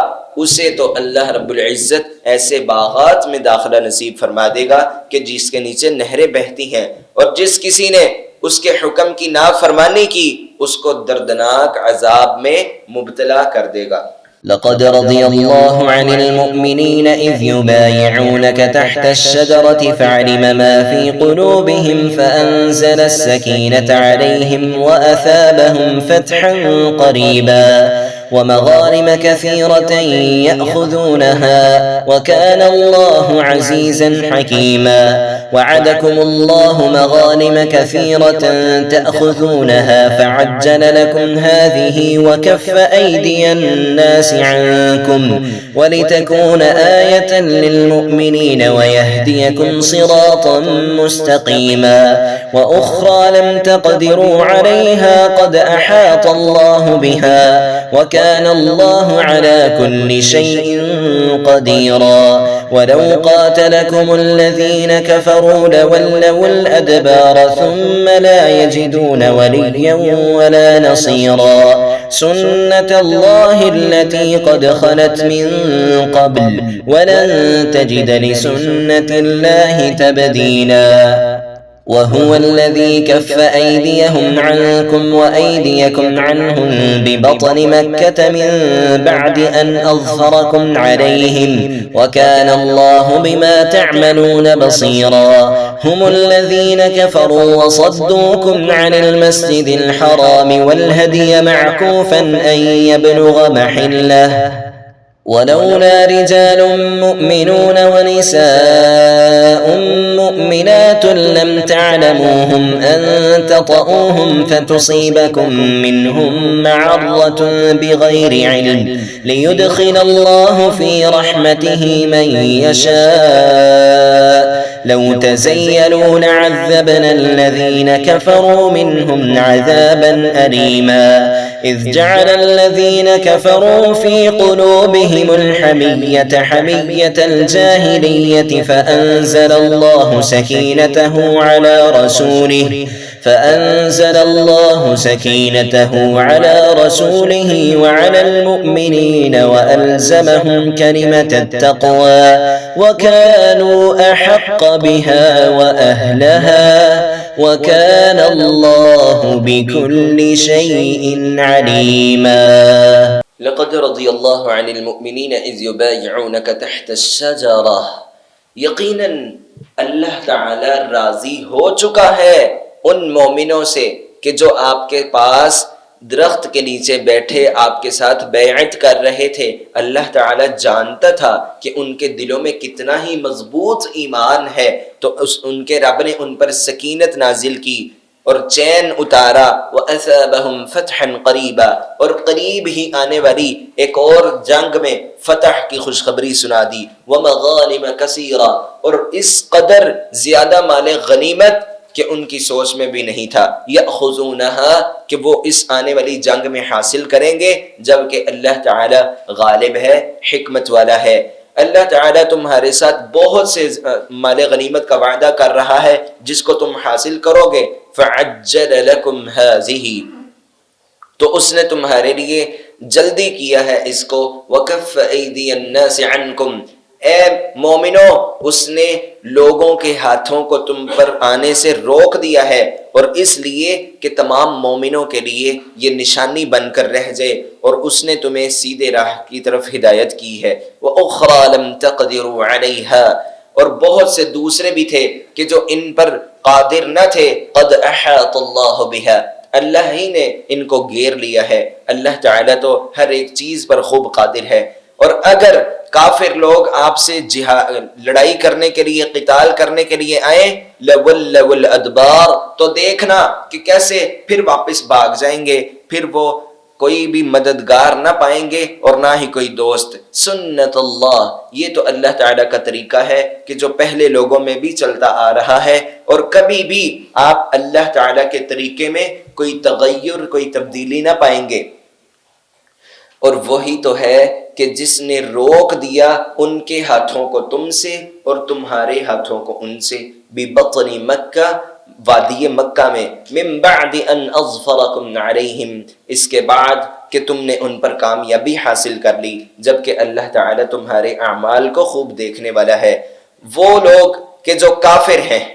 اسے تو اللہ رب العزت ایسے باغات میں داخلہ نصیب فرما دے گا کہ جس کے نیچے نہریں بہتی ہیں، اور جس کسی نے اس کے حکم کی نافرمانی کی اس کو دردناک عذاب میں مبتلا کر دے گا۔ لقد رضي الله عن المؤمنين إذ يبايعونك تحت الشجرة فعلم ما في قلوبهم فأنزل السكينة عليهم وأثابهم فتحا قريبا ومغانم كثيرة يأخذونها وكان الله عزيزا حكيما وعدكم الله مغانم كثيرة تأخذونها فعجل لكم هذه وكف أيدي الناس عنكم ولتكون آية للمؤمنين ويهديكم صراطا مستقيما وأخرى لم تقدروا عليها قد أحاط الله بها وكان الله على كل شيء قديرا ولو قاتلكم الذين كفروا لولوا الأدبار ثم لا يجدون وليا ولا نصيرا سنة الله التي قد خلت من قبل ولن تجد لسنة الله تبديلا وهو الذي كف أيديهم عنكم وأيديكم عنهم ببطن مكة من بعد أن أظفركم عليهم وكان الله بما تعملون بصيرا هم الذين كفروا وصدوكم عن المسجد الحرام والهدي معكوفا أن يبلغ محله ولولا رجال مؤمنون ونساء مؤمنات لم تعلموهم أن تطؤوهم فتصيبكم منهم معرة بغير علم ليدخل الله في رحمته من يشاء لو تزيلوا لعذبنا الذين كفروا منهم عذابا أليما إذ جعل الذين كفروا في قلوبهم الحمية حمية الجاهلية فأنزل الله سكينته على رسوله وعلى المؤمنين وألزمهم كلمة التقوى وكانوا أحق بها وأهلها وكان الله بكل شيء عليما لقد رضي الله عن المؤمنين إذ يبايعونك تحت الشجرة یقیناً اللہ تعالی راضی ہو چکا ہے ان مومنوں سے کہ جو آپ کے پاس درخت کے نیچے بیٹھے آپ کے ساتھ بیعت کر رہے تھے. اللہ تعالی جانتا تھا کہ ان کے دلوں میں کتنا ہی مضبوط ایمان ہے، تو ان کے رب نے ان پر سکینت نازل کی اور چین اتارا. وَأَثَابَهُمْ فَتْحًا قَرِيبًا، اور قریب ہی آنے والی ایک اور جنگ میں فتح کی خوشخبری سنا دی. وَمَغَانِمَ كَثِيرًا، اور اس قدر زیادہ مال غنیمت کہ ان کی سوچ میں بھی نہیں تھا. یأخذونہا، کہ وہ اس آنے والی جنگ میں حاصل کریں گے، جبکہ اللہ تعالی غالب ہے، حکمت والا ہے. اللہ تعالیٰ تمہارے ساتھ بہت سے مال غنیمت کا وعدہ کر رہا ہے جس کو تم حاصل کرو گے. فَعَجَّلَ لَكُمْ هَذِهِ، تو اس نے تمہارے لیے جلدی کیا ہے اس کو. وَكَفَّ أَيْدِيَ النَّاسِ عَنْكُمْ، اے مومنو اس نے لوگوں کے ہاتھوں کو تم پر آنے سے روک دیا ہے، اور اس لیے کہ تمام مومنوں کے لیے یہ نشانی بن کر رہ جائے، اور اس نے تمہیں سیدھے راہ کی طرف ہدایت کی ہے. وَأُخْرَى لَمْ تَقْدِرُوا عَلَيْهَا، اور بہت سے دوسرے بھی تھے کہ جو ان پر قادر نہ تھے. قَدْ أَحَاطَ اللَّهُ بِهَا، اللہ ہی نے ان کو گھیر لیا ہے. اللہ تعالیٰ تو ہر ایک چیز پر خوب قادر ہے. اور اگر کافر لوگ آپ سے لڑائی کرنے کے لیے، قتال کرنے کے لیے آئیں، لَوَلَّوُا الْأَدْبَارَ، تو دیکھنا کہ کیسے پھر واپس بھاگ جائیں گے، پھر وہ کوئی بھی مددگار نہ پائیں گے اور نہ ہی کوئی دوست. سنت اللہ، یہ تو اللہ تعالیٰ کا طریقہ ہے کہ جو پہلے لوگوں میں بھی چلتا آ رہا ہے، اور کبھی بھی آپ اللہ تعالیٰ کے طریقے میں کوئی تغیر، کوئی تبدیلی نہ پائیں گے. اور وہی تو ہے کہ جس نے روک دیا ان کے ہاتھوں کو تم سے اور تمہارے ہاتھوں کو ان سے. ببطن مکہ، وادی مکہ میں. من بعد ان اظفرکم علیہم، اس کے بعد کہ تم نے ان پر کامیابی حاصل کر لی، جبکہ اللہ تعالی تمہارے اعمال کو خوب دیکھنے والا ہے. وہ لوگ کہ جو کافر ہیں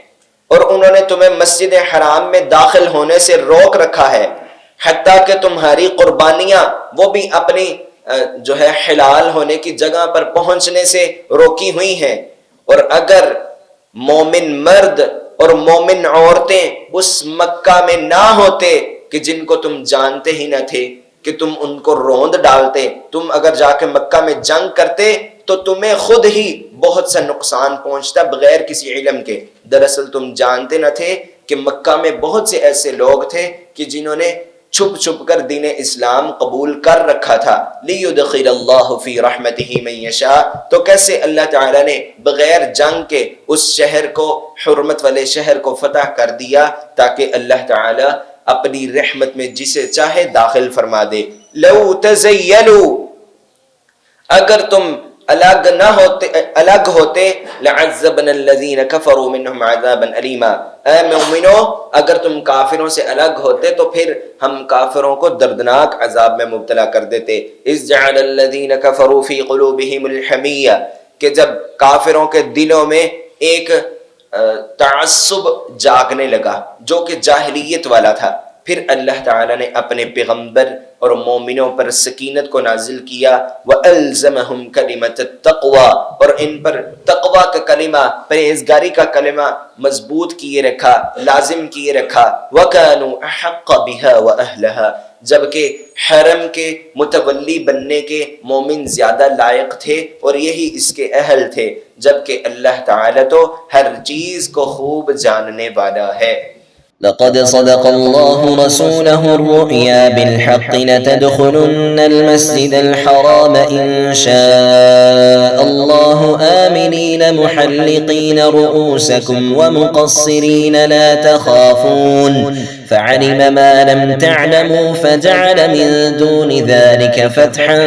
اور انہوں نے تمہیں مسجد حرام میں داخل ہونے سے روک رکھا ہے، حتیٰ کہ تمہاری قربانیاں وہ بھی اپنی جو ہے حلال ہونے کی جگہ پر پہنچنے سے روکی ہوئی ہیں، اور اگر مومن مرد اور مومن عورتیں اس مکہ میں نہ ہوتے کہ جن کو تم جانتے ہی نہ تھے، کہ تم ان کو روند ڈالتے، تم اگر جا کے مکہ میں جنگ کرتے تو تمہیں خود ہی بہت سا نقصان پہنچتا بغیر کسی علم کے۔ دراصل تم جانتے نہ تھے کہ مکہ میں بہت سے ایسے لوگ تھے کہ جنہوں نے چھپ چھپ کر دین اسلام قبول کر رکھا تھا۔ لِيُدْخِلَ اللَّهُ فِي رَحْمَتِهِ مَن يَشَاءُ، تو کیسے اللہ تعالیٰ نے بغیر جنگ کے اس شہر کو، حرمت والے شہر کو فتح کر دیا تاکہ اللہ تعالیٰ اپنی رحمت میں جسے چاہے داخل فرما دے۔ لَوْ تَزَيَّلُوا، اگر تم الگ ہوتے، لَعَذَّبْنَا الَّذِينَ كَفَرُوا مِنْهُمْ عَذَابًا أَلِيمًا، اے مومنو اگر تم کافروں سے الگ ہوتے تو پھر ہم کافروں کو دردناک عذاب میں مبتلا کر دیتے۔ إِذْ جَعَلَ الَّذِينَ كَفَرُوا فِي قُلُوبِهِمُ الْحَمِيَّةَ، کہ جب کافروں کے دلوں میں ایک تعصب جاگنے لگا جو کہ جاہلیت والا تھا، پھر اللہ تعالیٰ نے اپنے پیغمبر اور مومنوں پر سکینت کو نازل کیا، وَأَلْزَمَهُمْ كَلِمَةَ التَّقْوَى، اور ان پر تقوی کا کلمہ، پرہیزگاری کا کلمہ مضبوط کیے رکھا، لازم کیے رکھا۔ وَكَانُوا أَحَقَّ بِهَا وَأَهْلَهَا، جبکہ حرم کے متولی بننے کے مومن زیادہ لائق تھے اور یہی اس کے اہل تھے، جبکہ اللہ تعالیٰ تو ہر چیز کو خوب جاننے والا ہے۔ لقد صدق الله رسوله الرؤيا بالحق لتدخلن المسجد الحرام إن شاء الله آمنين محلقين رؤوسكم ومقصرين لا تخافون فعلم ما لم تعلموا فجعل من دون ذلك فتحا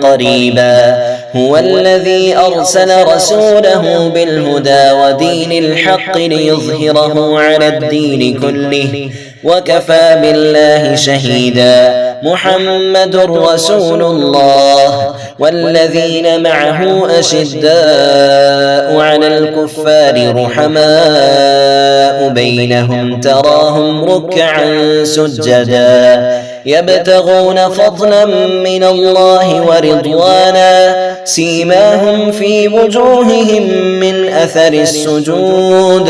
قريبا هو الذي أرسل رسوله بالهدى ودين الحق ليظهره على الدين كله وكفى بالله شهيدا محمد رسول الله والذين معه أشداء على الكفار رحماء بينهم تراهم ركعا سجدا يبتغون فضلا من الله ورضوانا سيماهم في وجوههم من أثر السجود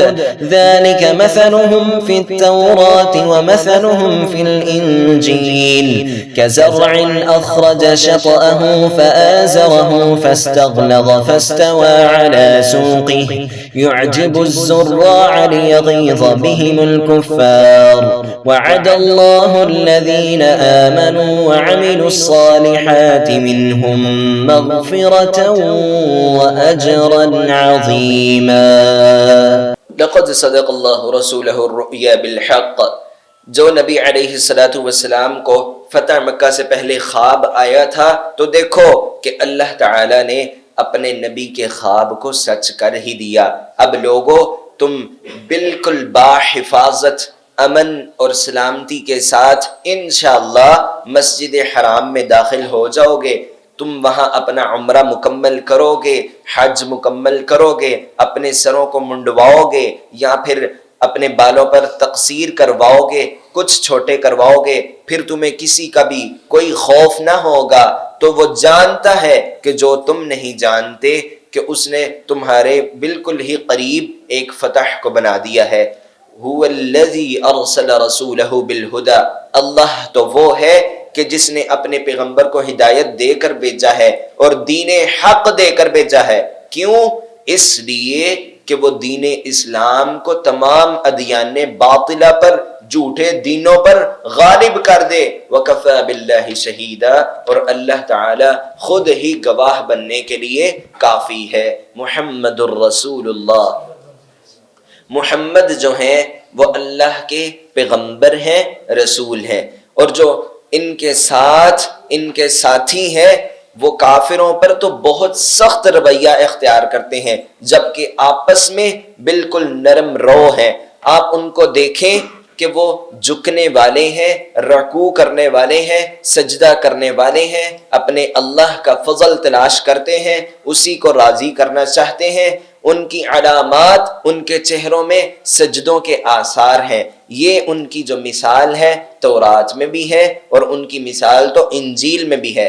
ذلك مثلهم في التوراة ومثلهم في الإنجيل كزرع أخرج شطأه فآزره فاستغلظ فاستوى على سوقه يعجب الزراع ليغيظ بهم الكفار وعد الله الذين آمنوا وعملوا الصالحات منهم مغفرة وأجرا عظيما۔ لقد صدق الله رسوله الرؤيا بالحق، جو نبی علیہ السلام کو فتح مکہ سے پہلے خواب آیا تھا تو دیکھو کہ اللہ تعالی نے اپنے نبی کے خواب کو سچ کر ہی دیا۔ اب لوگو تم بالکل باحفاظت، امن اور سلامتی کے ساتھ انشاءاللہ مسجد حرام میں داخل ہو جاؤ گے۔ تم وہاں اپنا عمرہ مکمل کرو گے، حج مکمل کرو گے، اپنے سروں کو منڈواؤ گے یا پھر اپنے بالوں پر تقصیر کرواؤ گے، کچھ چھوٹے کرواؤ گے، پھر تمہیں کسی کا بھی کوئی خوف نہ ہوگا۔ تو وہ جانتا ہے کہ جو تم نہیں جانتے کہ اس نے تمہارے بالکل ہی قریب ایک فتح کو بنا دیا ہے۔ هو الذی ارسل رسولہ بالہدی، اللہ تو وہ ہے کہ جس نے اپنے پیغمبر کو ہدایت دے کر بھیجا ہے اور دین حق دے کر بھیجا ہے۔ کیوں؟ اس لیے کہ وہ دین اسلام کو تمام ادیان باطلہ پر، جھوٹے دینوں پر غالب کر دے۔ وَكَفَى بِاللَّهِ شَهِيدًا، اور اللہ تعالی خود ہی گواہ بننے کے لیے کافی ہے۔ محمد الرسول اللہ، محمد جو ہیں وہ اللہ کے پیغمبر ہیں، رسول ہیں، اور جو ان کے ساتھ ان کے ساتھی ہیں وہ کافروں پر تو بہت سخت رویہ اختیار کرتے ہیں، جبکہ آپس میں بالکل نرم رو ہیں۔ آپ ان کو دیکھیں کہ وہ جھکنے والے ہیں، رکوع کرنے والے ہیں، سجدہ کرنے والے ہیں، اپنے اللہ کا فضل تلاش کرتے ہیں، اسی کو راضی کرنا چاہتے ہیں۔ ان کی علامات ان کے چہروں میں سجدوں کے آثار ہیں۔ یہ ان کی جو مثال ہے تورات میں بھی ہے اور ان کی مثال تو انجیل میں بھی ہے۔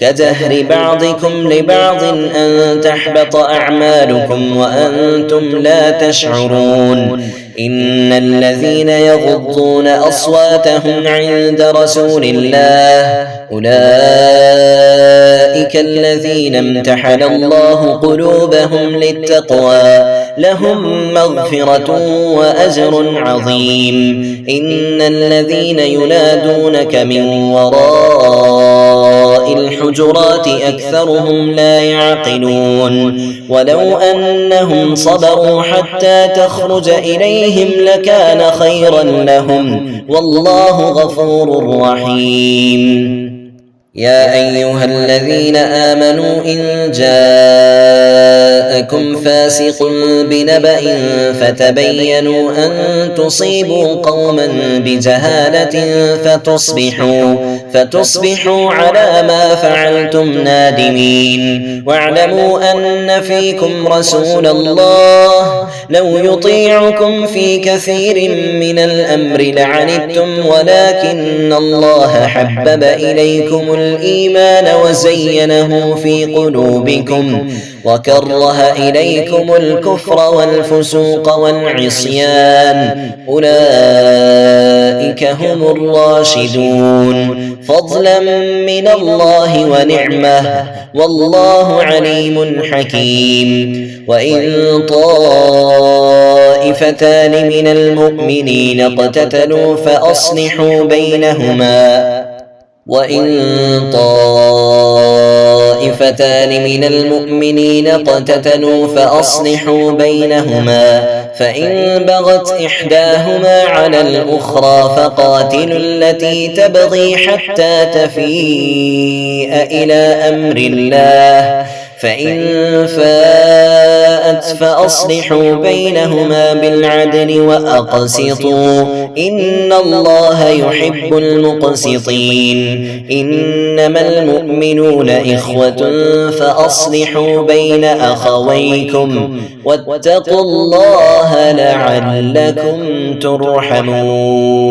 كجهر بعضكم لبعض أن تحبط أعمالكم وأنتم لا تشعرون. إن الذين يغضون أصواتهم عند رسول الله أولئك الذين امتحن الله قلوبهم للتقوى لهم مغفرة وأجر عظيم. إن الذين ينادونك من وراء الحجرات أكثرهم لا يعقلون. ولو أنهم صبروا حتى تخرج إليهم لكان خيرا لهم والله غفور رحيم. يا أيها الذين آمنوا إن جاءكم فاسق بنبأ فتبينوا أن تصيبوا قوما بجهالة فتصبحوا على ما فعلتم نادمين. واعلموا أن فيكم رسول الله لو يطيعكم في كثير من الأمر لعنتم ولكن الله حبب إليكم الإيمان وزينه في قلوبكم وكره إليكم الكفر والفسوق والعصيان أولئك هم الراشدون فضلا من الله ونعمة والله عليم حكيم. وإن طائفتان من المؤمنين اقتتلوا فأصلحوا بينهما فإن بغت إحداهما على الأخرى فقاتلوا التي تبغي حتى تفيء إلى أمر الله فإن فاءت فأصلحوا بينهما بالعدل وأقسطوا إن الله يحب المقسطين. إنما المؤمنون إخوة فأصلحوا بين أخويكم واتقوا الله لعلكم ترحمون.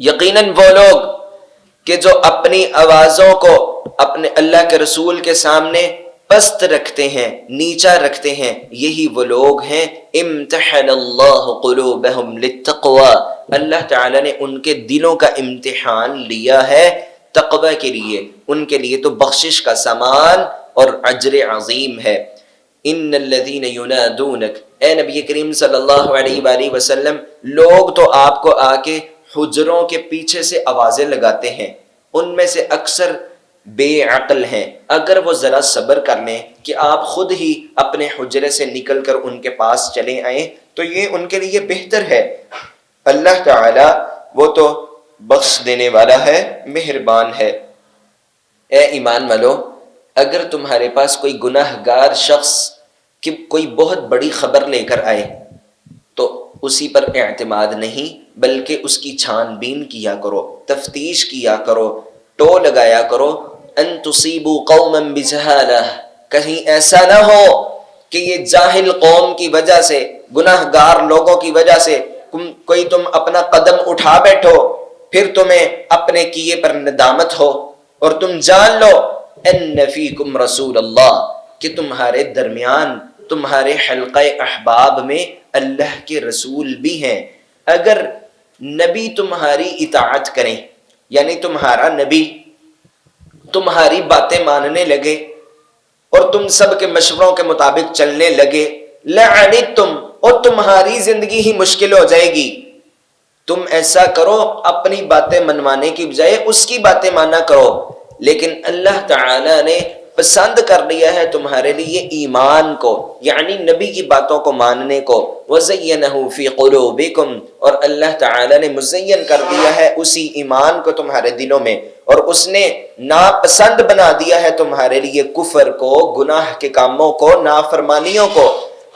یقیناً وہ لوگ کہ جو اپنی آوازوں کو اپنے اللہ کے رسول کے سامنے پست رکھتے ہیں، نیچا رکھتے ہیں، یہی وہ لوگ ہیں امتحن اللہ قلوبہم للتقوی، اللہ تعالی نے ان کے دلوں کا امتحان لیا ہے تقوی کے لیے، ان کے لیے تو بخشش کا سامان اور اجر عظیم ہے۔ ان الذین ینادونک، اے نبی کریم صلی اللہ علیہ وآلہ وسلم، لوگ تو آپ کو آ کے حجروں کے پیچھے سے آوازیں لگاتے ہیں، ان میں سے اکثر بے عقل ہیں، اگر وہ ذرا صبر کر لیں کہ آپ خود ہی اپنے حجرے سے نکل کر ان کے پاس چلے آئیں تو یہ ان کے لیے بہتر ہے۔ اللہ تعالی وہ تو بخش دینے والا ہے، مہربان ہے۔ اے ایمان والو، اگر تمہارے پاس کوئی گناہ گار شخص کہ کوئی بہت بڑی خبر لے کر آئے تو اسی پر اعتماد نہیں، بلکہ اس کی چھان بین کیا کرو، تفتیش کیا کرو، ٹو لگایا کرو۔ ان تصیبوا قوما بجہالہ، کہیں ایسا نہ ہو کہ یہ جاہل قوم کی وجہ سے، گناہ گار لوگوں کی وجہ سے کوئی تم اپنا قدم اٹھا بیٹھو، پھر تمہیں اپنے کیے پر ندامت ہو، اور تم جان لو ان فیکم رسول اللہ، کہ تمہارے درمیان، تمہارے حلقہ احباب میں اللہ کے رسول بھی ہیں۔ اگر نبی تمہاری اطاعت کریں، یعنی تمہارا نبی تمہاری باتیں ماننے لگے اور تم سب کے مشوروں کے مطابق چلنے لگے، لعنتم، اور تمہاری زندگی ہی مشکل ہو جائے گی۔ تم ایسا کرو، اپنی باتیں منوانے کی بجائے اس کی باتیں مانا کرو، لیکن اللہ تعالی نے پسند کر لیا ہے تمہارے لیے ایمان کو، یعنی نبی کی باتوں کو ماننے کو۔ وَزَيَّنَهُ فِي قُلُوبِكُمْ، اور اللہ تعالی نے مزین کر دیا ہے اسی ایمان کو تمہارے دلوں میں، اور اس نے ناپسند بنا دیا ہے تمہارے لیے کفر کو، گناہ کے کاموں کو، نافرمانیوں کو۔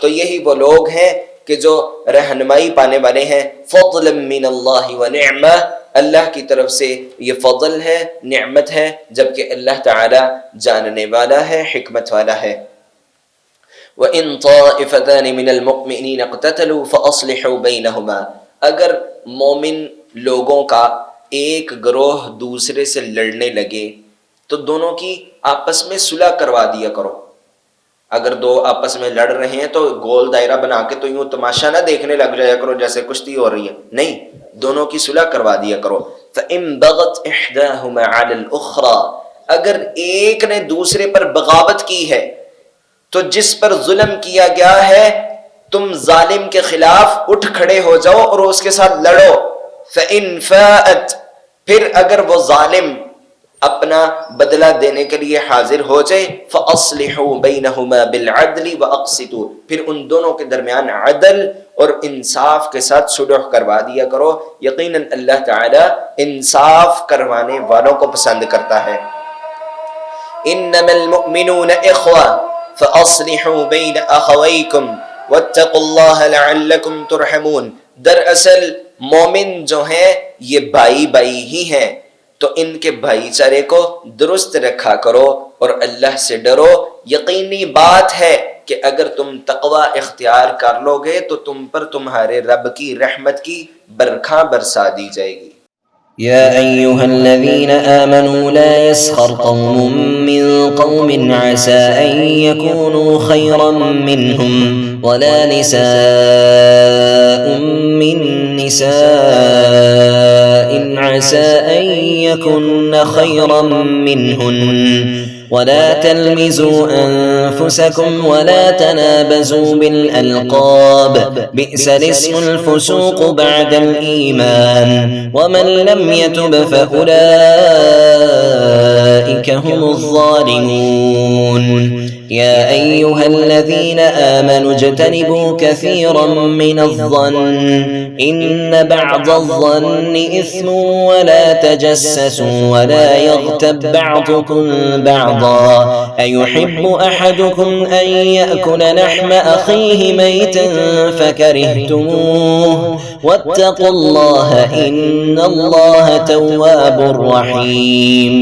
تو یہی وہ لوگ ہیں کہ جو رہنمائی پانے والے ہیں۔ فضلا من اللہ ونعمہ، اللہ کی طرف سے یہ فضل ہے، نعمت ہے، جبکہ اللہ تعالی جاننے والا ہے، حکمت والا ہے۔ وَإِن طَائِفَتَانِ مِنَ الْمُؤْمِنِينَ اقْتَتَلُوا فَأَصْلِحُوا بَيْنَهُمَا، اگر مومن لوگوں کا ایک گروہ دوسرے سے لڑنے لگے تو دونوں کی آپس میں صلح کروا دیا کرو۔ اگر دو آپس میں لڑ رہے ہیں تو گول دائرہ بنا کے تو یوں تماشا نہ دیکھنے لگ جایا کرو جیسے کشتی ہو رہی ہے، نہیں، دونوں کی صلح کروا دیا کرو۔ فَإِن بَغَتْ إِحْدَاهُمَا عَلَى الْأُخْرَى، اگر ایک نے دوسرے پر بغاوت کی ہے تو جس پر ظلم کیا گیا ہے تم ظالم کے خلاف اٹھ کھڑے ہو جاؤ اور اس کے ساتھ لڑو۔ فَإِن فَاءَتْ، پھر اگر وہ ظالم اپنا بدلہ دینے کے لیے حاضر ہو جائے، فَأَصْلِحُوا بَيْنَهُمَا بِالْعَدْلِ وَأَقْسِطُوا، پھر ان دونوں کے درمیان عدل اور انصاف کے ساتھ صلح کروا دیا کرو، یقیناً اللہ تعالی انصاف کروانے والوں کو پسند کرتا ہے۔ إِنَّمَا الْمُؤْمِنُونَ إِخْوَةٌ فَأَصْلِحُوا بَيْنَ أَخَوَيْكُمْ وَاتَّقُوا اللَّهَ لَعَلَّكُمْ تُرْحَمُونَ، دراصل مومن جو ہیں یہ بھائی بھائی ہی ہیں، تو ان کے بھائی چارے کو درست رکھا کرو اور اللہ سے ڈرو۔ یقینی بات ہے کہ اگر تم تقوی اختیار کر لو گے تو تم پر تمہارے رب کی رحمت کی برکھاں برسا دی جائے گی۔ يا أيها الذين آمنوا لا يسخر قوم من قوم عسى أن يكونوا خيرا منهم ولا نساء من نساء عسى أن يكن خيرا منهن ولا تلمزوا أنفسكم ولا تنابزوا بالألقاب بئس الاسم الفسوق بعد الإيمان ومن لم يتب فأولئك هم الظالمون يا أيها الذين آمنوا اجتنبوا كثيرا من الظن إن بعض الظن إثم ولا تجسسوا ولا يغتب بعضكم بعضا أيحب أحدكم أن يأكل لحم أخيه ميتا فكرهتموه واتقوا الله إن الله تواب رحيم۔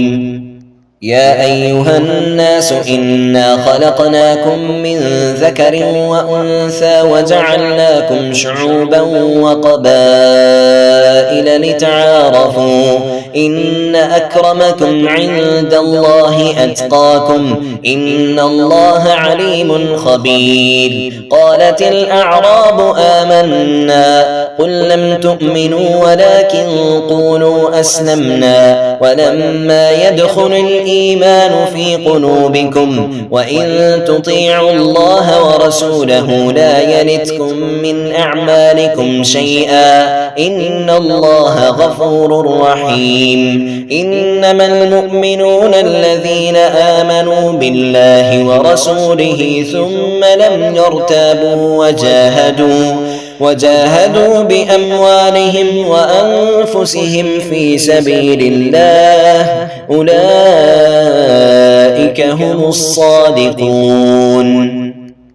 يا أيها الناس إنا خلقناكم من ذكر وأنثى وجعلناكم شعوبا وقبائل لتعارفوا إن أكرمكم عند الله أتقاكم إن الله عليم خبير قالت الأعراب آمنا قل لم تؤمنوا ولكن قولوا أسلمنا ولما يدخل الإيمان في قلوبكم وإن تطيعوا الله ورسوله لا يلتكم من أعمالكم شيئا إن الله غفور رحيم إنما المؤمنون الذين آمنوا بالله ورسوله ثم لم يرتابوا وجاهدوا بأموالهم وأنفسهم في سبيل الله أولئك هم الصادقون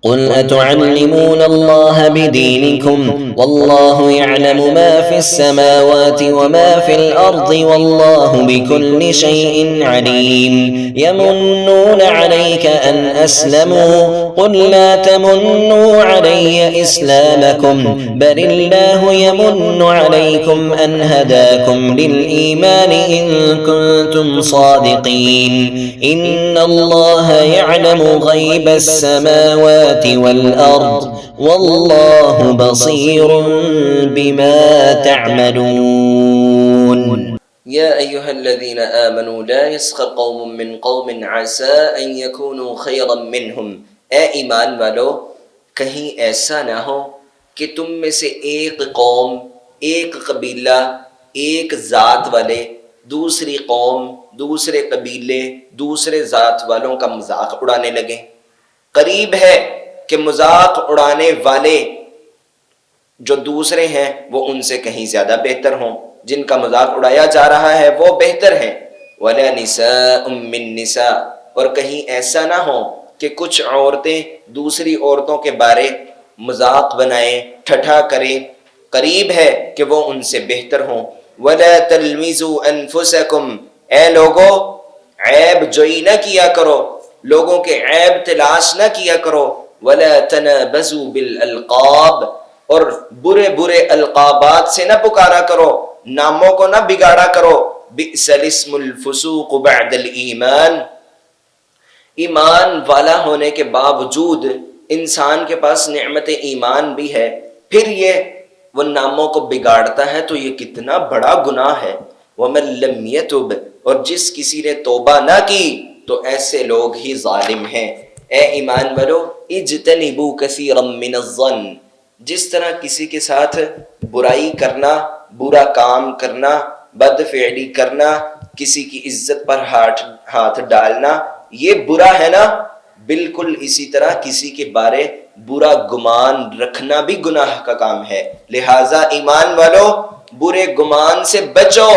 قل أتعلمون الله بدينكم والله يعلم ما في السماوات وما في الأرض والله بكل شيء عليم يمنون عليك أن أسلموا قل لا تمنوا علي إسلامكم بل الله يمن عليكم أن هداكم للإيمان إن كنتم صادقين إن الله يعلم غيب السماوات والأرض والله بصير بما تعملون يا أيها الذين آمنوا لا يسخر قوم من قوم عسى أن يكونوا خيرا منهم اے ایمان والو کہیں ایسا نہ ہو کہ تم میں سے ایک قوم، ایک قبیلہ، ایک ذات والے دوسری قوم، دوسرے قبیلے، دوسرے ذات والوں کا مذاق اڑانے لگیں۔ قریب ہے کہ مذاق اڑانے والے جو دوسرے ہیں وہ ان سے کہیں زیادہ بہتر ہوں، جن کا مذاق اڑایا جا رہا ہے وہ بہتر ہیں۔ وَلَا نِسَاءٌ مِّن نِسَاءٍ، اور کہیں ایسا نہ ہو کہ کچھ عورتیں دوسری عورتوں کے بارے مذاق بنائیں، ٹھٹھا کریں، قریب ہے کہ وہ ان سے بہتر ہوں۔ وَلَا تَلْمِزُوا أَنفُسَكُمْ، اے لوگو عیب جوئی نہ کیا کرو، لوگوں کے عیب تلاش نہ کیا کرو۔ وَلَا تَنَابَزُوا بِالْأَلْقَابِ، اور برے برے القابات سے نہ پکارا کرو، ناموں کو نہ بگاڑا کرو۔ بِئْسَ الِاسْمُ الْفُسُوقُ بَعْدَ الْإِيمَانِ، ایمان والا ہونے کے باوجود انسان کے پاس نعمت ایمان بھی ہے، پھر یہ وہ ناموں کو بگاڑتا ہے تو یہ کتنا بڑا گناہ ہے۔ وَمَن لَّمْ يَتُبْ، اور جس کسی نے توبہ نہ کی تو ایسے لوگ ہی ظالم ہیں۔ اے ایمان والو اجتنبوا کثیرا من الظن، جس طرح کسی کے ساتھ برائی کرنا، برا کام کرنا، بد فعلی کرنا، کسی کی عزت پر ہاتھ ڈالنا یہ برا ہے نا، بالکل اسی طرح کسی کے بارے برا گمان رکھنا بھی گناہ کا کام ہے۔ لہٰذا ایمان والو برے گمان سے بچو،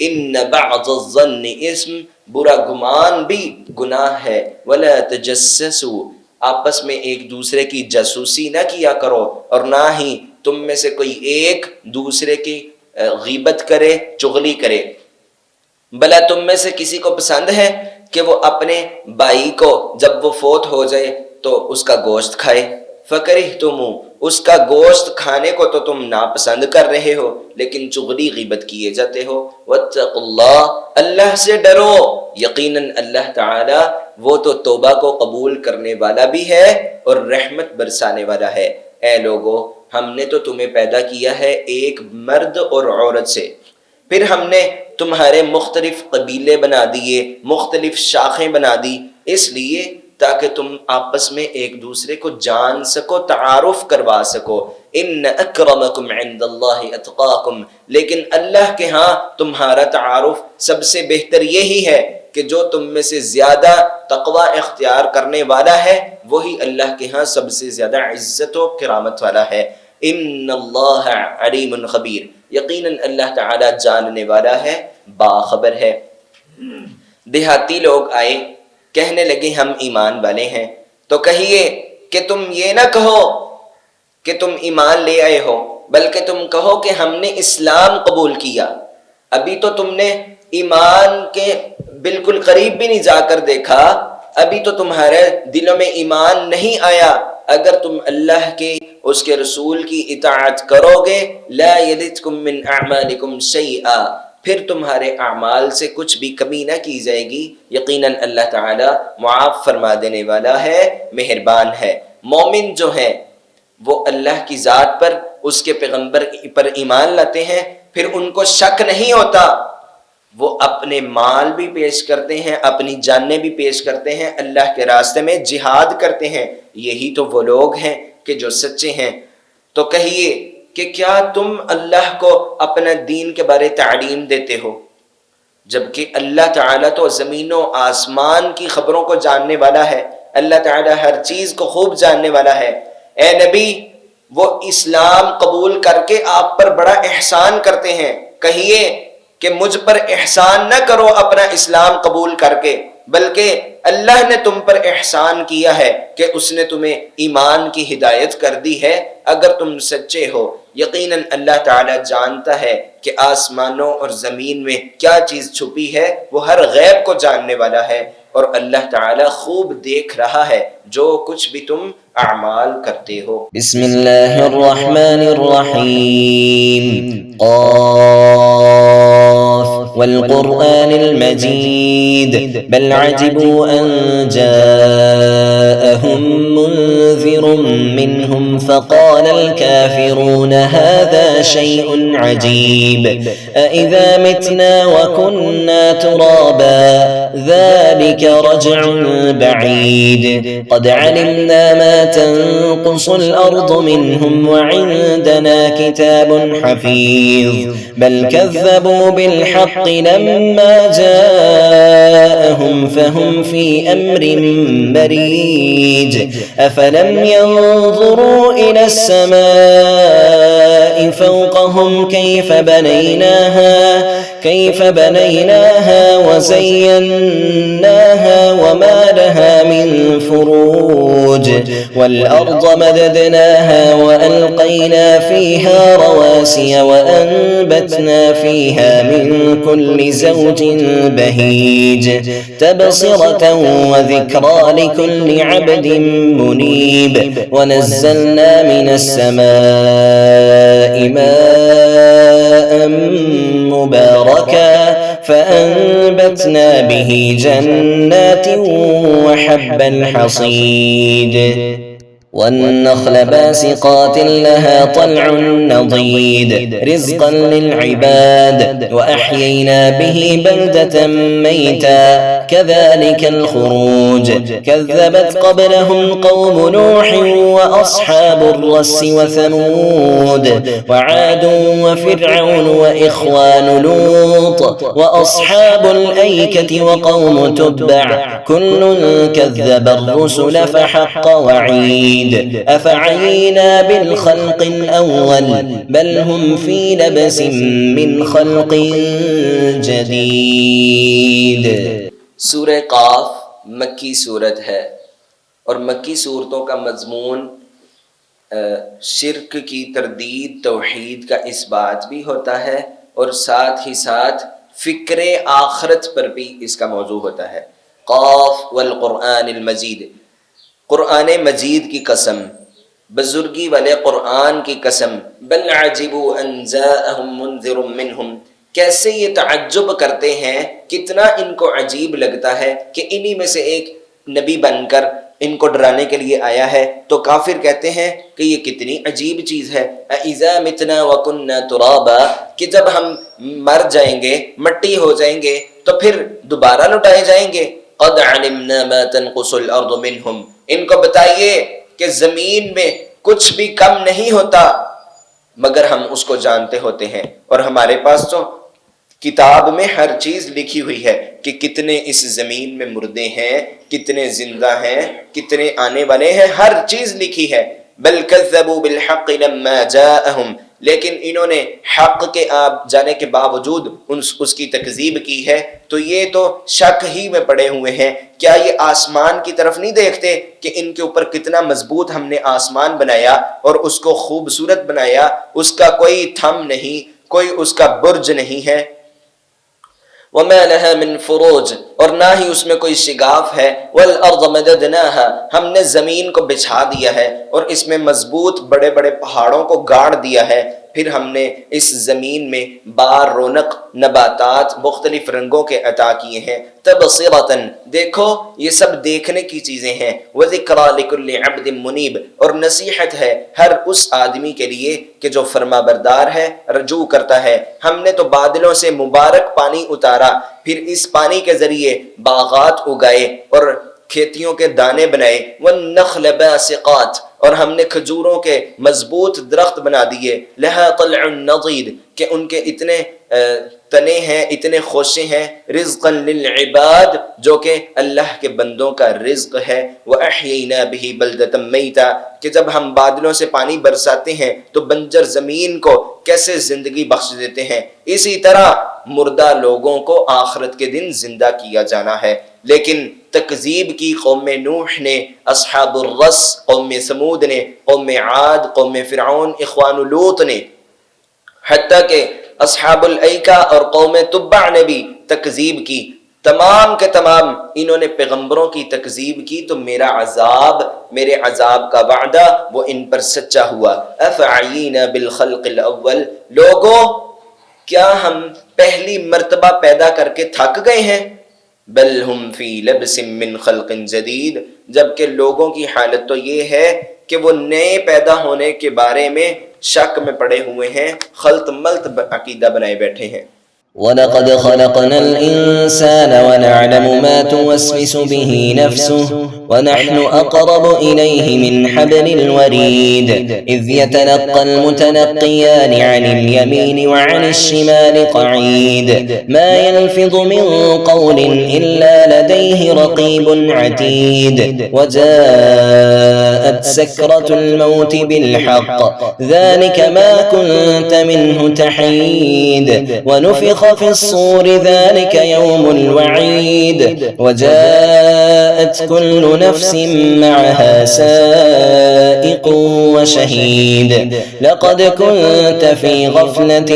ان بعض الظن اسم، برا گمان بھی گناہ ہے۔ ولا تجسسوا، آپس میں ایک دوسرے کی جاسوسی نہ کیا کرو، اور نہ ہی تم میں سے کوئی ایک دوسرے کی غیبت کرے، چغلی کرے۔ بھلا تم میں سے کسی کو پسند ہے کہ وہ اپنے بھائی کو جب وہ فوت ہو جائے تو اس کا گوشت کھائے؟ فَكَرِهْتُمُ، اس کا گوشت کھانے کو تو تم ناپسند کر رہے ہو، لیکن چغلی غیبت کیے جاتے ہو۔ وَاتَّقُوا اللَّهَ، اللہ سے ڈرو، یقیناً اللہ تعالی وہ تو توبہ کو قبول کرنے والا بھی ہے اور رحمت برسانے والا ہے۔ اے لوگو ہم نے تو تمہیں پیدا کیا ہے ایک مرد اور عورت سے، پھر ہم نے تمہارے مختلف قبیلے بنا دیے، مختلف شاخیں بنا دی، اس لیے تاکہ تم آپس میں ایک دوسرے کو جان سکو، تعارف کروا سکو۔ ان اکرمکم عند اللہ اتقاکم، لیکن اللہ کے ہاں تمہارا تعارف سب سے بہتر یہی ہے کہ جو تم میں سے زیادہ تقوی اختیار کرنے والا ہے وہی اللہ کے ہاں سب سے زیادہ عزت و کرامت والا ہے۔ ان اللہ علیم خبیر، یقیناً اللہ تعالی جاننے والا ہے، باخبر ہے۔ دیہاتی لوگ آئے، کہنے لگے ہم ایمان والے ہیں، تو کہیے کہ تم یہ نہ کہو کہ تم ایمان لے آئے ہو، بلکہ تم کہو کہ ہم نے اسلام قبول کیا۔ ابھی تو تم نے ایمان کے بالکل قریب بھی نہیں جا کر دیکھا، ابھی تو تمہارے دلوں میں ایمان نہیں آیا، اگر تم اللہ کے اس کے رسول کی اطاعت کرو گے لا یلدکم من اعمالکم شیئا، پھر تمہارے اعمال سے کچھ بھی کمی نہ کی جائے گی، یقیناً اللہ تعالی معاف فرما دینے والا ہے، مہربان ہے۔ مومن جو ہیں وہ اللہ کی ذات پر، اس کے پیغمبر پر ایمان لاتے ہیں، پھر ان کو شک نہیں ہوتا، وہ اپنے مال بھی پیش کرتے ہیں، اپنی جانیں بھی پیش کرتے ہیں، اللہ کے راستے میں جہاد کرتے ہیں، یہی تو وہ لوگ ہیں کہ جو سچے ہیں۔ تو کہیے کہ کیا تم اللہ کو اپنا دین کے بارے تعلیم دیتے ہو، جبکہ اللہ تعالیٰ تو زمین و آسمان کی خبروں کو جاننے والا ہے، اللہ تعالیٰ ہر چیز کو خوب جاننے والا ہے۔ اے نبی، وہ اسلام قبول کر کے آپ پر بڑا احسان کرتے ہیں، کہیے کہ مجھ پر احسان نہ کرو اپنا اسلام قبول کر کے، بلکہ اللہ نے تم پر احسان کیا ہے کہ اس نے تمہیں ایمان کی ہدایت کر دی ہے، اگر تم سچے ہو۔ یقیناً اللہ تعالیٰ جانتا ہے کہ آسمانوں اور زمین میں کیا چیز چھپی ہے، وہ ہر غیب کو جاننے والا ہے، اور اللہ تعالیٰ خوب دیکھ رہا ہے جو کچھ بھی تم اعمال کرتے ہو۔ بسم اللہ الرحمن الرحیم قاف والقرآن المجید بل عجبوا ان جاءهم منذر منهم فقال الكافرون هذا شيء عجيب أإذا متنا وكنا ترابا ذلك رجع بعيد قد علمنا ما تنقص الأرض منهم وعندنا كتاب حفيظ بل كذبوا بالحق لما جاءهم فهم في أمر مريج أفلم ينظروا إلى السماء فوقهم كيف بنيناها وزيناها وما لها من فروج والأرض مددناها وألقينا فيها رواسي وأنبتنا فيها من كل زوج بهيج تبصرة وذكرى لكل عبد منيب ونزلنا من السماء ماء مباركا فأنبتنا به جنات وحب الحصيد والنخل باسقات لها طلع نضيد رزقا للعباد وأحيينا به بلدة ميتا كذلك الخروج كذبت قبلهم قوم نوح وأصحاب الرس وثمود وعاد وفرعون وإخوان لوط وأصحاب الأيكة وقوم تبع كل كذب الرسل فحق وعيد أفعينا بالخلق الأول بل هم في لبس من خلق جديد۔ سورہ قاف مکی صورت ہے، اور مکی صورتوں کا مضمون شرک کی تردید، توحید کا اس بات بھی ہوتا ہے، اور ساتھ ہی ساتھ فکر آخرت پر بھی اس کا موضوع ہوتا ہے۔ قاف والقرآن المجید، قرآن مجید کی قسم، بزرگی والے قرآن کی قسم۔ بل عجبوا ان جاءهم منذر منهم، کیسے یہ تعجب کرتے ہیں، کتنا ان کو عجیب لگتا ہے کہ انہی میں سے ایک نبی بن کر ان کو ڈرانے کے لیے آیا ہے۔ تو کافر کہتے ہیں کہ یہ کتنی عجیب چیز ہے، اذا متنا وکنا ترابا، کہ جب ہم مر جائیں گے، مٹی ہو جائیں گے، تو پھر دوبارہ لوٹائے جائیں گے۔ قد علمنا ما تنقص الارض منهم، ان کو بتائیے کہ زمین میں کچھ بھی کم نہیں ہوتا مگر ہم اس کو جانتے ہوتے ہیں، اور ہمارے پاس تو کتاب میں ہر چیز لکھی ہوئی ہے کہ کتنے اس زمین میں مردے ہیں، کتنے زندہ ہیں، کتنے آنے والے ہیں، ہر چیز لکھی ہے۔ بل کذبوا بالحق لما جاءهم، لیکن انہوں نے حق کے جانے کے باوجود اس کی تکذیب کی ہے، تو یہ تو شک ہی میں پڑے ہوئے ہیں۔ کیا یہ آسمان کی طرف نہیں دیکھتے کہ ان کے اوپر کتنا مضبوط ہم نے آسمان بنایا اور اس کو خوبصورت بنایا، اس کا کوئی تھم نہیں، کوئی اس کا برج نہیں ہے۔ وما لها من فروج، اور نہ ہی اس میں کوئی شگاف ہے، والارض مددناها، ہم نے زمین کو بچھا دیا ہے اور اس میں مضبوط بڑے بڑے پہاڑوں کو گاڑ دیا ہے، پھر ہم نے اس زمین میں بار رونق نباتات مختلف رنگوں کے عطا کیے ہیں، تبصرۃ، دیکھو یہ سب دیکھنے کی چیزیں ہیں، وذکریٰ لکل عبد منیب، اور نصیحت ہے ہر اس آدمی کے لیے کہ جو فرما بردار ہے، رجوع کرتا ہے۔ ہم نے تو بادلوں سے مبارک پانی اتارا، پھر اس پانی کے ذریعے باغات اگائے اور کھیتیوں کے دانے بنائے، والنخل باسقات، اور ہم نے کھجوروں کے مضبوط درخت بنا دیے، لہا طلع نضید، کہ ان کے اتنے تنے ہیں، اتنے خوشے ہیں، رزقا للعباد، جو کہ اللہ کے بندوں کا رزق ہے، وَأَحْيَيْنَا بِهِ بَلْدَةً مَيْتًا، کہ جب ہم بادلوں سے پانی برساتے ہیں تو بنجر زمین کو کیسے زندگی بخش دیتے ہیں، اسی طرح مردہ لوگوں کو آخرت کے دن زندہ کیا جانا ہے۔ لیکن تکذیب کی قوم نوح نے، اصحاب الرس قوم سمود نے، قوم عاد قوم فرعون اخوان لوط نے، حتیٰ کہ اصحاب الایکہ اور قوم تبع نے بھی تکذیب کی، تمام کے تمام انہوں نے پیغمبروں کی تکذیب کی، تو میرے عذاب کا وعدہ وہ ان پر سچا ہوا۔ افعینا بالخلق الاول، لوگوں کیا ہم پہلی مرتبہ پیدا کر کے تھک گئے ہیں؟ بل ہم فی لبس من خلق جدید، جبکہ لوگوں کی حالت تو یہ ہے کہ وہ نئے پیدا ہونے کے بارے میں شک میں پڑے ہوئے ہیں، خلط ملط عقیدہ بنائے بیٹھے ہیں۔ وَلَقَدْ خَلَقْنَا الْإِنسَانَ وَنَعْلَمُ مَا تُوَسْوِسُ بِهِ نَفْسُهُ وَنَحْنُ أَقْرَبُ إِلَيْهِ مِنْ حَبْلِ الْوَرِيدِ إِذْ يَتَلَقَّى الْمُتَلَقِّيَانِ عَنِ الْيَمِينِ وَعَنِ الشِّمَالِ قَعِيدٌ مَا يَلْفِظُ مِنْ قَوْلٍ إِلَّا لَدَيْهِ رَقِيبٌ عَتِيدٌ وَجَاءَتْ سَكْرَةُ الْمَوْتِ بِالْحَقِّ ذَلِكَ مَا كُنْتَ مِنْهُ تَحِيدُ ونفخ في الصور ذلك يوم الوعيد وجاءت كل نفس معها سائق وشهيد لقد كنت في غفلة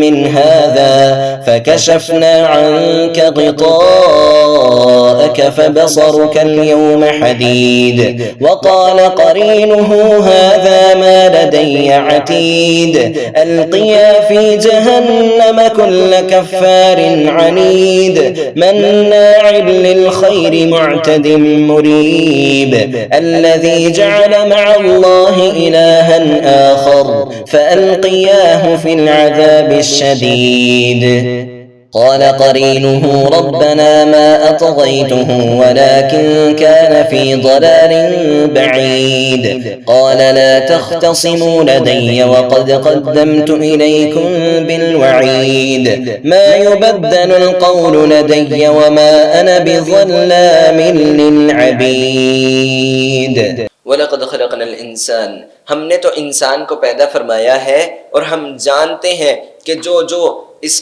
من هذا فكشفنا عنك غطاءك فبصرك اليوم حديد وقال قرينه هذا ما لدي عتيد ألقيا في جهنم كل كفار عنيد مناع للخير معتد مريب الذي جعل مع الله إلها آخر فألقياه في العذاب الشديد قال قرينه ربنا ما أطغيته ولكن كان في ضلال بعيد قال لا تختصموا لدي وقد قدمت إليكم بالوعيد ما يبدل القول لدي وما أنا بظلام للعبيد وَلَقَدْ خَلَقْنَا الْإِنسَانَ، ہم نے تو انسان کو پیدا فرمایا ہے اور ہم جانتے ہیں کہ جو اس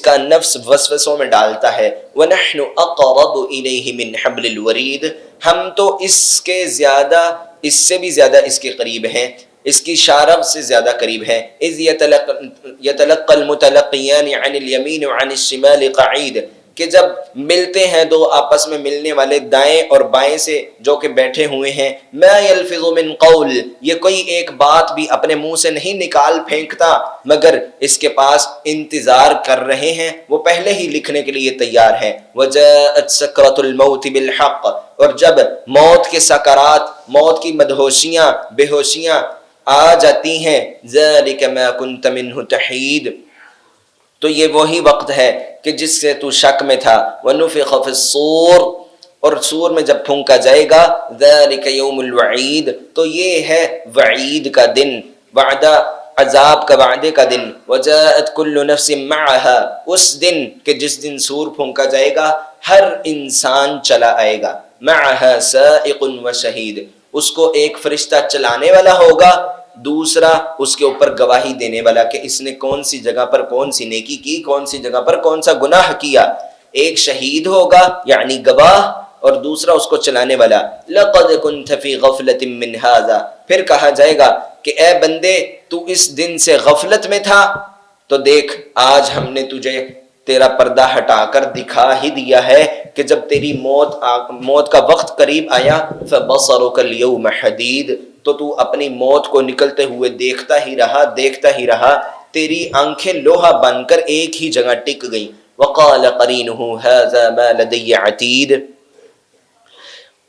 کا نفس وسوسوں میں ڈالتا ہے، وَنَحْنُ أَقْرَبُ إِلَيْهِ مِنْ حَبْلِ الْوَرِيدِ، ہم تو اس سے بھی زیادہ اس کے قریب ہیں، اس کی شارب سے زیادہ قریب ہیں۔ اِذْ يَتَلَقَّى الْمُتَلَقِّيَانِ عَنِ الْيَمِينِ وَعَنِ الشِّمَالِ قَعِيدٌ، کہ جب ملتے ہیں دو آپس میں ملنے والے دائیں اور بائیں سے جو کہ بیٹھے ہوئے ہیں، ما يلفظ من قول، یہ کوئی ایک بات بھی اپنے منہ سے نہیں نکال پھینکتا مگر اس کے پاس انتظار کر رہے ہیں، وہ پہلے ہی لکھنے کے لیے تیار ہیں۔ وجاءت سکرۃ الموت بالحق، اور جب موت کے سکرات، موت کی مدہوشیاں، بے ہوشیاں آ جاتی ہیں، ذلک ما كنت منہ تحید، تو یہ وہی وقت ہے کہ جس سے تو شک میں تھا۔ وَنُفِخَ فِي الصُّورِ، اور سور میں جب پھونکا جائے گا، ذَلِكَ يَوْمُ الْوَعِيدِ، تو یہ ہے وعید کا دن، وعدہ عذاب کا وعدے کا دن۔ وَجَاءَتْ كُلُّ نَفْسٍ مَّعَهَا، اس دن کہ جس دن سور پھونکا جائے گا ہر انسان چلا آئے گا، مَعَهَا سَائِقٌ وَشَهِيدٌ، اس کو ایک فرشتہ چلانے والا ہوگا، دوسرا اس کے اوپر گواہی دینے والا کہ اس نے کون سی جگہ پر کون سی نیکی کی، کون سی جگہ پر کون سا گناہ کیا۔ ایک شہید ہوگا یعنی گواہ، اور دوسرا اس کو چلانے والا۔ لَقَدْ كُنْتَ فِي غَفْلَةٍ مِّنْ هَذَا، پھر کہا جائے گا کہ اے بندے تو اس دن سے غفلت میں تھا، تو دیکھ آج ہم نے تجھے تیرا پردہ ہٹا کر دکھا ہی دیا ہے کہ جب تیری موت کا وقت قریب آیا فَبَصَرُكَ الْيَوْمَ حَدِيدٌ تو اپنی موت کو نکلتے ہوئے دیکھتا ہی رہا تیری آنکھیں لوہا بن کر ایک ہی جگہ ٹک گئیں. وَقَالَ قَرِينُهُ هَذَا مَا لَدَيَّ عَتِيدٌ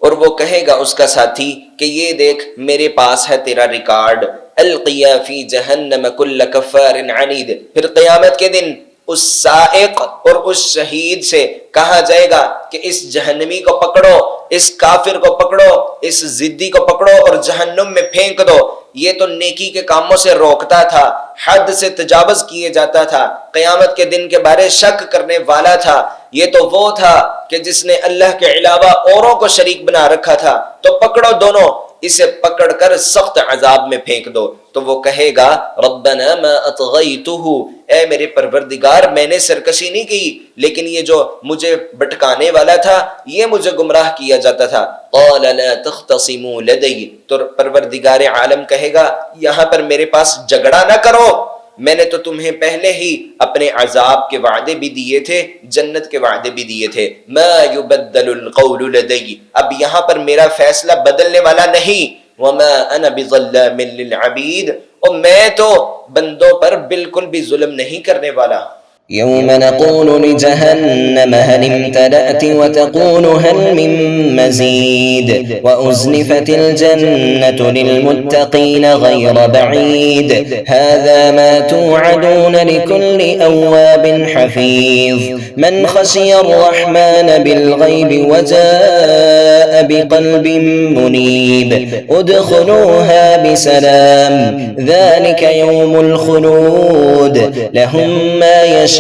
اور وہ کہے گا اس کا ساتھی کہ یہ دیکھ میرے پاس ہے تیرا ریکارڈ. القیا فی جہنم کل کفار عنید پھر قیامت کے دن اس سائق اور اس شہید سے کہا جائے گا کہ اس جہنمی کو پکڑو، اس کافر کو پکڑو، اس ضدی کو پکڑو اور جہنم میں پھینک دو. یہ تو نیکی کے کاموں سے روکتا تھا، حد سے تجاوز کیے جاتا تھا، قیامت کے دن کے بارے شک کرنے والا تھا. یہ تو وہ تھا کہ جس نے اللہ کے علاوہ اوروں کو شریک بنا رکھا تھا. تو پکڑو دونوں، اسے پکڑ کر سخت عذاب میں پھینک دو. تو وہ کہے گا ربنا ما اطغیتہ اے میرے پروردگار میں نے سرکشی نہیں کی، لیکن یہ جو مجھے بھٹکانے والا تھا یہ مجھے گمراہ کیا جاتا تھا. قال لا تختصموا لدی تو پروردگار عالم کہے گا یہاں پر میرے پاس جھگڑا نہ کرو، میں نے تو تمہیں پہلے ہی اپنے عذاب کے وعدے بھی دیے تھے، جنت کے وعدے بھی دیے تھے. ما يبدل القول لدی اب یہاں پر میرا فیصلہ بدلنے والا نہیں. وما انا بظلام للعبید اور میں تو بندوں پر بالکل بھی ظلم نہیں کرنے والا. يوم نقول لجهنم هل امتلأت وتقول هل من مزيد وأزلفت الجنة للمتقين غير بعيد هذا ما توعدون لكل أواب حفيظ من خشي الرحمن بالغيب وجاء بقلب منيب ادخلوها بسلام ذلك يوم الخلود لهم ما يشاءون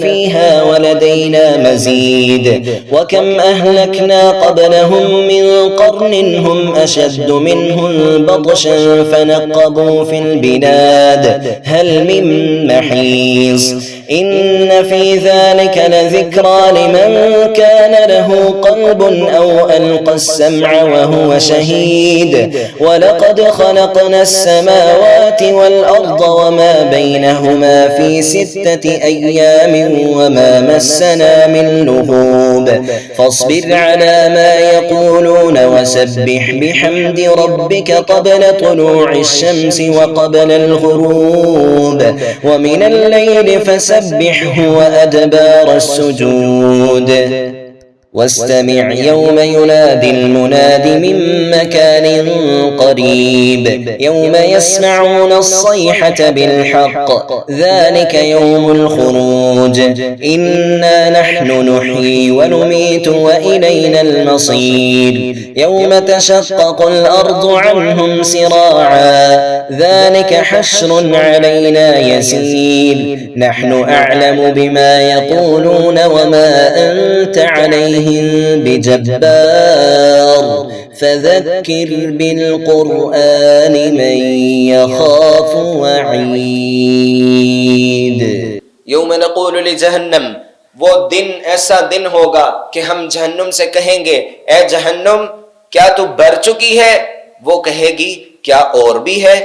فيها ولدينا مزيد وكم أهلكنا قبلهم من قرن هم أشد منهم بطشا فنقبوا في البلاد هل من محيص إن في ذلك لذكرى لمن كان له قلب أو ألقى السمع وهو شهيد ولقد خلقنا السماوات والأرض وما بينهما في 6 أيام وما مسنا من لغوب فاصبر على ما يقولون وسبح بحمد ربك قبل طلوع الشمس وقبل الغروب ومن الليل فسبحه وأدبار السجود واستمع يوم ينادي المناد من مكان قريب يوم يسمعون الصيحة بالحق ذلك يوم الخروج إنا نحن نحيي ونميت وإلينا المصير يوم تشقق الأرض عنهم سراعا ذلك حشر علينا يسير نحن أعلم بما يقولون وما أنت عليهم بجبار فذكر بالقرآن من يخاف وعيد. یوم نقول لجہنم وہ دن ایسا دن ہوگا کہ ہم جہنم سے کہیں گے اے جہنم کیا تو بھر چکی ہے؟ وہ کہے گی کیا اور بھی ہے؟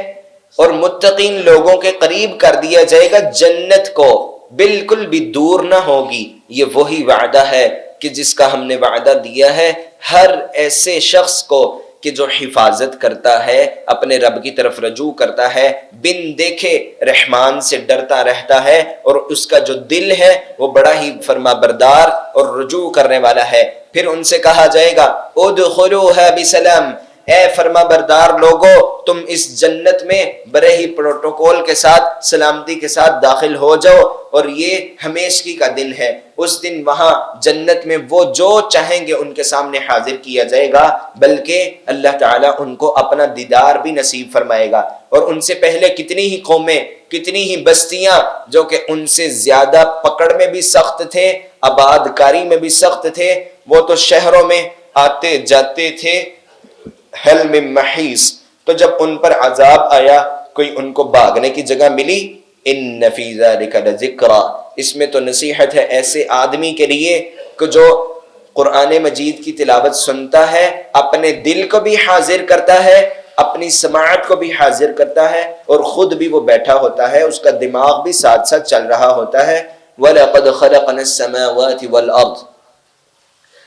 اور متقین لوگوں کے قریب کر دیا جائے گا جنت کو، بالکل بھی دور نہ ہوگی. یہ وہی وعدہ ہے کہ جس کا ہم نے وعدہ دیا ہے ہر ایسے شخص کو کہ جو حفاظت کرتا ہے، اپنے رب کی طرف رجوع کرتا ہے، بن دیکھے رحمان سے ڈرتا رہتا ہے اور اس کا جو دل ہے وہ بڑا ہی فرما بردار اور رجوع کرنے والا ہے. پھر ان سے کہا جائے گا ادخلوها بسلام اے فرما بردار لوگو تم اس جنت میں بڑے ہی پروٹوکول کے ساتھ سلامتی کے ساتھ داخل ہو جاؤ. اور یہ ہمیشگی کا دن ہے. اس دن وہاں جنت میں وہ جو چاہیں گے ان کے سامنے حاضر کیا جائے گا، بلکہ اللہ تعالیٰ ان کو اپنا دیدار بھی نصیب فرمائے گا. اور ان سے پہلے کتنی ہی قومیں، کتنی ہی بستیاں جو کہ ان سے زیادہ پکڑ میں بھی سخت تھے، آباد کاری میں بھی سخت تھے، وہ تو شہروں میں آتے جاتے تھے. حل من محیص تو جب ان پر عذاب آیا کوئی ان کو بھاگنے کی جگہ ملی. ان فی ذلک لذکرا اس میں تو نصیحت ہے ایسے آدمی کے لیے کہ جو قرآن مجید کی تلاوت سنتا ہے، اپنے دل کو بھی حاضر کرتا ہے، اپنی سماعت کو بھی حاضر کرتا ہے اور خود بھی وہ بیٹھا ہوتا ہے، اس کا دماغ بھی ساتھ ساتھ چل رہا ہوتا ہے. وَلَقَدْ خَلَقْنَا السَّمَاوَاتِ وَالْأَرْضِ،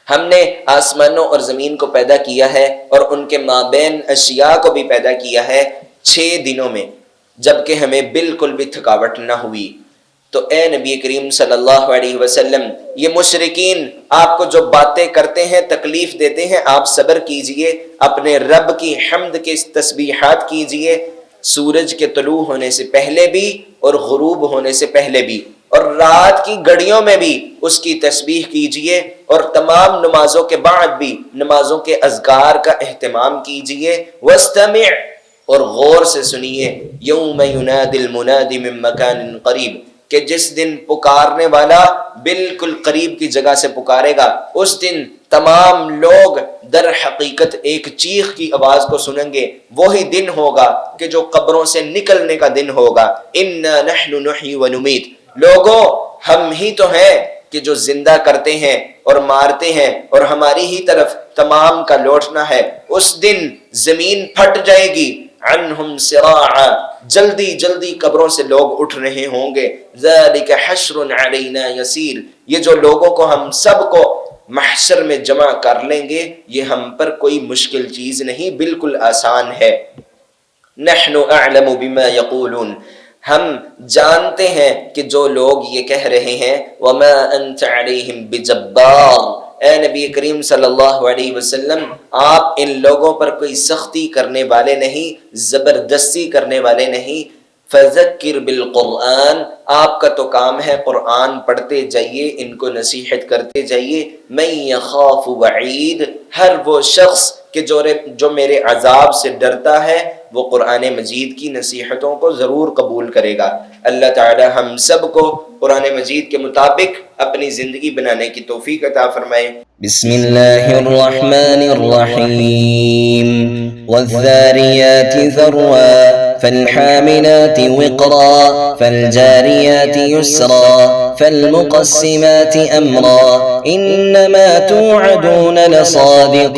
ہم نے آسمانوں اور زمین کو پیدا کیا ہے اور ان کے مابین اشیاء کو بھی پیدا کیا ہے 6 دنوں میں، جبکہ ہمیں بالکل بھی تھکاوٹ نہ ہوئی۔ تو اے نبی کریم صلی اللہ علیہ وسلم، یہ مشرکین آپ کو جو باتیں کرتے ہیں، تکلیف دیتے ہیں، آپ صبر کیجئے، اپنے رب کی حمد کے تسبیحات کیجئے، سورج کے طلوع ہونے سے پہلے بھی اور غروب ہونے سے پہلے بھی، اور رات کی گھڑیوں میں بھی اس کی تسبیح کیجئے، اور تمام نمازوں کے بعد بھی نمازوں کے اذکار کا اہتمام کیجئے۔ وَاسْتَمِعْ، اور غور سے سنیے، یوم ینادی المنادی من مکان قریب، کہ جس دن پکارنے والا بالکل قریب کی جگہ سے پکارے گا، اس دن تمام لوگ در حقیقت ایک چیخ کی آواز کو سنیں گے۔ وہی دن ہوگا کہ جو قبروں سے نکلنے کا دن ہوگا۔ انا نحن نحیی ونمیت، لوگوں ہم ہی تو ہیں کہ جو زندہ کرتے ہیں اور مارتے ہیں، اور ہماری ہی طرف تمام کا لوٹنا ہے۔ اس دن زمین پھٹ جائے گی، عنہم سراعا، جلدی جلدی قبروں سے لوگ اٹھ رہے ہوں گے۔ ذالک حشر علینا یسیر، یہ جو لوگوں کو ہم سب کو محشر میں جمع کر لیں گے، یہ ہم پر کوئی مشکل چیز نہیں، بالکل آسان ہے۔ نحن اعلم بما یقولون، ہم جانتے ہیں کہ جو لوگ یہ کہہ رہے ہیں، وما انت علیہم بجبار، اے نبی کریم صلی اللہ علیہ وسلم، آپ ان لوگوں پر کوئی سختی کرنے والے نہیں، زبردستی کرنے والے نہیں۔ فذکر بالقرآن، آپ کا تو کام ہے قرآن پڑھتے جائیے، ان کو نصیحت کرتے جائیے۔ من یخاف وعید، ہر وہ شخص کہ جو میرے عذاب سے ڈرتا ہے، وہ قرآن مجید کی نصیحتوں کو ضرور قبول کرے گا۔ اللہ تعالی ہم سب کو قرآن مجید کے مطابق اپنی زندگی بنانے کی توفیق عطا فرمائے۔ بسم اللہ الرحمن الرحیم والذاریات ذروا فالحاملات وقرا فالجاريات يسرا فالمقسمات أمرا إنما توعدون لصادق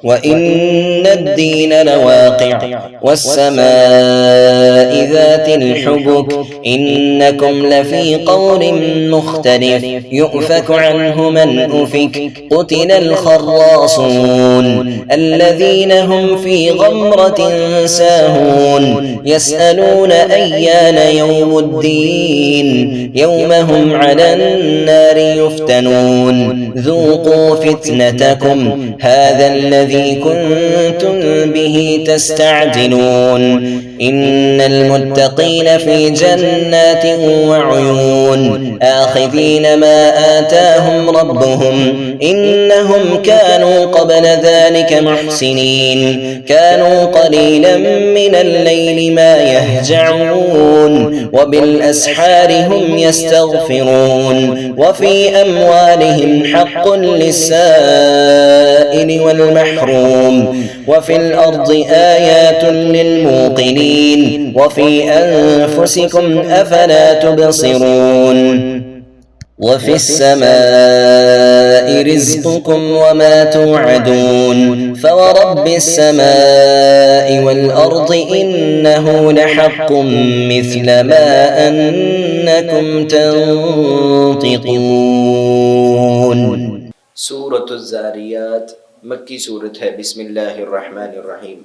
وإن الدين لواقع والسماء ذات الحبك إنكم لفي قول مختلف يؤفك عنه من أفك قتل الخراصون الذين هم في غمرة ساهون يسألون أيان يوم الدين يوم هم على النار يفتنون ذوقوا فتنتكم هذا الذي كنتم به تستعجلون إن المتقين في جنات وعيون آخذين ما آتاهم ربهم إنهم كانوا قبل ذلك محسنين كانوا قليلا من الليل ما يهجعون وبالأسحار هم يستغفرون وفي أموالهم حق للسائل والمحروم وفي الأرض آيات للموقنين وفي أنفسكم أفلا تبصرون وفي السماء رزقكم وما توعدون فورب السماء والأرض إنه لحق مثل ما أنكم تنطقون۔ سورة الزاریات مکی صورت ہے۔ بسم اللہ الرحمن الرحیم۔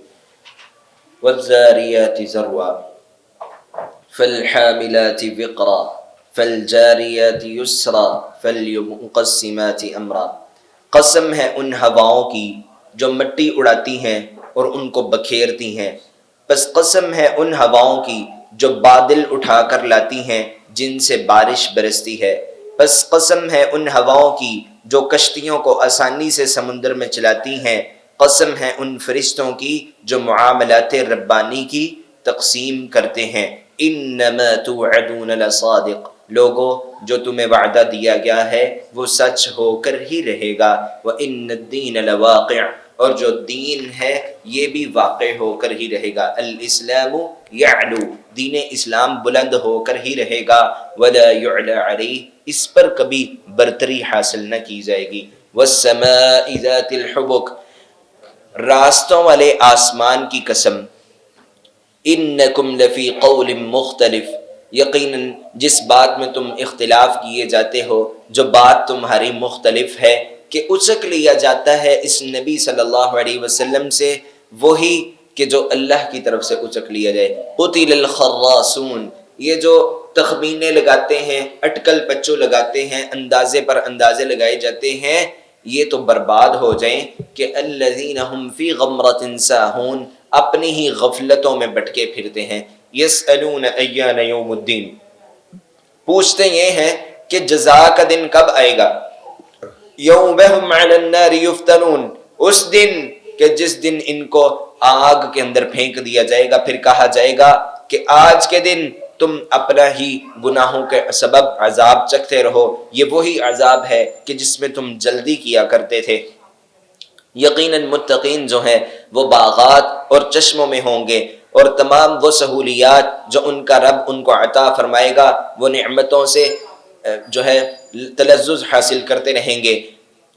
والزاریات ذروا فالحاملات وقرا فالجاریات یسرا فالمقسمات امرا، قسم ہے ان ہواؤں کی جو مٹی اڑاتی ہیں اور ان کو بکھیرتی ہیں، پس قسم ہے ان ہواؤں کی جو بادل اٹھا کر لاتی ہیں جن سے بارش برستی ہے، پس قسم ہے ان ہواؤں کی جو کشتیوں کو آسانی سے سمندر میں چلاتی ہیں، قسم ہے ان فرشتوں کی جو معاملات ربانی کی تقسیم کرتے ہیں۔ انما توعدون لصادق، لوگوں جو تمہیں وعدہ دیا گیا ہے وہ سچ ہو کر ہی رہے گا۔ وَإِنَّ الدِّينَ لَوَاقِعٌ، اور جو دین ہے یہ بھی واقع ہو کر ہی رہے گا۔ الاسلام یعلو، دین اسلام بلند ہو کر ہی رہے گا۔ وَلَا يُعْلَى عَلَيْهِ، اس پر کبھی برتری حاصل نہ کی جائے گی۔ وَالسَّمَاءِ ذَاتِ الْحُبُكِ، راستوں والے آسمان کی قسم۔ انکم لفی قول مختلف، یقیناً جس بات میں تم اختلاف کیے جاتے ہو، جو بات تمہاری مختلف ہے کہ اچک لیا جاتا ہے اس نبی صلی اللہ علیہ وسلم سے، وہی کہ جو اللہ کی طرف سے اچک لیا جائے۔ قتل الخراصون، یہ جو تخمینے لگاتے ہیں، اٹکل پچو لگاتے ہیں، اندازے پر اندازے لگائے جاتے ہیں، یہ تو برباد ہو جائیں کہ الذین هم فی غمرۃ ساہون، اپنی ہی غفلتوں میں بٹکے پھرتے ہیں۔ یسألون ایان یوم الدین، پوچھتے یہ ہیں کہ جزا کا دن کب آئے گا۔ یوم ہم علی النار یفتنون، اس دن کہ جس دن ان کو آگ کے اندر پھینک دیا جائے گا، پھر کہا جائے گا کہ آج کے دن تم اپنا ہی گناہوں کے سبب عذاب چکھتے رہو، یہ وہی عذاب ہے کہ جس میں تم جلدی کیا کرتے تھے۔ یقیناً متقین جو ہیں وہ باغات اور چشموں میں ہوں گے، اور تمام وہ سہولیات جو ان کا رب ان کو عطا فرمائے گا، وہ نعمتوں سے جو ہے تلذذ حاصل کرتے رہیں گے،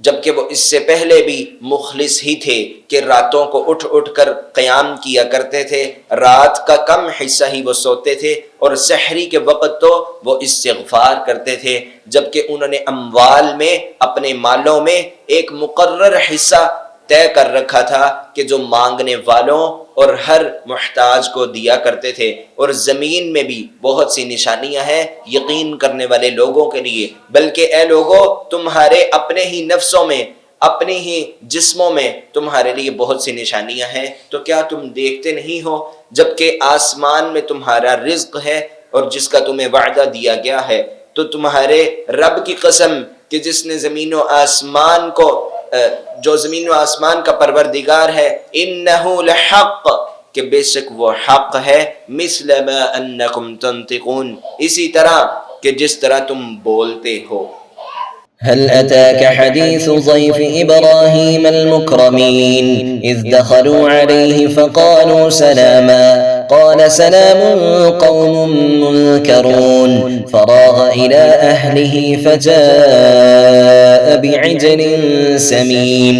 جبکہ وہ اس سے پہلے بھی مخلص ہی تھے کہ راتوں کو اٹھ اٹھ کر قیام کیا کرتے تھے، رات کا کم حصہ ہی وہ سوتے تھے، اور سحری کے وقت تو وہ استغفار کرتے تھے، جبکہ انہوں نے اموال میں، اپنے مالوں میں ایک مقرر حصہ طے کر رکھا تھا کہ جو مانگنے والوں اور ہر محتاج کو دیا کرتے تھے۔ اور زمین میں بھی بہت سی نشانیاں ہیں یقین کرنے والے لوگوں کے لیے، بلکہ اے لوگوں تمہارے اپنے ہی نفسوں میں، اپنی ہی جسموں میں تمہارے لیے بہت سی نشانیاں ہیں، تو کیا تم دیکھتے نہیں ہو؟ جبکہ آسمان میں تمہارا رزق ہے اور جس کا تمہیں وعدہ دیا گیا ہے، تو تمہارے رب کی قسم کہ جس نے زمین و آسمان کو، جو زمین و آسمان کا پروردگار ہے، انہو لحق، کہ بے شک وہ حق ہے، مثل ما انکم تنطقون، اسی طرح کہ جس طرح تم بولتے ہو۔ هل أتاك حديث ضيف إبراهيم المكرمين إذ دخلوا عليه فقالوا سلاما قال سلام قوم منكرون فراغ إلى أهله فجاء بعجل سمين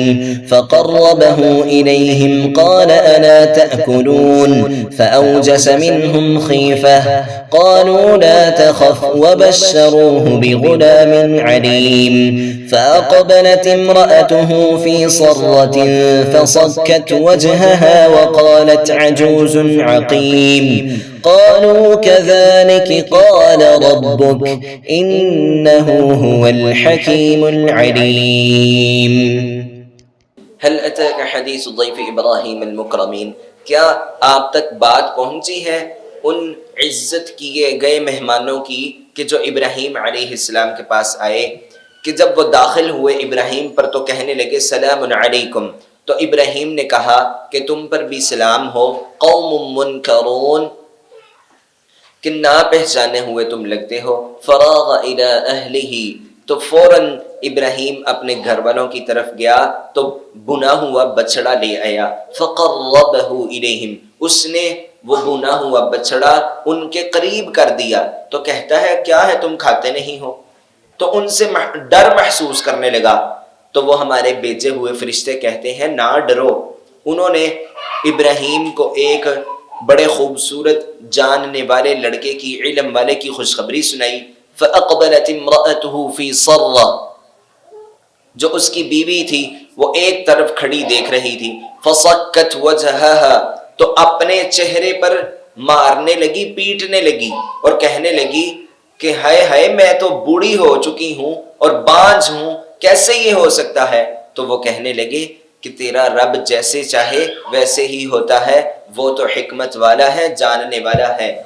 فقربه إليهم قال ألا تأكلون فأوجس منهم خيفة قالوا لا تخف وبشروه بغلام عليم فأقبلت امرأته في صرة فصكت وجهها وقالت عجوز عقيم قالوا كذلك قال ربك إنه هو الحكيم العليم۔ هل اتاک حدیث ضیف ابراہیم المکرمین، کیا آپ تک بات پہنچی ہے ان عزت کیے گئے مہمانوں کی کہ جو ابراہیم علیہ السلام کے پاس آئے، کہ جب وہ داخل ہوئے ابراہیم پر تو کہنے لگے سلام علیکم، تو ابراہیم نے کہا کہ تم پر بھی سلام ہو، قوم منکرون، کہ نا پہچانے ہوئے تم لگتے ہو۔ فراغ الی اہلہ، تو فوراً ابراہیم اپنے گھر والوں کی طرف گیا تو بنا ہوا بچڑا لے آیا۔ فقربہ الیہم، اس نے وہ بنا ہوا بچڑا ان کے قریب کر دیا، تو کہتا ہے کیا ہے تم کھاتے نہیں ہو؟ تو ان سے ڈر محسوس کرنے لگا، تو وہ ہمارے بھیجے ہوئے فرشتے کہتے ہیں نہ ڈرو۔ انہوں نے ابراہیم کو ایک بڑے خوبصورت جاننے والے لڑکے کی، علم والے کی خوشخبری سنائی۔ فَأَقْبَلَتِ امْرَأَتُهُ فِي صَرَّةٍ، جو اس کی بیوی تھی وہ ایک طرف کھڑی دیکھ رہی تھی۔ فَصَكَّتْ وَجْهَهَا، تو اپنے چہرے پر مارنے لگی، پیٹنے لگی اور کہنے لگی کہ ہائے ہائے میں تو بوڑھی ہو چکی ہوں اور بانجھ ہوں، کیسے یہ ہو سکتا ہے؟ تو وہ کہنے لگے کہ تیرا رب جیسے چاہے ویسے ہی ہوتا ہے، وہ تو حکمت والا ہے، جاننے والا ہے۔